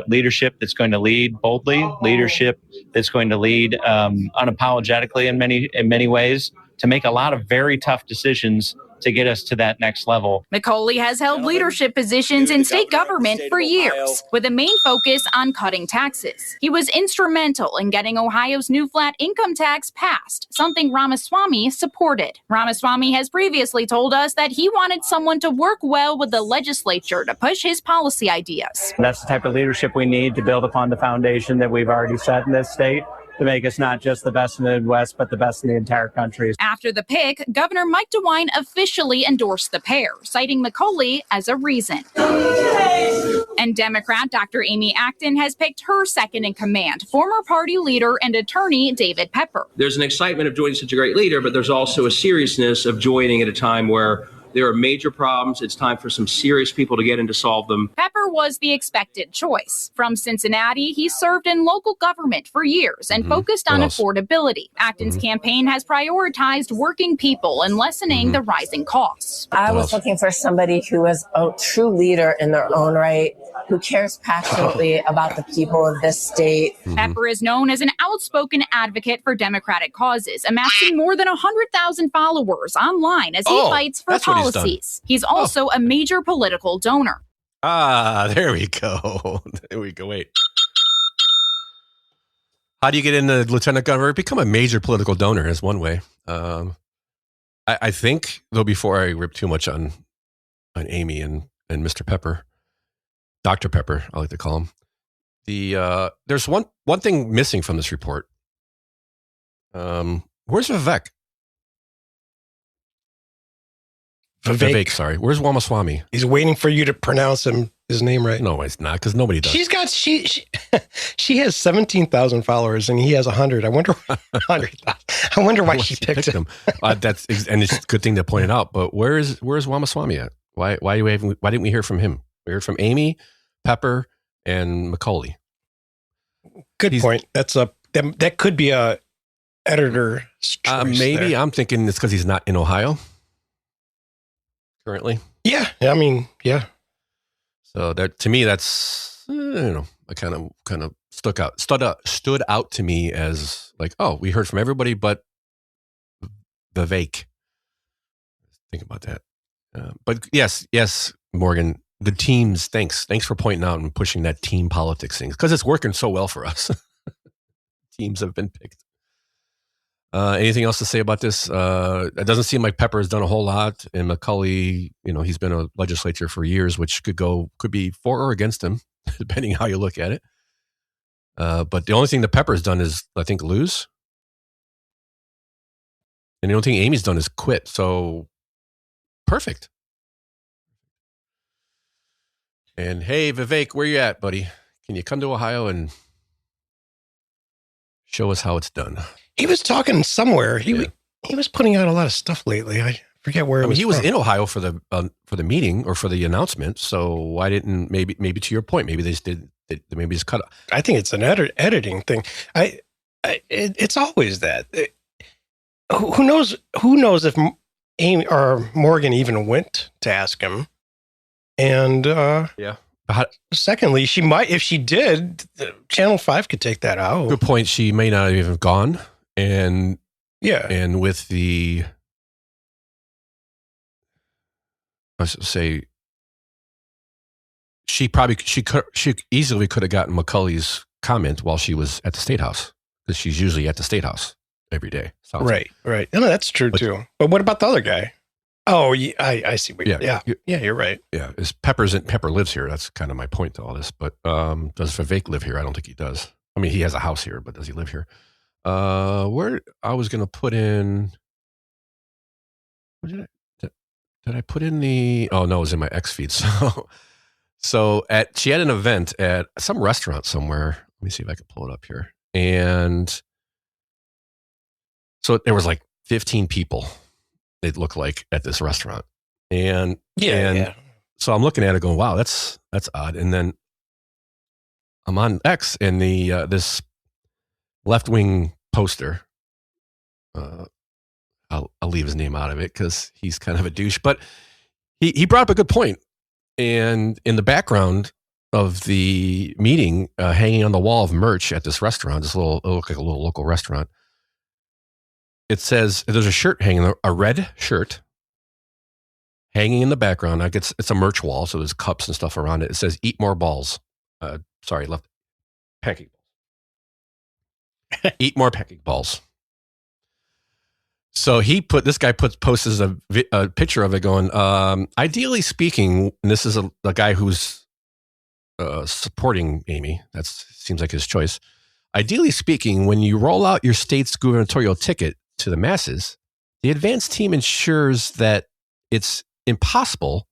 leadership that's going to lead boldly, leadership that's going to lead unapologetically in many ways, to make a lot of very tough decisions to get us to that next level. McCauley has held leadership positions in state government for years, with a main focus on cutting taxes. He was instrumental in getting Ohio's new flat income tax passed, something Ramaswamy supported. Ramaswamy has previously told us that he wanted someone to work well with the legislature to push his policy ideas. That's the type of leadership we need to build upon the foundation that we've already set in this state, to make us not just the best in the Midwest, but the best in the entire country. After the pick, Governor Mike Dewine officially endorsed the pair, citing McCauley as a reason. And Democrat Dr. Amy Acton has picked her second in command, former party leader and attorney David Pepper. There's an excitement of joining such a great leader, but there's also a seriousness of joining at a time where there are major problems. It's time for some serious people to get in to solve them. Pepper was the expected choice. From Cincinnati, he served in local government for years and focused on affordability. Acton's campaign has prioritized working people and lessening the rising costs. I was looking for somebody who was a true leader in their own right, who cares passionately about the people of this state. Pepper is known as an outspoken advocate for Democratic causes, amassing more than 100,000 followers online as he fights for policies. He's also a major political donor. There we go. There we go. Wait. How do you get into lieutenant governor? Become a major political donor is one way. I think, though, before I rip too much on Amy and Mr. Pepper, Dr. Pepper, I like to call him. There's one thing missing from this report. Where's Vivek? Vivek, sorry. Where's Ramaswamy? He's waiting for you to pronounce his name right. No, it's not, because nobody does. She has 17,000 followers and he has 100. I wonder 100,000. I wonder why she picked him. And it's a good thing to point it out. But where's Ramaswamy at? Why didn't we hear from him? We heard from Amy, Pepper, and Macaulay. Good point. That could be a editor's choice maybe there. I'm thinking it's because he's not in Ohio currently. Yeah, I mean, yeah. So that, to me, that's I kind of stood out to me as like, oh, we heard from everybody but Vivek. Think about that. But yes, Morgan, the teams. Thanks for pointing out and pushing that team politics thing, because it's working so well for us. Teams have been picked. Anything else to say about this? It doesn't seem like Pepper has done a whole lot, and Macaulay, he's been a legislature for years, which could be for or against him, depending how you look at it. But the only thing that Pepper has done is, I think, lose. And the only thing Amy's done is quit. So perfect. And hey, Vivek, where you at, buddy? Can you come to Ohio and show us how it's done? He was talking somewhere. He was putting out a lot of stuff lately. I forget where. He was in Ohio for the meeting or for the announcement. So why didn't maybe to your point? Maybe they just did. Maybe just cut. I think it's an editing thing. It's always that. Who knows? Who knows if Amy or Morgan even went to ask him? And secondly, she might. If she did, Channel 5 could take that out. Good point. She may not have even gone. And and with the, I should say, she easily could have gotten Macaulay's comment while she was at the State House, because she's usually at the State House every day. Right. No, that's true too. But what about the other guy? Oh, I see. You're right. Yeah, Pepper lives here. That's kind of my point to all this. But does Vivek live here? I don't think he does. I mean, he has a house here, but does he live here? Where I was going to put in, what did I put in the? Oh no, it was in my X feed. So she had an event at some restaurant somewhere. Let me see if I can pull it up here. And so there was like 15 people. It looked like at this restaurant, and so I'm looking at it going, wow, that's odd. And then I'm on X, and this left-wing poster, I'll leave his name out of it because he's kind of a douche, but he brought up a good point. And in the background of the meeting, hanging on the wall of merch at this restaurant, it looked like a little local restaurant, it says, there's a shirt hanging, a red shirt hanging in the background. Like it's a merch wall, so there's cups and stuff around it. It says, "Eat more balls." Pancake balls. Eat more pancake balls. So this guy posts a picture of it going, ideally speaking, and this is a guy who's supporting Amy. That seems like his choice. Ideally speaking, when you roll out your state's gubernatorial ticket to the masses, the advance team ensures that it's impossible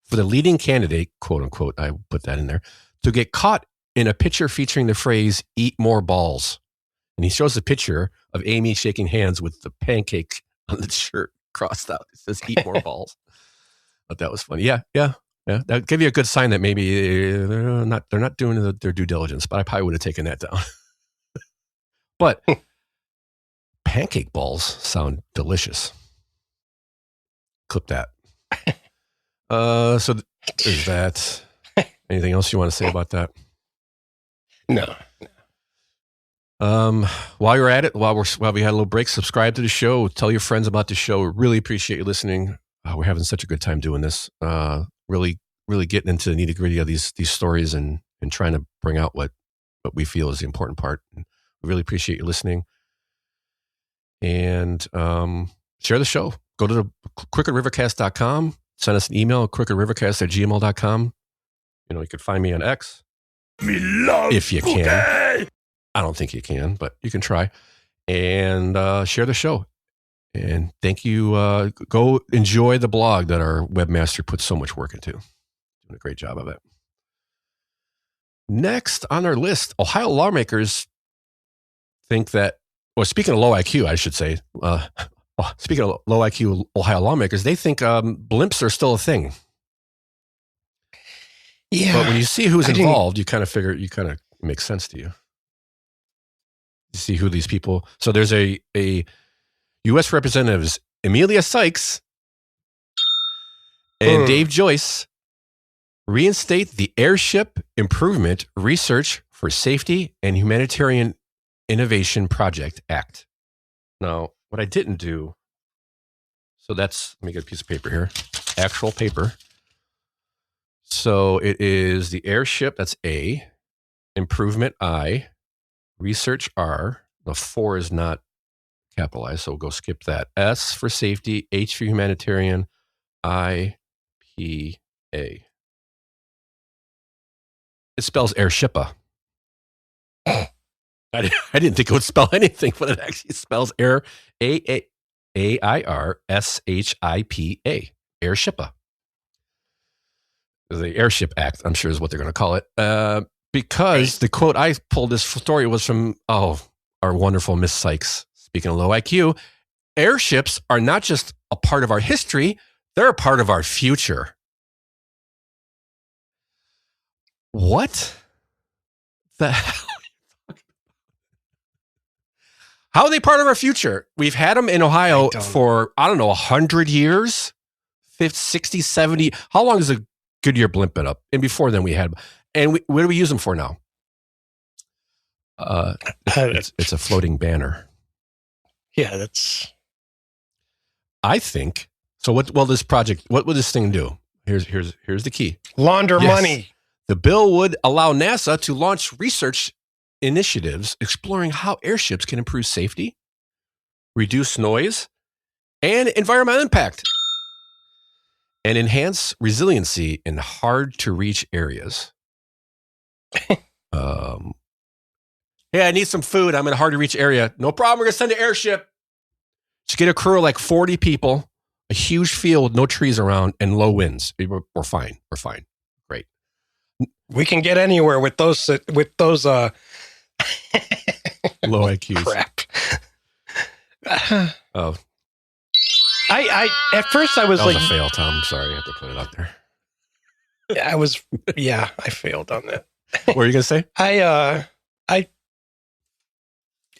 for the leading candidate, quote unquote, I put that in there, to get caught in a picture featuring the phrase "eat more balls." And he shows a picture of Amy shaking hands with the pancake on the shirt crossed out. It says "eat more balls." But that was funny. Yeah. That gave you a good sign that maybe they're not doing their due diligence, but I probably would have taken that down. But pancake balls sound delicious. Clip that. So there's that. Anything else you want to say about that? No. While you're at it, while we had a little break, subscribe to the show. Tell your friends about the show. We really appreciate you listening. We're having such a good time doing this. Really getting into the nitty gritty of these stories and trying to bring out what we feel is the important part. And we really appreciate you listening. And share the show. Go to the crookedrivercast.com. Send us an email, crookedrivercast@gmail.com. You can find me on X. If you can. I don't think you can, but you can try. And share the show. And thank you. Go enjoy the blog that our webmaster puts so much work into. Doing a great job of it. Next on our list, Ohio lawmakers think that, well, speaking of low IQ, I should say, speaking of low IQ Ohio lawmakers, they think blimps are still a thing. Yeah. But when you see who's involved, you kind of makes sense to you. You see who these people. So there's a U.S. Representatives Emilia Sykes and Dave Joyce reinstate the Airship Improvement Research for Safety and Humanitarian Innovation Project Act. Now, what I didn't do, so let me get a piece of paper here, actual paper. So it is the Airship, that's A, Improvement I, Research R. The 4 is not capitalized, so we'll go skip that. S for safety, H for humanitarian, I, P, A. It spells Airshipa. I didn't think it would spell anything, but it actually spells Air, A-I-R-S-H-I-P-A, Airshipa. The Airship Act, I'm sure is what they're going to call it. Because the quote I pulled this story was from, our wonderful Miss Sykes. Speaking of low IQ, airships are not just a part of our history, they're a part of our future. What the hell? How are they part of our future? We've had them in Ohio for, 100 years, 50, 60, 70. How long has a Goodyear blimp been up? And before then we had, and what do we use them for now? It's a floating banner. Yeah, that's. I think so. What will this thing do? Here's the key. Launder money. The bill would allow NASA to launch research initiatives exploring how airships can improve safety, reduce noise, and environmental impact, and enhance resiliency in hard-to-reach areas. Hey, I need some food. I'm in a hard-to-reach area. No problem. We're going to send an airship. Just get a crew of like 40 people, a huge field with no trees around, and low winds. We're fine. We're fine. Great. We can get anywhere with those low IQs. Crap. Oh. I at first I was that like, was a fail, Tom. I'm sorry. I have to put it out there. I failed on that. What were you going to say?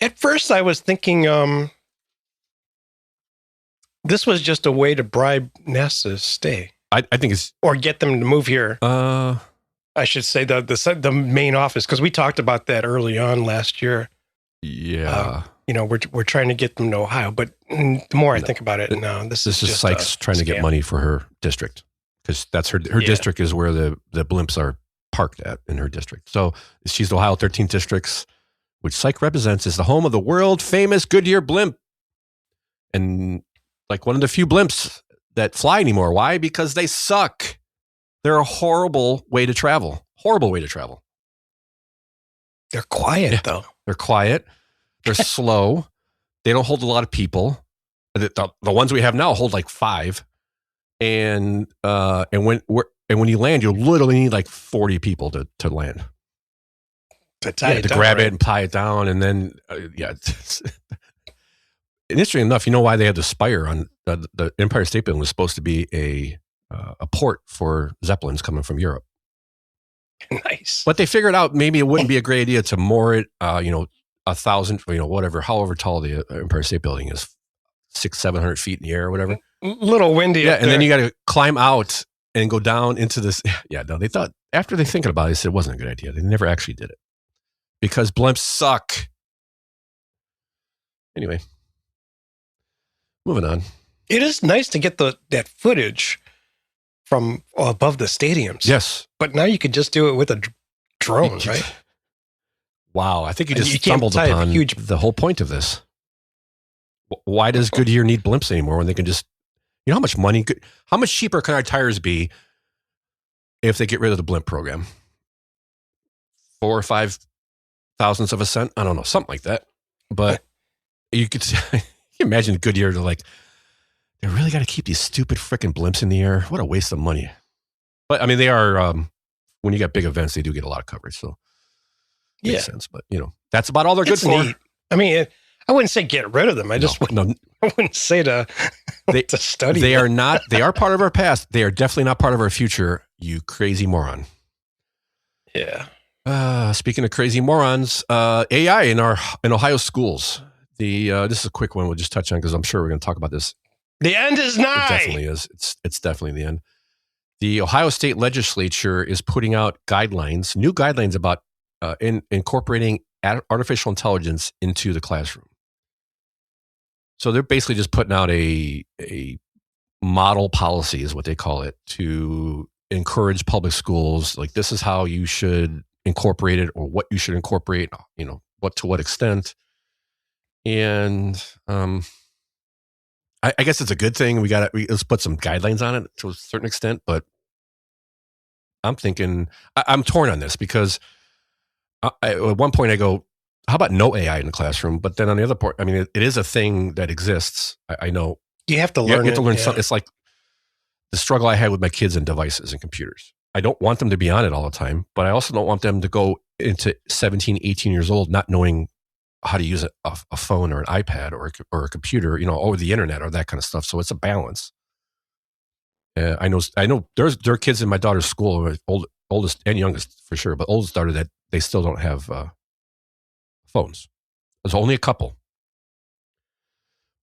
At first I was thinking, this was just a way to bribe NASA to stay. I think it's, or get them to move here. I should say the main office, because we talked about that early on last year. Yeah. We're trying to get them to Ohio, but the more I think about it, no, this is just Sykes trying to get money for her district, because that's her district is where the blimps are parked at in her district. So she's the Ohio 13 districts, which Sykes represents, is the home of the world famous Goodyear blimp, and like one of the few blimps that fly anymore. Why? Because they suck. They're a horrible way to travel. Horrible way to travel. They're quiet though. They're quiet. They're slow. They don't hold a lot of people. The ones we have now hold like 5. And when you land, you literally need like 40 people to land. To grab it and tie it down. And then, interesting enough, you know why they had the spire on the Empire State Building was supposed to be a port for Zeppelins coming from Europe. Nice. But they figured out maybe it wouldn't be a great idea to moor it, 1,000, however tall the Empire State Building is, 600-700 feet in the air or whatever. Little windy. Yeah, and then you got to climb out and go down into this. Yeah, no, they thought after they thinking about it, they said it wasn't a good idea. They never actually did it because blimps suck. Anyway, moving on. It is nice to get that footage from above the stadiums. Yes. But now you could just do it with a drone, right? Wow. I think you just stumbled upon the whole point of this. Why does Goodyear need blimps anymore when they can just, how much money, how much cheaper can our tires be if they get rid of the blimp program? 4 or 5 thousandths of a cent? I don't know, something like that. But you could imagine Goodyear to they really got to keep these stupid freaking blimps in the air. What a waste of money. But I mean, they are, when you got big events, they do get a lot of coverage. So makes sense. But that's about all they're good for. Neat. I mean, I wouldn't say get rid of them. I wouldn't say to study. They are not. They are part of our past. They are definitely not part of our future. You crazy moron. Yeah. Speaking of crazy morons, AI in Ohio schools. This is a quick one. We'll just touch on because I'm sure we're going to talk about this. The end is nigh. It definitely is. It's definitely the end. The Ohio State Legislature is putting out new guidelines about incorporating artificial intelligence into the classroom. So they're basically just putting out a model policy, is what they call it, to encourage public schools. Like, this is how you should incorporate it, or what you should incorporate. To what extent. And I guess it's a good thing. Let's put some guidelines on it to a certain extent. But I'm thinking I'm torn on this because at one point I go, how about no AI in the classroom? But then on the other part, I mean, it is a thing that exists. I know. You have to learn. You have to learn something. It's like the struggle I had with my kids and devices and computers. I don't want them to be on it all the time, but I also don't want them to go into 17, 18 years old not knowing how to use a phone or an iPad or a computer, or the internet or that kind of stuff. So it's a balance. I know there are kids in my daughter's school, oldest and youngest for sure, but oldest daughter, that they still don't have phones. There's only a couple.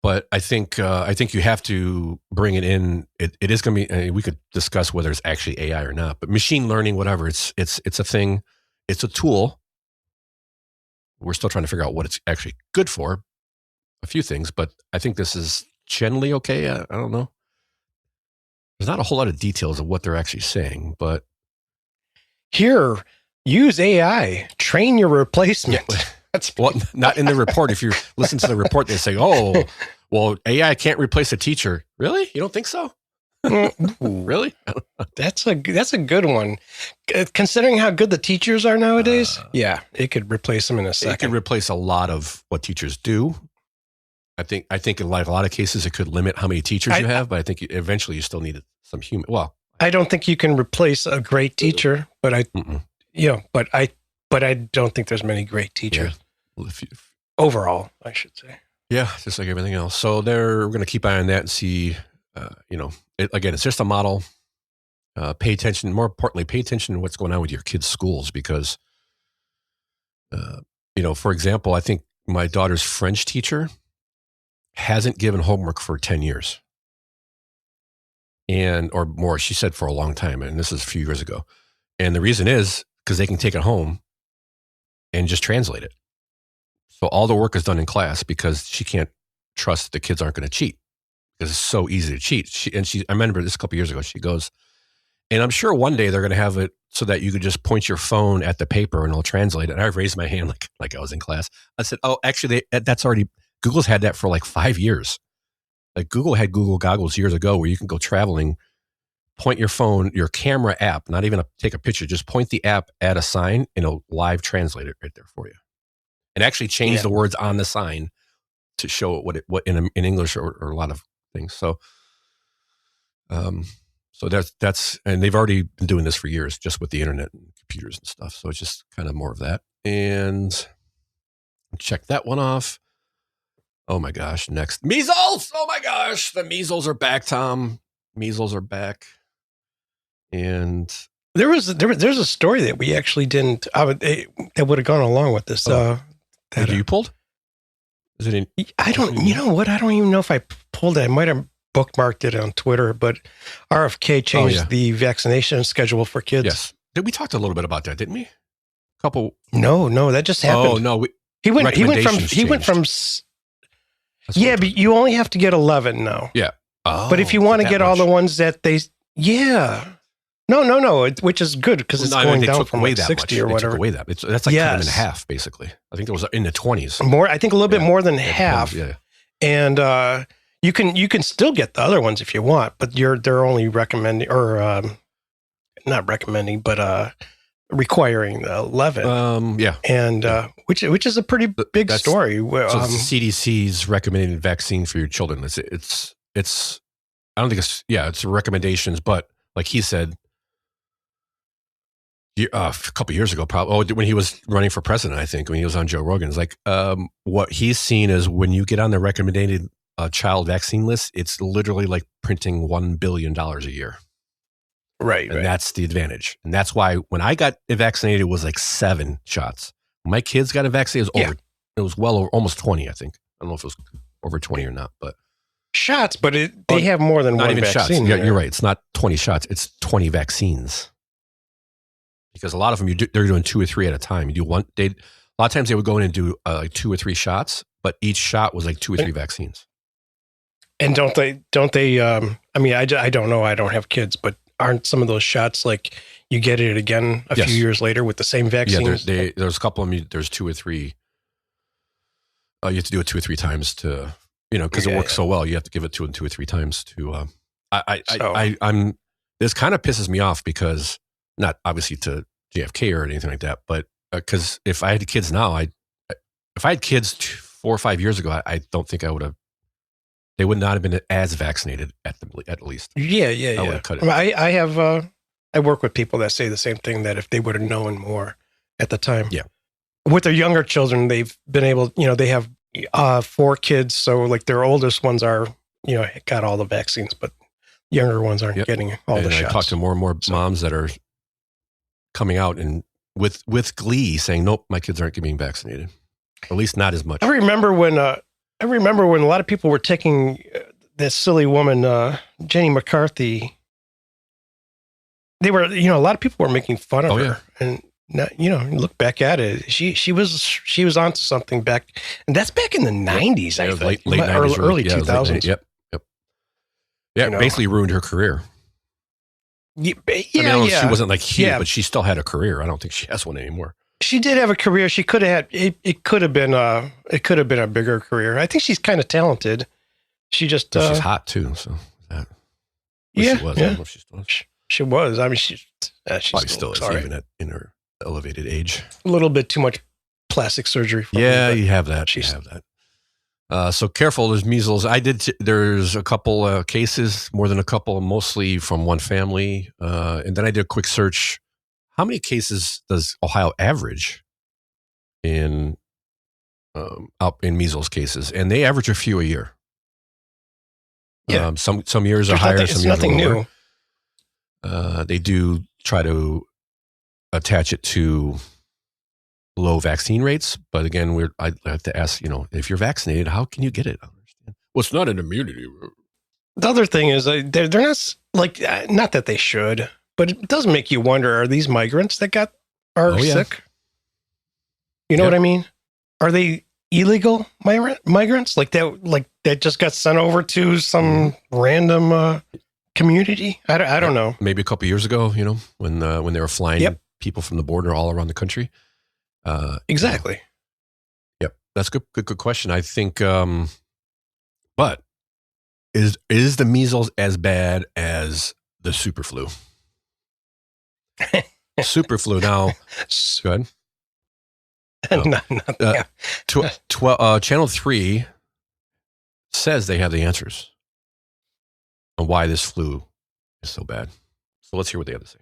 But I think you have to bring it in. It is going to be. We could discuss whether it's actually AI or not, but machine learning, whatever. It's a thing. It's a tool. We're still trying to figure out what it's actually good for. A few things, but I think this is generally okay. I don't know. There's not a whole lot of details of what they're actually saying, but here, use AI. Train your replacement. Yeah, that's not in the report. If you listen to the report, they say, "Oh, well, AI can't replace a teacher." Really? You don't think so? Really? That's a good one. Considering how good the teachers are nowadays, yeah, it could replace them in a second. It could replace a lot of what teachers do. I think in a lot of cases it could limit how many teachers you have, but I think eventually you still need some human. Well, I don't think you can replace a great teacher, but I don't think there's many great teachers. Yeah. Overall, I should say. Yeah, just like everything else. So we're going to keep eye on that and see. Again, it's just a model. Pay attention. More importantly, pay attention to what's going on with your kids' schools because, for example, I think my daughter's French teacher hasn't given homework for 10 years. Or more, she said for a long time. And this is a few years ago. And the reason is because they can take it home and just translate it. So all the work is done in class because she can't trust the kids aren't going to cheat. Because it's so easy to cheat. I remember this a couple years ago, she goes, and I'm sure one day they're going to have it so that you could just point your phone at the paper and it'll translate it. And I raised my hand like I was in class. I said, oh, actually, Google's had that for like 5 years. Like Google had Google Goggles years ago where you can go traveling, point your phone, your camera app, not even take a picture, just point the app at a sign and it'll live translate it right there for you. And actually change the words on the sign to show what in English or a lot of things. So that's and they've already been doing this for years, just with the internet and computers and stuff. So it's just kind of more of that. And check that one off. Oh my gosh! Next, measles. Oh my gosh, the measles are back, Tom. Measles are back. And there's a story that we actually didn't. That would have gone along with this. That you pulled? Is it? I don't. You know what? I don't even know if I pulled it. I might have bookmarked it on Twitter. But RFK changed the vaccination schedule for kids. Yes, we talked a little bit about that, didn't we? No, that just happened. Oh no, he went from. Yeah, but you only have to get 11 now. Yeah. Oh, but if you want to get all the ones that no, which is good because it's going down from like 60 or whatever. Took away that. That's like cut them in half, basically. I think it was in the 20s. More, I think a little bit more than half. 20s, yeah. And you can still get the other ones if you want, but they're only recommending or not recommending, but requiring the 11. And which is a pretty big story. So the CDC's recommended vaccine for your children. It's I don't think it's recommendations, but like he said a couple of years ago, probably when he was running for president, I think when he was on Joe Rogan, it's like what he's seen is when you get on the recommended child vaccine list, it's literally like printing $1 billion a year. Right. And that's the advantage. And that's why when I got vaccinated, it was like 7 shots. When my kids got vaccinated, it was well over almost 20, I think. I don't know if it was over 20 or not, but shots, but they have more than one vaccine. Shots. Yeah, you're right. It's not 20 shots. It's 20 vaccines. Because a lot of them, they're doing 2 or 3 at a time. You do one. A lot of times they would go in and do like 2 or 3 shots, but each shot was like 2 or 3 vaccines. And don't they? I mean, I don't know. I don't have kids, but aren't some of those shots like you get it again a few years later with the same vaccine? Yeah, there's a couple of them. There's 2 or 3. You have to do it 2 or 3 times to, because it works so well. You have to give it to them 2 or 3 times to. I'm. This kind of pisses me off because not obviously to JFK or anything like that, but because if I had kids now, if I had kids 4 or 5 years ago, I don't think I would have. They would not have been as vaccinated at least. Yeah. I would have cut it. I have. I work with people that say the same thing, that if they would have known more at the time. Yeah. With their younger children, they've been able. They have 4 kids, so like their oldest ones are, got all the vaccines, but younger ones aren't getting all the shots. I talk to more and more moms that are coming out and with glee saying, "Nope, my kids aren't getting vaccinated. At least not as much." I remember when a lot of people were taking this silly woman, Jenny McCarthy. They were, a lot of people were making fun of her, and now, look back at it. She was onto something back, and that's back in the 90s. I think late 90s, early 2000s. Yep. Yeah, basically ruined her career. She wasn't like huge, but she still had a career. I don't think she has one anymore. She did have a career. She could have had it. Could have been a bigger career. I think she's kind of talented. She just she's hot too. So she was. I don't know if she still is. She was. I mean, she probably still is, even in her elevated age. A little bit too much plastic surgery. You have that. You have that. So careful. There's measles. There's a couple cases, more than a couple, mostly from one family. And then I did a quick search. How many cases does Ohio average in measles cases? And they average a few a year. Yeah. Some years are higher. Some years nothing are lower. New. They do try to attach it to low vaccine rates, but again, I have to ask, if you're vaccinated, how can you get it? I understand. Well, it's not an immunity. The other thing is they're not like, not that they should, but it does make you wonder: are these migrants that are sick? You know what I mean? Are they illegal migrants like that just got sent over to some random community? I don't know. Maybe a couple of years ago, when they were flying people from the border all around the country. Exactly. Yep, that's good question. I think, but is the measles as bad as the super flu? Super flu now. Go ahead. Channel 3 says they have the answers on why this flu is so bad. So let's hear what they have to say.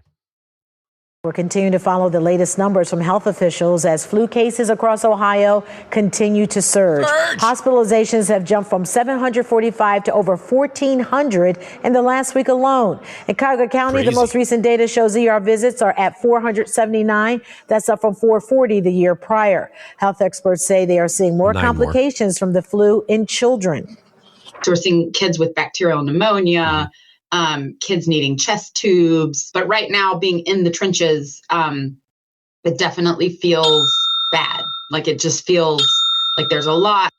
We're continuing to follow the latest numbers from health officials as flu cases across Ohio continue to surge. Hospitalizations have jumped from 745 to over 1,400 in the last week alone. In Cuyahoga County, the most recent data shows ER visits are at 479. That's up from 440 the year prior. Health experts say they are seeing more complications from the flu in children. So we're seeing kids with bacterial pneumonia, kids needing chest tubes. But right now, being in the trenches, it definitely feels bad. Like it just feels like there's a lot.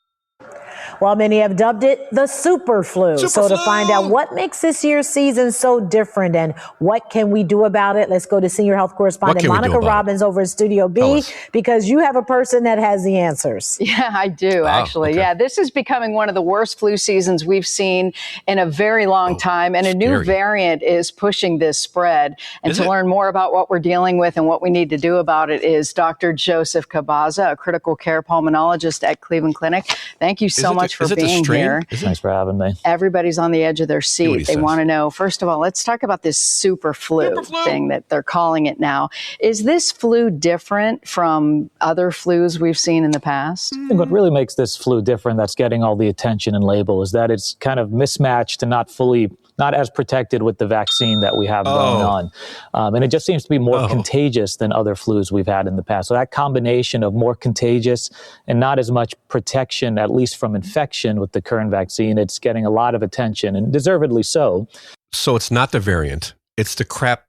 While many have dubbed it the super flu. So to find out what makes this year's season so different and what can we do about it, let's go to senior health correspondent Monica Robbins over at Studio B, because you have a person that has the answers. Yeah, I do, actually. Okay. Yeah, this is becoming one of the worst flu seasons we've seen in a very long time, and a new variant is pushing this spread. And to learn more about what we're dealing with and what we need to do about it is Dr. Joseph Cabaza, a critical care pulmonologist at Cleveland Clinic. Thank you so much for being here. Thanks for having me. Everybody's on the edge of their seat. They want to know, first of all, let's talk about this super flu thing that they're calling it now. Is this flu different from other flus we've seen in the past? I think what really makes this flu different, that's getting all the attention and label, is that it's kind of mismatched and not as protected with the vaccine that we have going on. And it just seems to be more contagious than other flus we've had in the past. So that combination of more contagious and not as much protection, at least from infection with the current vaccine, it's getting a lot of attention, and deservedly so. So it's not the variant. It's the crap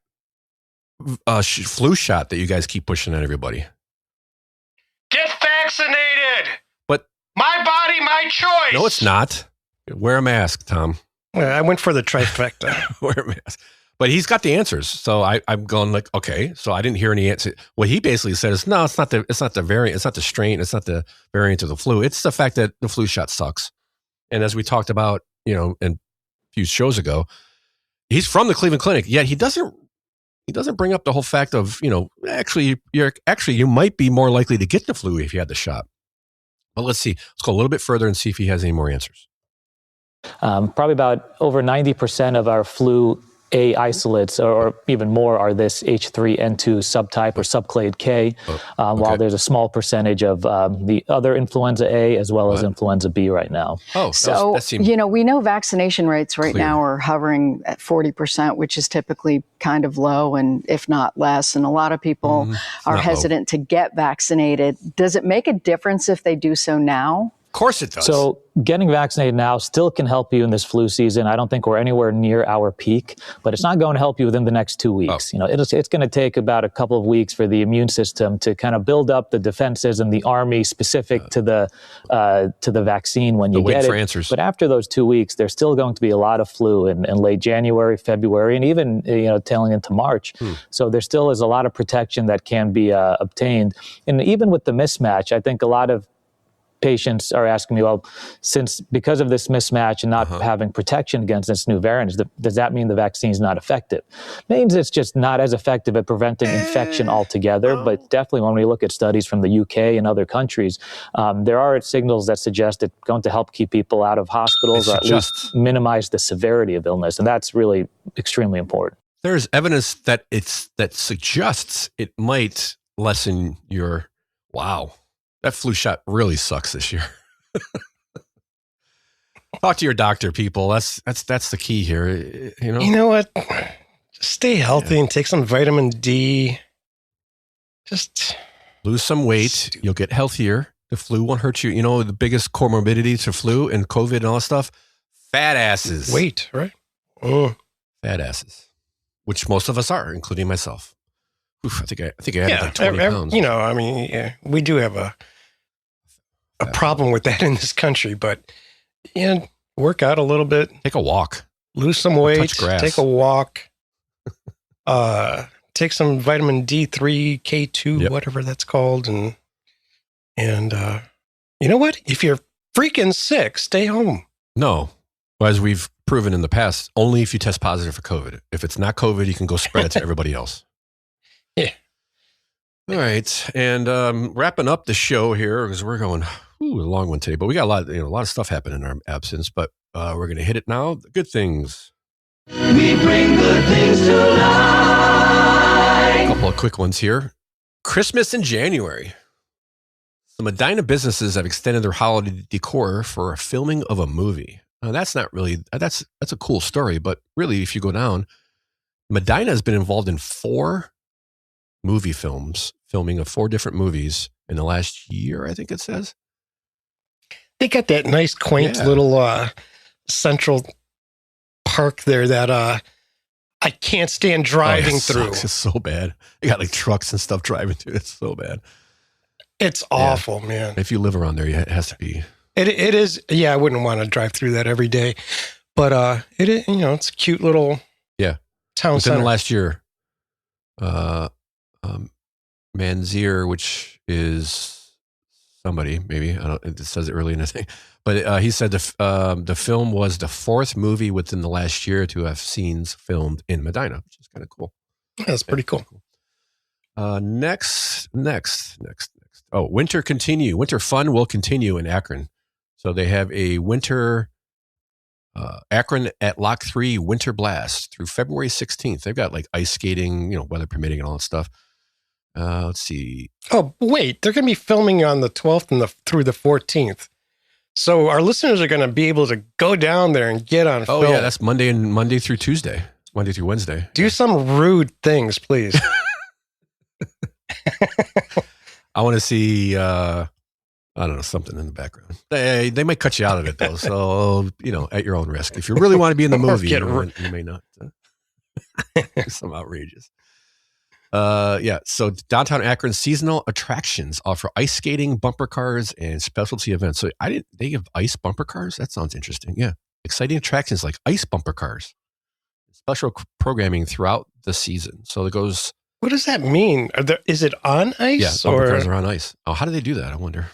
flu shot that you guys keep pushing on everybody. Get vaccinated! But my body, my choice! No, it's not. Wear a mask, Tom. I went for the trifecta. Wear a mask. But he's got the answers. So I'm going like, okay. So I didn't hear any answer. What he basically said is, no, it's not the variant. It's not the strain. It's not the variant of the flu. It's the fact that the flu shot sucks. And as we talked about, in a few shows ago, he's from the Cleveland Clinic, yet he doesn't bring up the whole fact of, actually you might be more likely to get the flu if you had the shot. But let's see. Let's go a little bit further and see if he has any more answers. Probably about over 90% of our flu A isolates, or even more, are this H3N2 subtype or subclade K, while there's a small percentage of the other influenza A as well as influenza B right now. So, that seems we know vaccination rates right now are hovering at 40%, which is typically kind of low, and if not less. And a lot of people are hesitant to get vaccinated. Does it make a difference if they do so now? Of course it does. So getting vaccinated now still can help you in this flu season. I don't think we're anywhere near our peak, but it's not going to help you within the next 2 weeks. It's going to take about a couple of weeks for the immune system to kind of build up the defenses and the army specific to the vaccine when you get it. Answers. But after those 2 weeks, there's still going to be a lot of flu in late January, February, and even tailing into March. So there still is a lot of protection that can be obtained. And even with the mismatch, I think a lot of patients are asking me, well, because of this mismatch and not having protection against this new variant, does that mean the vaccine is not effective? It means it's just not as effective at preventing infection altogether. But definitely when we look at studies from the UK and other countries, there are signals that suggest it's going to help keep people out of hospitals, or at least minimize the severity of illness. And that's really extremely important. There's evidence that suggests it might lessen your that flu shot really sucks this year. Talk to your doctor, people. That's the key here. You know what? Just stay healthy and take some vitamin D. Just lose some weight. You'll get healthier. The flu won't hurt you. The biggest comorbidity to flu and COVID and all that stuff? Fat asses. Weight, right? Fat asses, which most of us are, including myself. Oof, I think I had like 20 pounds. We do have a problem with that in this country, but work out a little bit. Take a walk. Lose some weight. Take a walk. Take some vitamin D3, K2, whatever that's called. And you know what? If you're freaking sick, stay home. No. Well, as we've proven in the past, only if you test positive for COVID. If it's not COVID, you can go spread it to everybody else. Yeah. All right. And wrapping up the show here, because we're going a long one today, but we got a lot of stuff happening in our absence, but we're going to hit it now. The good things. We bring good things to life. A couple of quick ones here. Christmas in January. The Medina businesses have extended their holiday decor for a filming of a movie. Now, that's not really, that's a cool story, but really, if you go down, Medina has been involved in 4 movie filming of 4 different movies in the last year, I think it says. They got that nice, quaint little central park there that I can't stand driving through. It's so bad. You got like trucks and stuff driving through. It's so bad. It's awful, man. If you live around there, it has to be. It is. Yeah, I wouldn't want to drive through that every day, but it is, it's a cute little town center. Within the last year, Manzier, which is somebody, maybe I don't. It says it early in the thing, but he said the film was the fourth movie within the last year to have scenes filmed in Medina, which is kind of cool. That's pretty cool. Next. Oh, winter fun will continue in Akron. So they have a winter Akron at Lock 3 Winter Blast through February 16th. They've got like ice skating, weather permitting and all that stuff. Let's see. Oh, wait, they're going to be filming on the 12th and through the 14th. So our listeners are going to be able to go down there and get on film. Oh, yeah, that's Monday through Tuesday. Monday through Wednesday. Do some rude things, please. I want to see, I don't know, something in the background. They might cut you out of it, though. So, at your own risk. If you really want to be in the movie, you may not. Some outrageous. So downtown Akron seasonal attractions offer ice skating, bumper cars, and specialty events. So they have ice bumper cars? That sounds interesting. Yeah. Exciting attractions like ice bumper cars. Special programming throughout the season. So it goes. What does that mean? Is it on ice? Yeah, bumper cars are on ice. Oh, how do they do that? I wonder.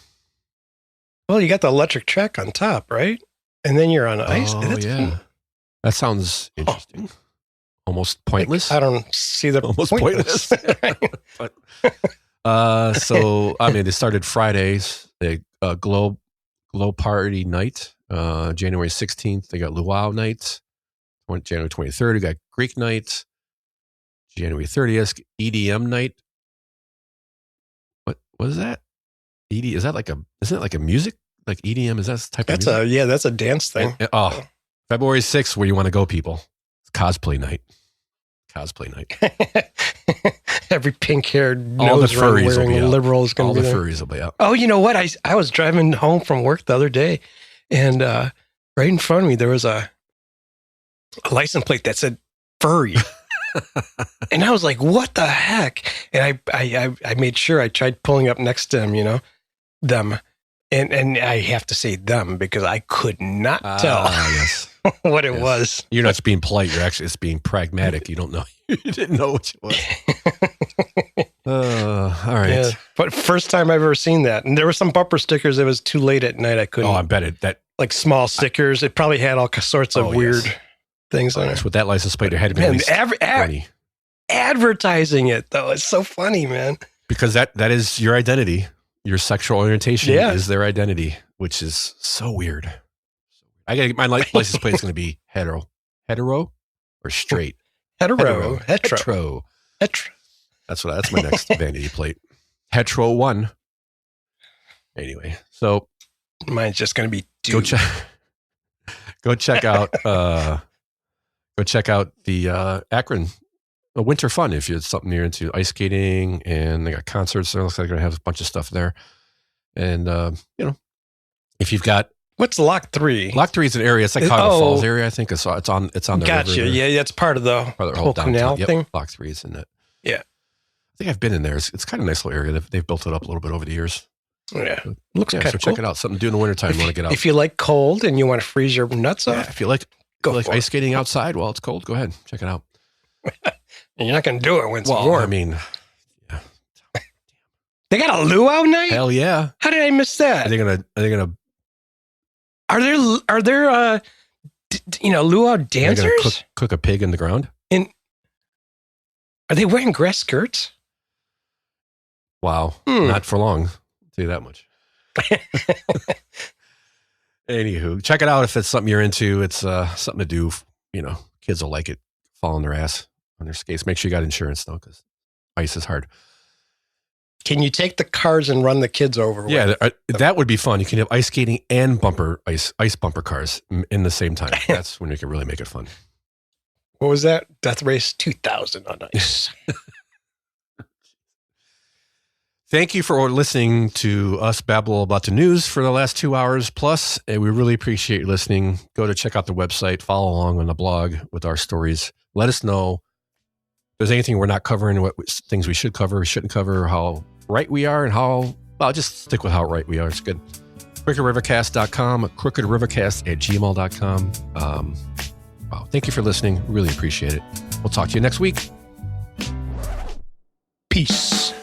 Well, you got the electric track on top, right? And then you're on ice. Oh, yeah. That sounds interesting. Almost pointless. I don't see the almost pointless. They started Fridays. They glow party night, January 16th. They got luau night. January 23rd. We got Greek night. January 30th, EDM night. What is that? Isn't it like a music? Like EDM? Is that type of music? That's a dance thing. February 6th, where you want to go, people. It's cosplay night. Every pink-haired nose-wearing liberal is going to be there. All the furries will be out. Oh, you know what? I was driving home from work the other day, and right in front of me, there was a license plate that said furry. And I was like, what the heck? And I made sure I tried pulling up next to him, them. And I have to say them because I could not tell what it was. You're not just being polite. You're actually just being pragmatic. You don't know. You didn't know what it was. All right. Yeah. But first time I've ever seen that. And there were some bumper stickers. It was too late at night. I couldn't. Oh, I bet it. Like small stickers. It probably had all sorts of weird things on it. With that license plate, there had to be at least 20. Advertising it, though. It's so funny, man. Because that is your identity. Your sexual orientation is their identity, which is so weird. I gotta get my license plate is going to be hetero or straight. Hetero. That's my next vanity plate. Hetero 1. Anyway, so mine's just going to be dude. Go check out the Akron. Winter fun if it's something you're into, ice skating, and they got concerts. It looks like they're going to have a bunch of stuff there. And, if you've got... What's Lock 3? Lock 3 is an area. It's like Colorado Falls area, I think. It's on the gotcha. river. Yeah, that's part of the whole canal thing. Lock 3 is in it. Yeah. I think I've been in there. It's kind of a nice little area. They've built it up a little bit over the years. Yeah. Looks kind of cool. Check it out. Something to do in the wintertime. You want to get out. If you like cold and you want to freeze your nuts off. If you like ice skating outside while it's cold, go ahead. Check it out. And you're not going to do it when it's warm. I mean, they got a luau night? Hell yeah! How did I miss that? Are they gonna? Are there luau dancers? Are they gonna cook a pig in the ground? Are they wearing grass skirts? Wow, not for long. I'll tell you that much. Anywho, check it out if it's something you're into. It's something to do. Kids will like it. Fall on their ass on their skates. Make sure you got insurance though, because ice is hard. Can you take the cars and run the kids over? Yeah, that would be fun. You can have ice skating and ice bumper cars in the same time. That's when you can really make it fun. What was that? Death Race 2000 on ice. Thank you for listening to us babble about the news for the last 2 hours plus. And we really appreciate you listening. Go to check out the website, follow along on the blog with our stories. Let us know if there's anything we're not covering, what things we should cover, shouldn't cover, how right we are, and how, well, just stick with how right we are. It's good. crookedrivercast.com, crookedrivercast@gmail.com. Wow. Thank you for listening. Really appreciate it. We'll talk to you next week. Peace.